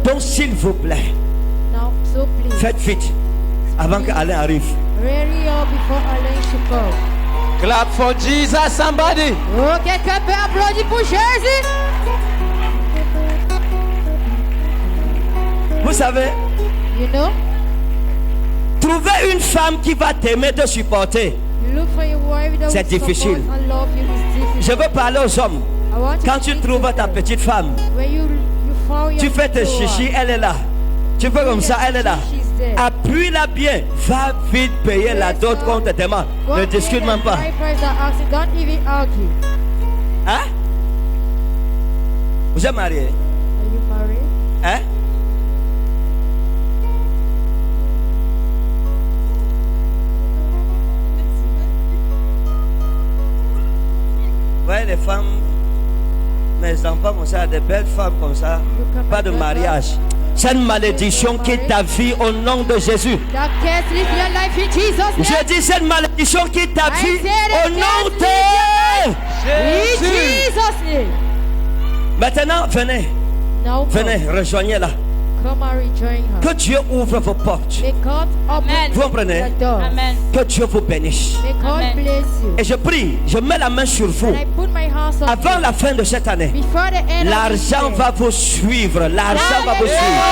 Speaker 2: Donc, s'il vous plaît,
Speaker 3: Now, so please,
Speaker 2: faites vite avant que Alain arrive.
Speaker 3: hurry up before Alain should come.
Speaker 1: Clap for Jesus, somebody.
Speaker 3: Oh, quelqu'un peut applaudir pour Jésus?
Speaker 2: Vous savez,
Speaker 3: You know,
Speaker 2: trouver une femme qui va t'aimer, te supporter.
Speaker 3: you look for wife that
Speaker 2: c'est
Speaker 3: will
Speaker 2: difficile.
Speaker 3: support and love you is
Speaker 2: Je
Speaker 3: difficult.
Speaker 2: veux parler aux hommes.
Speaker 3: I want to
Speaker 2: Quand tu
Speaker 3: speak
Speaker 2: trouves
Speaker 3: to
Speaker 2: ta
Speaker 3: them.
Speaker 2: petite femme,
Speaker 3: When you found
Speaker 2: tu
Speaker 3: your
Speaker 2: fais tes
Speaker 3: little
Speaker 2: chichis,
Speaker 3: one,
Speaker 2: elle est là. Tu fais comme ça, elle est là.
Speaker 3: she's there.
Speaker 2: Appuie-la bien. Va vite payer la dot qu'on te demande.
Speaker 3: Go
Speaker 2: Ne
Speaker 3: and pay
Speaker 2: discute
Speaker 3: the
Speaker 2: même pas.
Speaker 3: high price they're asking. Don't even argue.
Speaker 2: Hein? Vous êtes marié?
Speaker 3: Are you married?
Speaker 2: Hein? Vous voyez les femmes, mes enfants comme ça, des belles femmes comme ça, pas de mariage. C'est une malédiction qui t'a vie au nom de Jésus.
Speaker 3: That can't live your life in Jesus' name.
Speaker 2: Je dis cette malédiction qui t'a
Speaker 3: I
Speaker 2: vie
Speaker 3: said
Speaker 2: au
Speaker 3: it
Speaker 2: nom
Speaker 3: can't
Speaker 2: de
Speaker 3: In Jesus' name.
Speaker 2: Maintenant, venez,
Speaker 3: Now
Speaker 2: venez, rejoignez-la.
Speaker 3: come and rejoin her.
Speaker 2: Que Dieu ouvre vos portes.
Speaker 3: May God
Speaker 4: Amen.
Speaker 3: open
Speaker 2: Vous comprenez?
Speaker 3: the door.
Speaker 4: Amen.
Speaker 2: Que Dieu vous bénisse.
Speaker 3: May God
Speaker 4: Amen.
Speaker 3: bless you.
Speaker 2: Et je prie, je mets la main sur vous.
Speaker 3: And I put my hands on
Speaker 2: Avant
Speaker 3: you.
Speaker 2: la fin de cette année,
Speaker 3: Before the end of this
Speaker 2: l'argent
Speaker 3: year,
Speaker 2: va vous suivre. L'argent va vous suivre.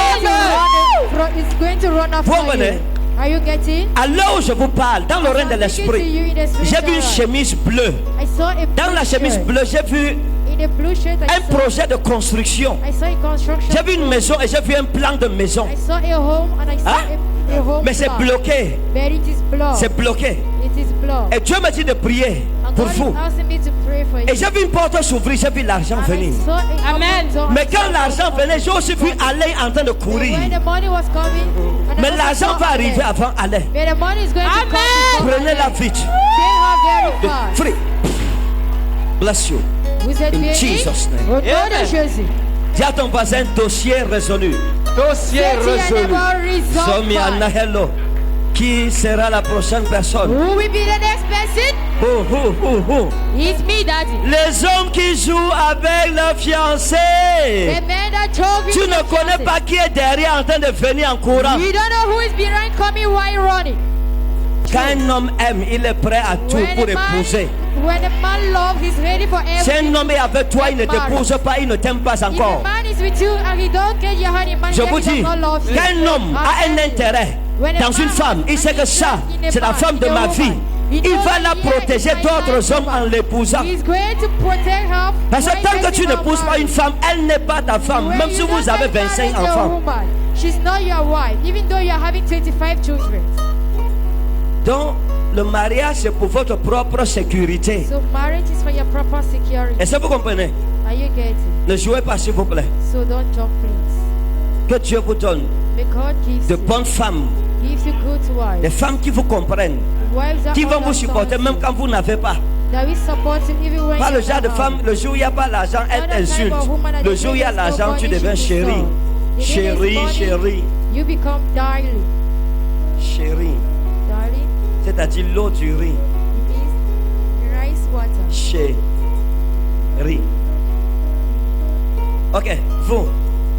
Speaker 3: It's going to run after
Speaker 2: Vous
Speaker 3: you.
Speaker 2: comprenez?
Speaker 3: Are you getting?
Speaker 2: À l'heure où je vous parle, dans le règne de l'esprit, j'ai vu une chemise bleue.
Speaker 3: I saw a
Speaker 2: Dans
Speaker 3: blue
Speaker 2: la chemise
Speaker 3: shirt.
Speaker 2: bleue, j'ai vu
Speaker 3: In a blue shirt, I
Speaker 2: un
Speaker 3: saw,
Speaker 2: projet de construction.
Speaker 3: I saw a construction.
Speaker 2: J'ai vu une maison et j'ai vu un plan de maison.
Speaker 3: I saw a home and I saw
Speaker 2: Hein?
Speaker 3: a home
Speaker 2: Mais c'est
Speaker 3: plan.
Speaker 2: bloqué.
Speaker 3: But it is blocked.
Speaker 2: C'est bloqué.
Speaker 3: It is blocked.
Speaker 2: Et Dieu me dit de prier
Speaker 3: And
Speaker 2: pour
Speaker 3: God
Speaker 2: vous.
Speaker 3: is asking me to pray for you.
Speaker 2: Et j'ai vu une porte s'ouvrir, j'ai vu l'argent
Speaker 3: And I
Speaker 2: venir.
Speaker 3: saw a
Speaker 4: Amen.
Speaker 3: open door.
Speaker 2: Mais
Speaker 3: I
Speaker 2: quand
Speaker 3: saw
Speaker 2: l'argent
Speaker 3: a
Speaker 2: venait, j'ai aussi vu Alain en train de
Speaker 3: And
Speaker 2: courir.
Speaker 3: when the money was coming, and I
Speaker 2: Mais
Speaker 3: also
Speaker 2: l'argent
Speaker 3: saw
Speaker 2: va
Speaker 3: Alain.
Speaker 2: arriver avant Alain.
Speaker 3: But the money is going to come before
Speaker 2: Prenez-la
Speaker 3: Alain.
Speaker 2: vite.
Speaker 3: Take her very fast.
Speaker 2: Free. Bless you.
Speaker 3: Vous êtes
Speaker 2: In
Speaker 3: bénis
Speaker 2: Jesus' name.
Speaker 3: au nom de
Speaker 6: Amen.
Speaker 3: Jésus.
Speaker 2: Dis à ton voisin, dossier résolu.
Speaker 6: Dossier
Speaker 3: Set your
Speaker 6: résolu.
Speaker 3: neighbor
Speaker 2: Somiana
Speaker 3: resolved.
Speaker 2: hello. Qui sera la prochaine personne?
Speaker 3: Who will be the next person?
Speaker 2: Who?
Speaker 3: It's me, Daddy.
Speaker 2: Les hommes qui jouent avec leur fiancé.
Speaker 3: The man that told you
Speaker 2: Tu ne connais pas qui est derrière en train de venir en courant.
Speaker 3: You don't know who is behind coming while running.
Speaker 2: Quand un homme aime, il est prêt à tout pour épouser.
Speaker 3: When a man loves, he's ready for
Speaker 2: Si
Speaker 3: everything.
Speaker 2: un homme est avec toi, il ne t'épouse pas, il ne t'aime pas
Speaker 3: If a
Speaker 2: encore.
Speaker 3: man is with you and he don't get your honey, man,
Speaker 2: Je
Speaker 3: then
Speaker 2: vous
Speaker 3: he does
Speaker 2: dis,
Speaker 3: not love you.
Speaker 2: quand un homme a un intérêt dans une femme, il sait que ça, c'est la femme de ma vie. Il va la protéger d'autres hommes en l'épousant.
Speaker 3: He's going to protect her.
Speaker 2: Parce que
Speaker 3: when
Speaker 2: tant que
Speaker 3: they
Speaker 2: tu
Speaker 3: become
Speaker 2: n'épouses pas
Speaker 3: married.
Speaker 2: une femme, elle n'est pas ta femme,
Speaker 3: When
Speaker 2: même
Speaker 3: you
Speaker 2: si
Speaker 3: don't
Speaker 2: vous avez
Speaker 3: get
Speaker 2: 25
Speaker 3: married to a
Speaker 2: enfants.
Speaker 3: woman, she's not your wife, even though you're having 25 children.
Speaker 2: Donc, le mariage, c'est pour votre propre sécurité.
Speaker 3: So marriage is for your proper security.
Speaker 2: Est-ce que vous comprenez?
Speaker 3: Are you getting?
Speaker 2: Ne jouez pas, s'il vous plaît.
Speaker 3: So don't jump, please.
Speaker 2: Que Dieu vous donne
Speaker 3: May God
Speaker 2: de
Speaker 3: gives
Speaker 2: bonnes femmes,
Speaker 3: you good wives.
Speaker 2: des femmes qui vous comprennent,
Speaker 3: Wives that
Speaker 2: qui vont vous
Speaker 3: understand
Speaker 2: supporter
Speaker 3: you,
Speaker 2: même quand vous n'avez pas.
Speaker 3: that will support you even when
Speaker 2: Pas
Speaker 3: you
Speaker 2: le genre de
Speaker 3: don't
Speaker 2: femme,
Speaker 3: have.
Speaker 2: le jour où il n'y a pas l'argent, elle
Speaker 3: Not the type
Speaker 2: t'insulte.
Speaker 3: of woman that
Speaker 2: Le
Speaker 3: they
Speaker 2: jour où il y a
Speaker 3: say there's
Speaker 2: l'argent, tu
Speaker 3: nobody
Speaker 2: deviens
Speaker 3: she
Speaker 2: chérie.
Speaker 3: can solve.
Speaker 2: Chérie,
Speaker 3: If there is money,
Speaker 2: chérie,
Speaker 3: you become darling.
Speaker 2: chérie.
Speaker 3: Darling,
Speaker 2: C'est-à-dire l'eau du riz.
Speaker 3: it means rice water.
Speaker 2: Chérie. Ok,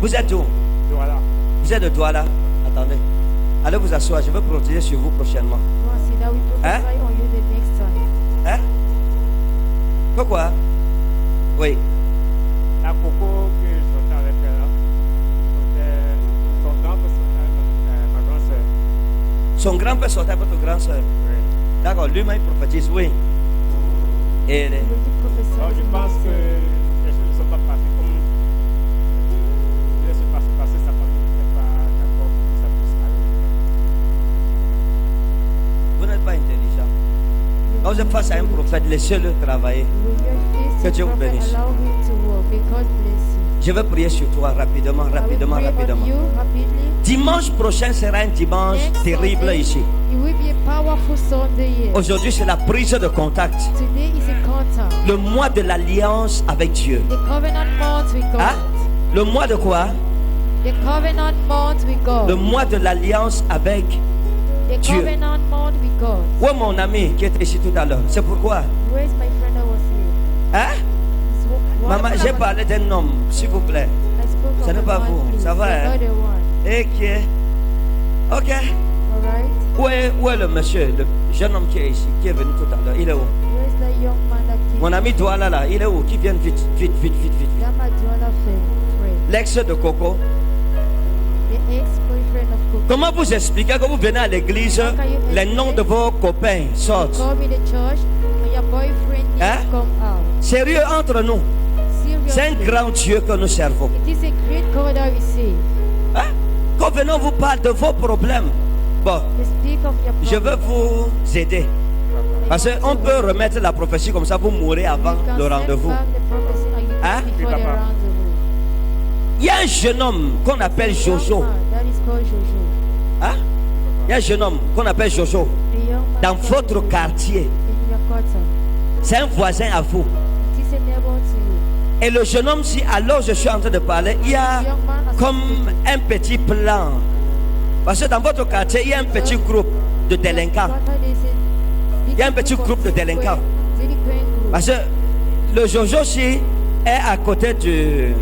Speaker 2: vous êtes où?
Speaker 7: Voilà.
Speaker 2: Vous êtes de Douala? Attendez. Allez vous asseoir, je vais protéger sur vous prochainement.
Speaker 3: Go and see that we
Speaker 2: Hein?
Speaker 3: prophesy on you the next time.
Speaker 2: Hein? Pourquoi? Oui.
Speaker 7: La coco que je sortais avec elle là, c'était son grand parce que ma grande soeur.
Speaker 2: Son grand-père sortait avec votre grand-soeur.
Speaker 7: Oui.
Speaker 2: D'accord, lui-même il prophétise, oui. Et
Speaker 3: Will you prophesy
Speaker 7: Donc je
Speaker 3: to
Speaker 7: pense
Speaker 3: me?
Speaker 7: que les choses ne sont pas passées comme il devait se passer parce que sa famille n'était pas d'accord pour que ça puisse arriver.
Speaker 2: vous n'êtes pas intelligent. Quand vous êtes face à un prophète, laissez-le travailler.
Speaker 3: Will you face
Speaker 2: Que
Speaker 3: the
Speaker 2: Dieu vous
Speaker 3: prophet,
Speaker 2: bénisse.
Speaker 3: allow him to work? May God bless you.
Speaker 2: Je vais prier sur toi rapidement,
Speaker 3: I will
Speaker 2: rapidement,
Speaker 3: pray
Speaker 2: rapidement.
Speaker 3: on you rapidly.
Speaker 2: Dimanche prochain sera un dimanche
Speaker 3: Next
Speaker 2: terrible
Speaker 3: Sunday,
Speaker 2: ici.
Speaker 3: It will be a powerful Sunday here.
Speaker 2: Aujourd'hui, c'est la prise de contact.
Speaker 3: Today is a contact.
Speaker 2: Le mois de l'alliance avec Dieu.
Speaker 3: The covenant month with God.
Speaker 2: Hein? Le mois de quoi?
Speaker 3: The covenant month with
Speaker 2: Le
Speaker 3: God.
Speaker 2: mois de l'alliance avec
Speaker 3: The
Speaker 2: Dieu.
Speaker 3: covenant month with God.
Speaker 2: Où est mon ami qui était ici tout à l'heure? C'est pourquoi?
Speaker 3: Where is my friend that was here?
Speaker 2: Hein?
Speaker 3: It's one
Speaker 2: Maman,
Speaker 3: that
Speaker 2: j'ai
Speaker 3: was-
Speaker 2: parlé d'un homme, s'il vous plaît.
Speaker 3: I spoke
Speaker 2: Ce
Speaker 3: of
Speaker 2: n'est
Speaker 3: the
Speaker 2: pas
Speaker 3: one,
Speaker 2: vous.
Speaker 3: please.
Speaker 2: Ça va,
Speaker 3: The
Speaker 2: hein?
Speaker 3: other one.
Speaker 2: Et qui est? Ok.
Speaker 3: Alright.
Speaker 2: Où est le monsieur, le jeune homme qui est ici, qui est venu tout à l'heure? Il est où?
Speaker 3: Where is the young man that came?
Speaker 2: Mon ami Douala là, il est où? Qui vient vite, vite, vite, vite, vite, vite.
Speaker 3: That my daughter friend.
Speaker 2: L'ex de Coco.
Speaker 3: The ex-boyfriend of Coco.
Speaker 2: Comment vous expliquez que vous venez à l'église, les noms de vos copains sortent?
Speaker 3: Call me the church and boyfriend needs
Speaker 2: Hein?
Speaker 3: come out.
Speaker 2: Sérieux entre nous. C'est un
Speaker 3: Seriously.
Speaker 2: grand Dieu que nous servons.
Speaker 3: It is a great God that we see.
Speaker 2: Hein? Quand venons vous parle de vos problèmes, bon,
Speaker 3: We speak of your
Speaker 2: je veux
Speaker 3: problem.
Speaker 2: vous aider. Parce qu'on peut remettre la prophétie comme ça, vous mourrez avant
Speaker 3: We can
Speaker 2: le
Speaker 3: send
Speaker 2: rendez-vous.
Speaker 3: back the prophecy and you
Speaker 2: Hein?
Speaker 3: die before
Speaker 7: Oui,
Speaker 3: the
Speaker 7: papa.
Speaker 3: rendezvous.
Speaker 2: Il y a un jeune homme qu'on appelle Jojo.
Speaker 3: That is called Jojo.
Speaker 2: Hein? Il y a un jeune homme qu'on appelle Jojo.
Speaker 3: A young man
Speaker 2: Dans
Speaker 3: called
Speaker 2: votre
Speaker 3: Jojo
Speaker 2: quartier.
Speaker 3: in your quarter.
Speaker 2: C'est un voisin à vous.
Speaker 3: It is a neighbor to you.
Speaker 2: Et le jeune homme, si alors je suis en train de parler, il y a
Speaker 3: The young man has
Speaker 2: comme un petit plan. Parce que dans votre quartier, il y a un petit groupe de délinquants.
Speaker 3: Il
Speaker 2: y a un petit groupe de délinquants. Parce que le Jojo-ci est à côté du...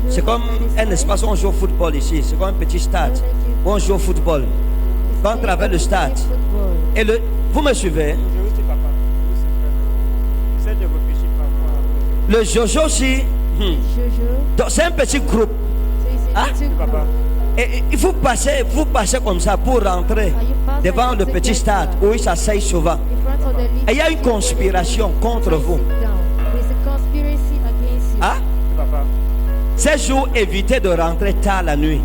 Speaker 2: C'est comme un espace où on joue au football ici. C'est comme un petit stade où on joue au football. Quand on traverse le stade. Et le... Vous me suivez?
Speaker 7: Je vous dis, papa. J'essaie de réfléchir par rapport à
Speaker 2: Le Jojo-ci, donc c'est un petit groupe. Hein?
Speaker 7: papa.
Speaker 2: Et il faut passer, vous passez comme ça pour rentrer devant le petit stade où il s'asseye souvent. Et il y a une conspiration contre vous. Hein?
Speaker 7: Papa.
Speaker 2: Ces jours, évitez de rentrer tard la nuit.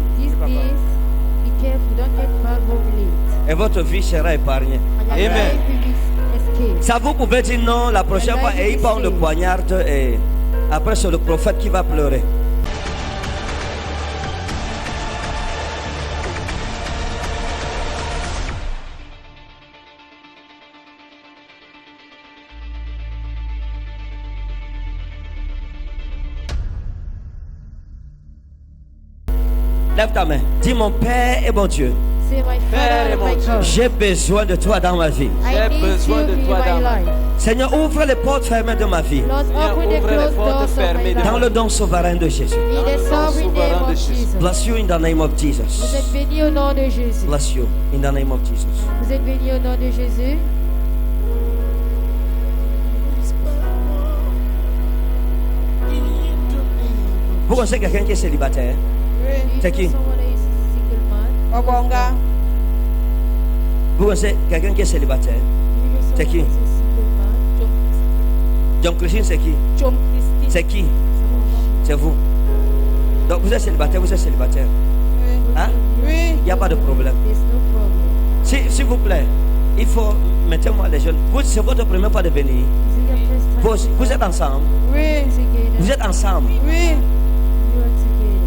Speaker 2: Et votre vie sera épargnée. Amen. Ça vous pouvez dire non la prochaine fois et il prend le poignard et après c'est le prophète qui va pleurer. Lève ta main. Dis mon Père et mon Dieu.
Speaker 3: Père et mon Dieu,
Speaker 2: J'ai besoin de toi dans ma vie.
Speaker 3: j'ai besoin de toi dans ma vie.
Speaker 2: Seigneur, ouvre les portes fermées de ma vie.
Speaker 3: Lord, open the closed doors of my
Speaker 2: Dans
Speaker 3: life.
Speaker 2: le don souverain de Jésus.
Speaker 3: In the sovereign name of Jesus.
Speaker 2: Bless you in the name of
Speaker 3: Vous
Speaker 2: Jesus.
Speaker 3: êtes bénis au nom de Jésus.
Speaker 2: Bless you in the name of Jesus.
Speaker 3: Vous êtes bénis au nom de Jésus.
Speaker 2: Vous connaissez quelqu'un qui est célibataire? C'est qui?
Speaker 3: Someone that is a single man.
Speaker 4: Obonga.
Speaker 2: Vous connaissez quelqu'un qui est célibataire? C'est qui?
Speaker 3: Someone that is a single man.
Speaker 2: John Christine, c'est qui?
Speaker 4: Chom Christi.
Speaker 2: C'est qui? C'est vous. Donc vous êtes célibataire, vous êtes célibataire. Hein?
Speaker 4: Oui.
Speaker 2: Il n'y a pas de problème.
Speaker 3: There's no problem.
Speaker 2: S'il vous plaît, il faut, mettez-moi les jeunes. C'est votre première fois de venir.
Speaker 3: Is it your first time?
Speaker 2: Vous êtes ensemble.
Speaker 4: Oui.
Speaker 3: Together.
Speaker 2: Vous êtes ensemble.
Speaker 4: Oui.
Speaker 3: You are together.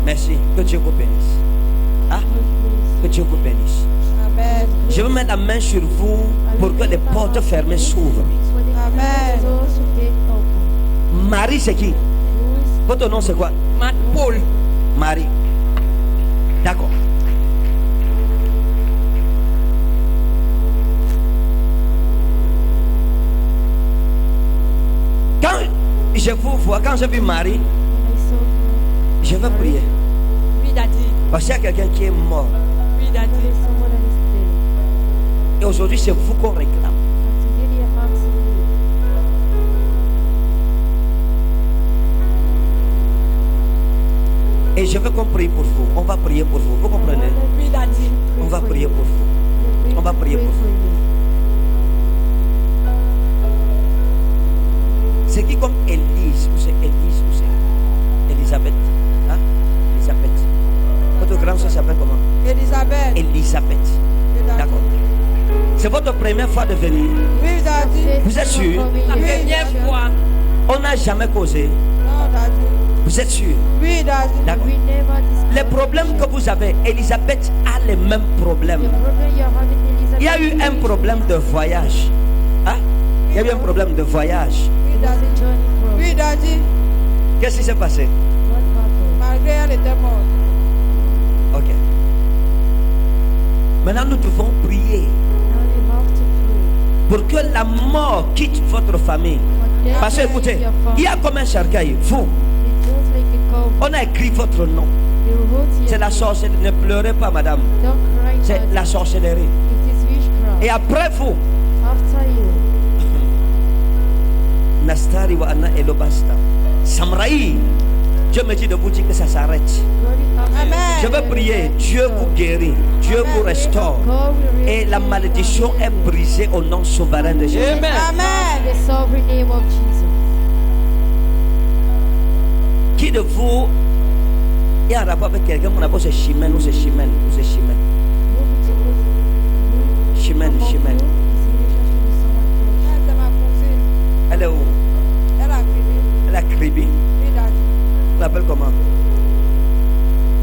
Speaker 2: Merci. Que Dieu vous bénisse. Hein? Que Dieu vous bénisse.
Speaker 4: Amen.
Speaker 2: Je veux mettre la main sur vous pour que les portes fermées s'ouvrent.
Speaker 4: Amen.
Speaker 2: Marie, c'est qui? Votre nom, c'est quoi?
Speaker 4: Matt Paul.
Speaker 2: Marie. D'accord. Quand je vous vois, quand j'ai vu Marie, je vais prier.
Speaker 4: Oui, Daddy.
Speaker 2: Parce qu'il y a quelqu'un qui est mort.
Speaker 4: Oui, Daddy.
Speaker 2: Et aujourd'hui, c'est vous qu'on réclame. Et je veux qu'on prie pour vous. On va prier pour vous. Vous comprenez?
Speaker 4: Oui, Daddy.
Speaker 2: On va prier pour vous. On va prier pour vous. C'est qui comme Élise? Ou c'est Élise? Ou c'est Elisabeth? Hein? Elisabeth. Votre grande soeur s'appelle comment?
Speaker 4: Elisabeth.
Speaker 2: Elisabeth. D'accord. C'est votre première fois de venir.
Speaker 4: Oui, Daddy.
Speaker 2: Vous êtes sûr?
Speaker 4: La première fois.
Speaker 2: On n'a jamais causé.
Speaker 4: Non, Daddy.
Speaker 2: Vous êtes sûr?
Speaker 4: Oui, Daddy.
Speaker 2: D'accord. Les problèmes que vous avez, Elisabeth a les mêmes problèmes. Il y a eu un problème de voyage. Hein? Il y a eu un problème de voyage.
Speaker 4: Oui, Daddy. Oui, Daddy.
Speaker 2: Qu'est-ce qui s'est passé?
Speaker 4: Malgré elle était morte.
Speaker 2: Ok. Maintenant, nous devons prier pour que la mort quitte votre famille. Parce que, écoutez, il y a comme un cercueil. Vous, on a écrit votre nom. C'est la sorcellerie. Ne pleurez pas, madame. C'est la sorcellerie. Et après vous, Nastari wa Anna Elobasta. Samraï, Dieu me dit de vous dire que ça s'arrête.
Speaker 4: Amen.
Speaker 2: Je veux prier, Dieu vous guérit, Dieu vous restaure. Et la malédiction est brisée au nom souverain de Jésus.
Speaker 3: In
Speaker 4: Amen.
Speaker 3: the sovereign name of Jesus.
Speaker 2: Qui de vous est en rapport avec quelqu'un qu'on appelle ce chimène ou ce chimène ou ce chimène? Chimène.
Speaker 4: C'est ma cousine.
Speaker 2: Elle est où?
Speaker 4: Elle a crié.
Speaker 2: Elle a Kribi.
Speaker 4: Oui, daddy.
Speaker 2: On l'appelle comment?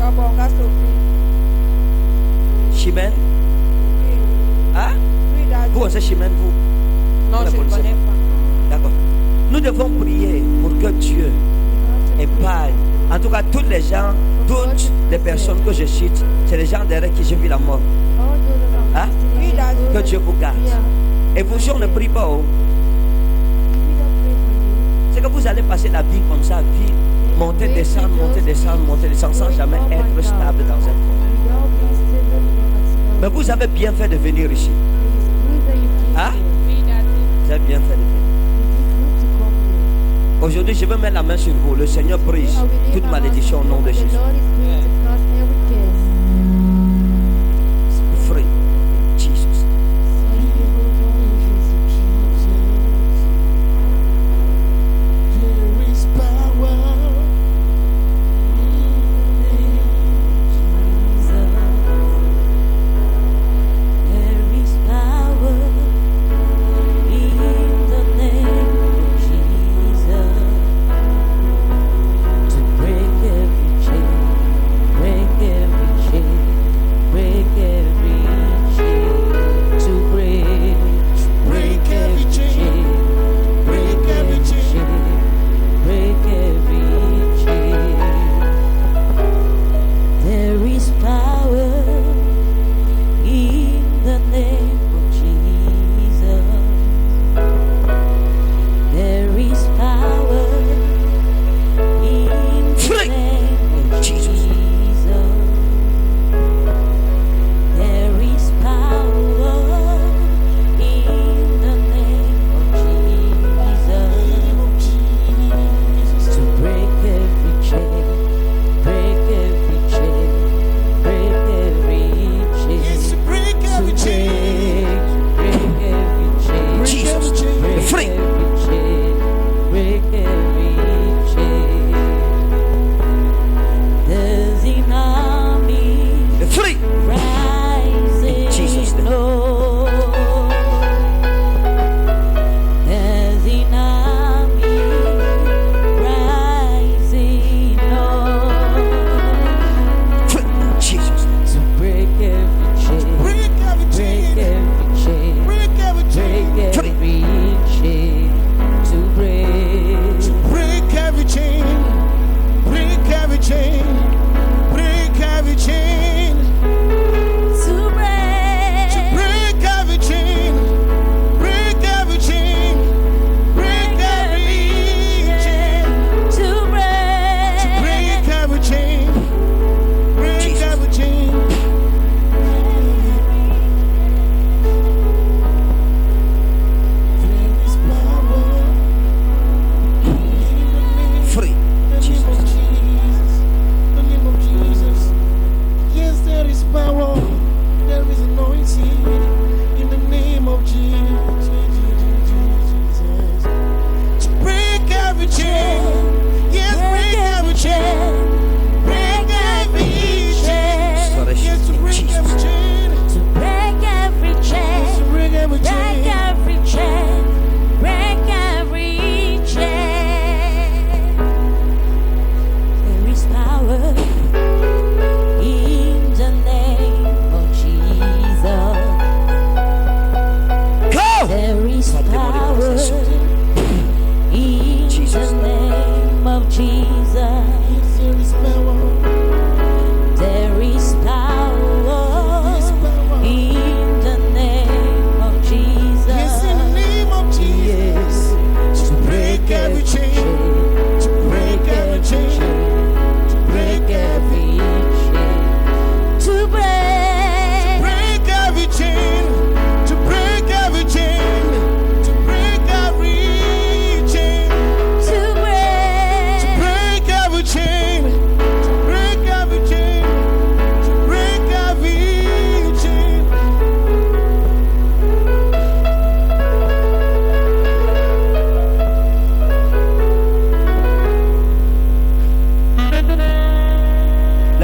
Speaker 4: Kabonga Sophie.
Speaker 2: Chimène?
Speaker 4: Oui.
Speaker 2: Hein?
Speaker 4: Oui, daddy.
Speaker 2: Vous, c'est chimène, vous?
Speaker 4: Non,
Speaker 2: la
Speaker 4: je ne
Speaker 2: connaissez?
Speaker 4: connais pas.
Speaker 2: D'accord. Nous devons prier pour que Dieu épargne. En tout cas, toutes les gens, toutes les personnes que je cite, c'est les gens derrière qui j'ai vu la mort. Hein?
Speaker 4: Oui, daddy.
Speaker 2: Que Dieu vous garde. Et vous, si on ne prie pas, oh, c'est que vous allez passer la vie comme ça, vie, monter, descendre, sans jamais être stable dans un corps. Mais vous avez bien fait de venir ici. Hein? Vous avez bien fait de venir. Aujourd'hui, je veux mettre la main sur vous. Le Seigneur brise toute malédiction au nom de Jésus. Free. Jesus.
Speaker 1: There is power
Speaker 8: to break every chain.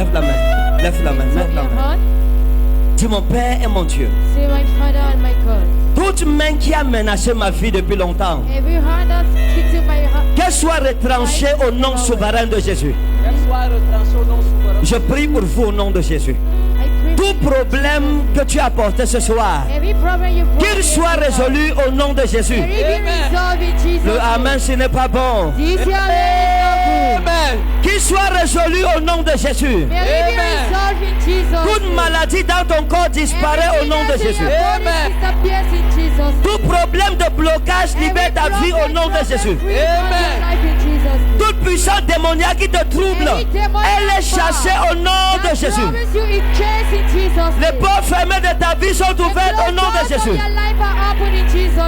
Speaker 2: Lève la main. Lève la main.
Speaker 3: Lift
Speaker 2: Lève
Speaker 3: up
Speaker 2: la
Speaker 3: your
Speaker 2: main.
Speaker 3: hand.
Speaker 2: Dis mon Père et mon Dieu.
Speaker 3: Say, my Father and my God.
Speaker 2: Toute main qui a menacé ma vie depuis longtemps,
Speaker 3: Every hand that's hitting my heart,
Speaker 2: qu'elle soit retranchée au nom souverain de Jésus.
Speaker 6: Qu'elle soit retranchée au nom souverain.
Speaker 2: Je prie pour vous au nom de Jésus.
Speaker 3: I pray
Speaker 2: Tout problème que tu as apporté ce soir,
Speaker 3: every problem you brought
Speaker 2: qu'il soit
Speaker 3: here,
Speaker 2: résolu au nom de Jésus.
Speaker 3: may it be resolved in Jesus'
Speaker 2: Le
Speaker 3: name.
Speaker 2: Amen, ce n'est pas bon.
Speaker 3: This your name,
Speaker 6: Amen.
Speaker 2: Qu'il soit résolu au nom de Jésus.
Speaker 3: may it be
Speaker 6: Amen.
Speaker 3: resolved in Jesus'
Speaker 2: Toute
Speaker 3: name.
Speaker 2: maladie dans ton corps disparaît au nom de Jésus.
Speaker 6: Amen.
Speaker 3: Disappears in Jesus' name.
Speaker 2: Tout problème de blocage libère ta vie au nom de Jésus.
Speaker 6: Amen.
Speaker 2: Toute puissance démoniaque qui te trouble, elle est chassée au nom de Jésus. Les portes fermées de ta vie sont ouvertes au nom de Jésus.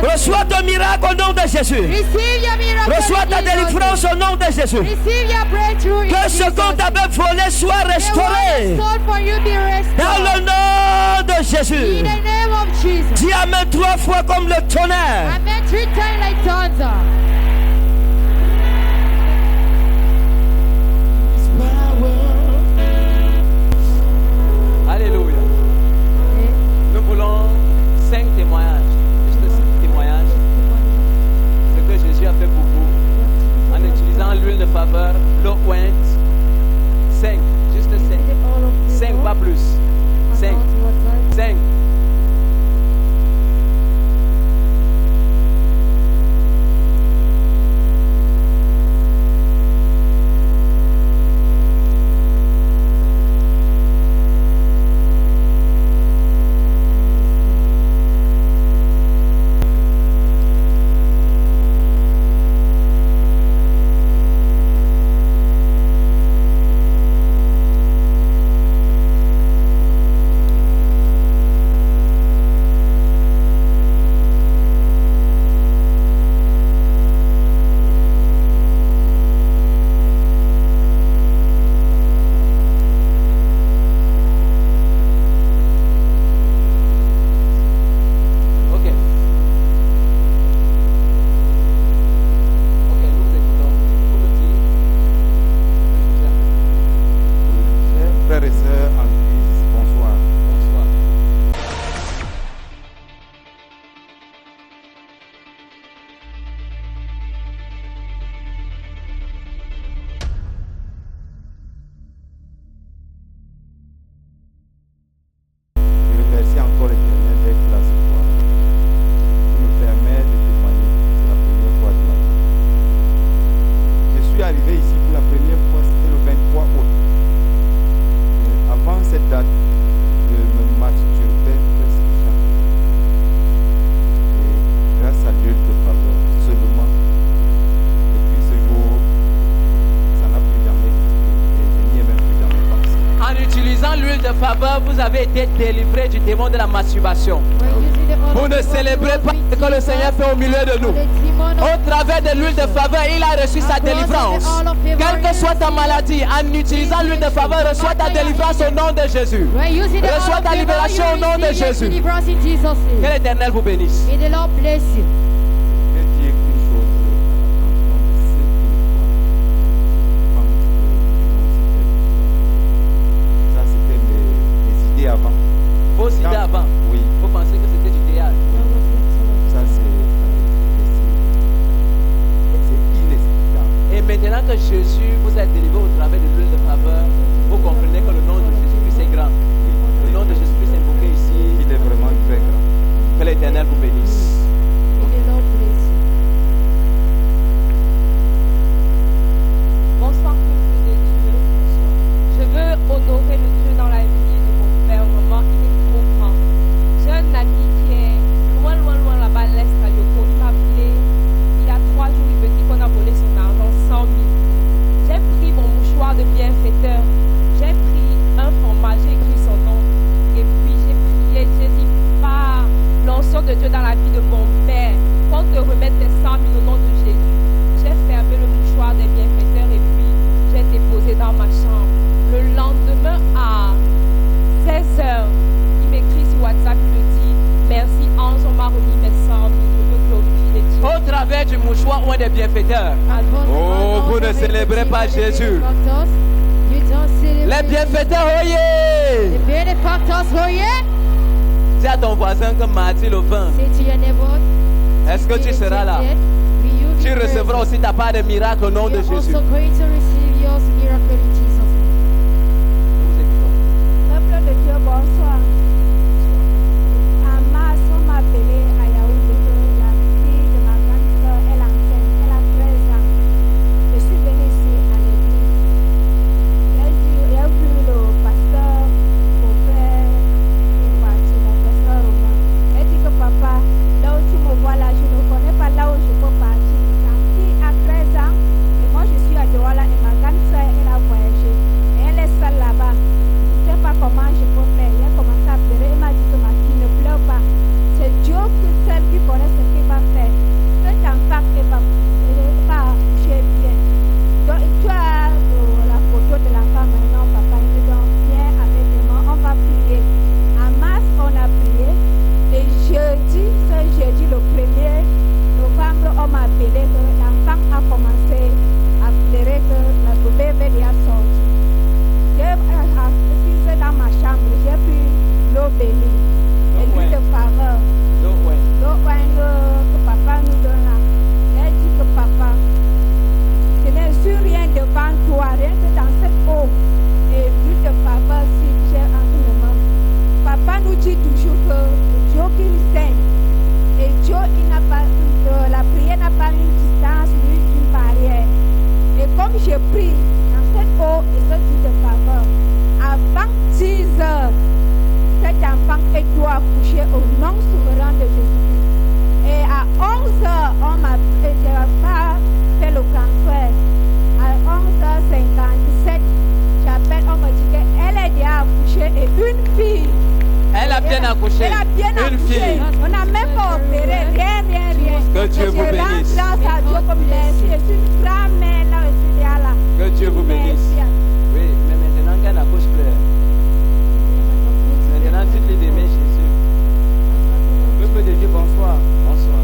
Speaker 2: Reçois ton miracle au nom de Jésus. Reçois ta délivrance au nom de Jésus. Que ce qu'on t'avait volé soit restauré dans le nom de Jésus. Dis Amen 3 fois comme le tonnerre.
Speaker 3: Amen 3 times like thunder.
Speaker 6: Alléluia. Nous voulons 5 témoignages. Juste 5 témoignages. Ce que Jésus a fait pour vous. En utilisant l'huile de faveur, l'eau ointe. 5. Juste 5. 5, pas plus. 5. 5. Vous avez été délivré du démon de la masturbation. Vous ne célébrez pas ce que le Seigneur fait au milieu de nous. Au travers de l'huile de faveur, il a reçu sa délivrance. Quelle que soit ta maladie, en utilisant l'huile de faveur, reçois ta délivrance au nom de Jésus. Reçois ta libération au nom de Jésus. Que l'Éternel vous bénisse.
Speaker 3: May the Lord bless you.
Speaker 1: Je vais dire une chose à l'attention de ceux qui ne croient pas. Ça, c'était mes idées avant.
Speaker 6: Vos idées avant.
Speaker 1: Oui.
Speaker 6: Vous pensez que c'était du théâtre.
Speaker 1: Ça, c'est inexplicable.
Speaker 6: Et maintenant que Jésus vous a délivré au travers de l'huile de faveur, vous comprenez que le nom de Jésus-Christ est grand. Le nom de Jésus-Christ est invoqué ici.
Speaker 1: Il est vraiment très grand.
Speaker 6: Que l'Éternel vous bénisse.
Speaker 3: May the Lord bless you.
Speaker 5: Bonsoir, peuple de Dieu. Je veux honorer le Dieu dans la vie de mon frère. Vraiment, il est trop grand. J'ai un ami qui est loin là-bas à l'est à Yoko. Il m'a appelé il y a 3 jours. Il me dit qu'on a volé son argent, 100 000. J'ai pris mon mouchoir de bienfaiteur. J'ai pris un format, j'ai écrit son nom. Et puis j'ai prié, j'ai dit, par l'onction de Dieu dans la vie de mon père, qu'on te remette les 100 000 au nom de Jésus. J'ai fermé le mouchoir des bienfaiteurs et puis j'ai déposé dans ma chambre. Le lendemain à 16h, il m'écrit sur WhatsApp, il me dit, merci Ange, on m'a remis mes 100 000, je veux glorifier Dieu.
Speaker 6: Au travers du mouchoir ou un des bienfaiteurs. Oh, vous ne célébrez pas Jésus. Les bienfaiteurs,
Speaker 3: The
Speaker 6: oyez.
Speaker 3: benefactors, oh yeah.
Speaker 6: Dis à ton voisin que mardi le 20,
Speaker 3: Say to your neighbor,
Speaker 6: est-ce que tu seras là? Tu recevras aussi ta part de miracle au nom de
Speaker 3: You're
Speaker 6: Jésus.
Speaker 3: also going to receive your miracle in Jesus' name.
Speaker 6: Nous vous écoutons.
Speaker 8: Peuple de Dieu, bonsoir. En mars, on m'a appelé à Yaoundé, la fille de ma grande soeur, elle est enceinte, elle a 13 ans. Je suis venue ici à l'église. J'ai vu le pasteur pour faire une voiture, mon pasteur Romain. Elle dit que papa, là où tu me vois là, je ne connais pas là où je peux partir. La fille a 13 ans et moi je suis à Douala et ma grande soeur, elle a voyagé. Et elle est seule là-bas. Je ne sais pas comment je peux faire. Elle a commencé à pleurer. Elle m'a dit que ma fille ne pleure pas. C'est Dieu seul qui connaît ce qu'il va faire. Cet enfant va coucher bien. Donc tu as la photo de l'enfant maintenant, papa. Il me dit viens avec moi, on va prier. En mars, on a prié. Et jeudi, ce jeudi, le 1er novembre, on m'a appelé que l'enfant a commencé à pleurer que le bébé lui a sorti. J'ai assise dans ma chambre, j'ai pris l'eau bénie et l'huile de faveur. L'eau que papa nous donne là. Elle dit que papa, je n'ai su rien devant toi, rien que dans cette eau et l'huile de faveur si j'ai en ce moment. Papa nous dit toujours que Dieu qu'il saigne. Et Dieu, il n'a pas, la prière n'a pas une distance ni une barrière. Et comme j'ai pris dans cette eau et ce huile de faveur, avant 10 heures, cet enfant doit accoucher au nom souverain de Jésus-Christ. Et à 11 heures, on m'a pas fait le transfert. À 11h57, j'appelle, on me dit qu'elle est déjà accouchée et une fille.
Speaker 6: Elle a bien accouché.
Speaker 8: Elle a bien
Speaker 6: Une
Speaker 8: accouché.
Speaker 6: fille.
Speaker 8: On n'a même pas opéré, rien.
Speaker 6: Que Dieu vous bénisse.
Speaker 8: Je rends grâce à Dieu comme merci. Je suis une grand-mère là, je suis là.
Speaker 6: Que Dieu vous bénisse.
Speaker 8: Merci.
Speaker 6: Oui, mais maintenant qu'elle accouche pleure. Maintenant, dites-lui d'aimer Jésus.
Speaker 9: Peuple de Dieu, bonsoir.
Speaker 6: Bonsoir.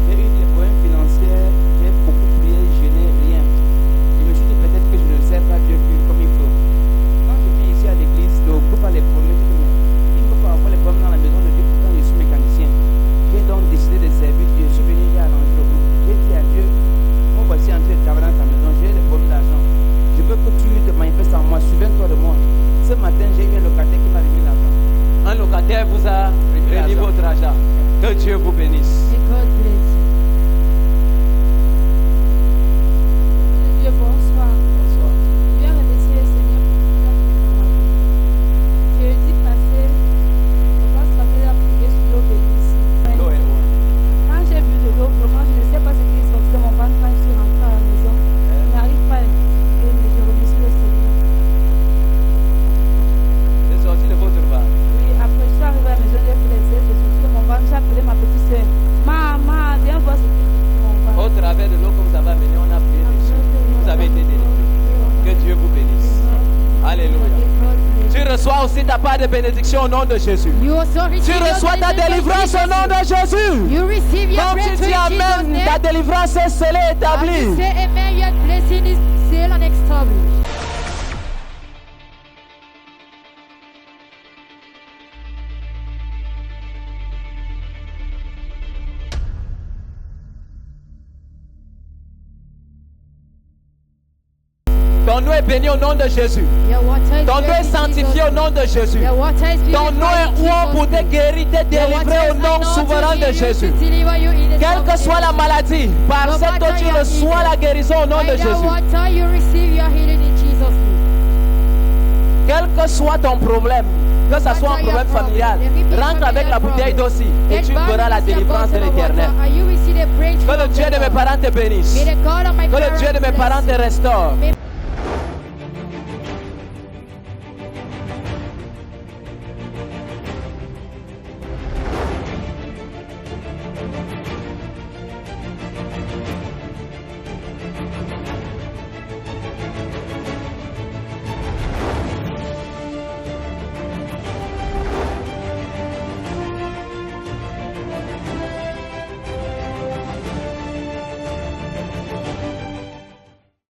Speaker 9: J'ai eu des problèmes financiers, j'ai beaucoup prié, je n'ai rien. Je me suis dit peut-être que je ne sais pas Dieu comme il faut. Quand je viens ici à l'église, le groupe a les problèmes. Il ne faut pas avoir les problèmes dans la maison de Dieu, pourtant je suis mécanicien. J'ai donc décidé de servir Dieu. Je suis venu, j'ai arrangé le groupe. J'ai dit à Dieu, moi voici en train de travailler dans ta maison, j'ai des problèmes d'argent. Je veux que tu te manifestes en moi, souviens-toi de moi. Ce matin, j'ai eu un locataire qui m'a remis l'argent.
Speaker 6: Un locataire vous a remis votre argent. Que Dieu vous bénisse.
Speaker 3: May God bless you.
Speaker 8: Dieu, bonsoir.
Speaker 6: Bonsoir.
Speaker 8: Je viens remercier le Seigneur pour tout ce qu'il a fait dans ma vie. Jeudi passé, papa Samuel a prié sur l'eau bénisse.
Speaker 6: L'eau est loin.
Speaker 8: Quand j'ai vu de l'eau, vraiment, je ne sais pas ce qui est sorti de mon ventre quand je suis rentrée à la maison. Je n'arrive pas à expliquer, mais je remercie le Seigneur.
Speaker 6: C'est sorti de votre ventre.
Speaker 8: Oui, après je suis arrivée à la maison, j'ai fait les essais, c'est sorti de mon ventre. J'ai appelé ma petite soeur. Maman, viens voir ce qui est sorti de mon ventre.
Speaker 6: Au travers de l'eau que vous avez amené, on a prié dessus. Vous avez été délivré. Que Dieu vous bénisse. Alléluia. Tu reçois aussi ta part de bénédiction au nom de Jésus.
Speaker 3: You also
Speaker 6: Tu
Speaker 3: receive your
Speaker 6: reçois ta délivrance au nom de Jésus.
Speaker 3: You receive your
Speaker 6: Comme tu
Speaker 3: breakthrough
Speaker 6: dis
Speaker 3: in Jesus'
Speaker 6: Amen,
Speaker 3: name.
Speaker 6: ta délivrance est scellée et
Speaker 3: As you
Speaker 6: établie.
Speaker 3: say amen, your blessing is sealed and established.
Speaker 6: Ton nom est béni au nom de Jésus.
Speaker 3: Your water is
Speaker 6: Ton nom
Speaker 3: blessed
Speaker 6: est
Speaker 3: in
Speaker 6: sanctifié
Speaker 3: Jesus'
Speaker 6: au nom de Jésus.
Speaker 3: Your water is
Speaker 6: Ton nom est
Speaker 3: purified in
Speaker 6: roi pour
Speaker 3: Jesus'
Speaker 6: te
Speaker 3: name.
Speaker 6: guérir, te
Speaker 3: Your
Speaker 6: délivrer
Speaker 3: water
Speaker 6: au
Speaker 3: is
Speaker 6: nom
Speaker 3: anointed
Speaker 6: souverain
Speaker 3: to
Speaker 6: de
Speaker 3: heal you,
Speaker 6: Jésus.
Speaker 3: to deliver you in the
Speaker 6: Quelle que
Speaker 3: name
Speaker 6: soit
Speaker 3: of
Speaker 6: la
Speaker 3: Jesus.
Speaker 6: maladie, par
Speaker 3: No
Speaker 6: cette eau,
Speaker 3: matter
Speaker 6: tu
Speaker 3: your
Speaker 6: reçois
Speaker 3: healing.
Speaker 6: la guérison au nom de
Speaker 3: By the
Speaker 6: Jésus.
Speaker 3: water, you receive your healing in Jesus' name.
Speaker 6: Quel que soit ton problème, que ce soit un
Speaker 3: Matter your
Speaker 6: problème
Speaker 3: problem,
Speaker 6: familial,
Speaker 3: there may be
Speaker 6: rentre avec la
Speaker 3: familial
Speaker 6: bouteille
Speaker 3: problem.
Speaker 6: d'eau et
Speaker 3: Get
Speaker 6: tu
Speaker 3: back
Speaker 6: verras la
Speaker 3: with your
Speaker 6: délivrance de
Speaker 3: bottle of
Speaker 6: l'Éternel.
Speaker 3: water, and you receive the breakthrough
Speaker 6: Que le
Speaker 3: of
Speaker 6: Dieu
Speaker 3: the
Speaker 6: de mes
Speaker 3: Lord.
Speaker 6: parents te bénisse.
Speaker 3: May the God of my
Speaker 6: Que le
Speaker 3: parents
Speaker 6: Dieu de mes
Speaker 3: bless
Speaker 6: parents te
Speaker 3: you.
Speaker 6: restaure.
Speaker 3: May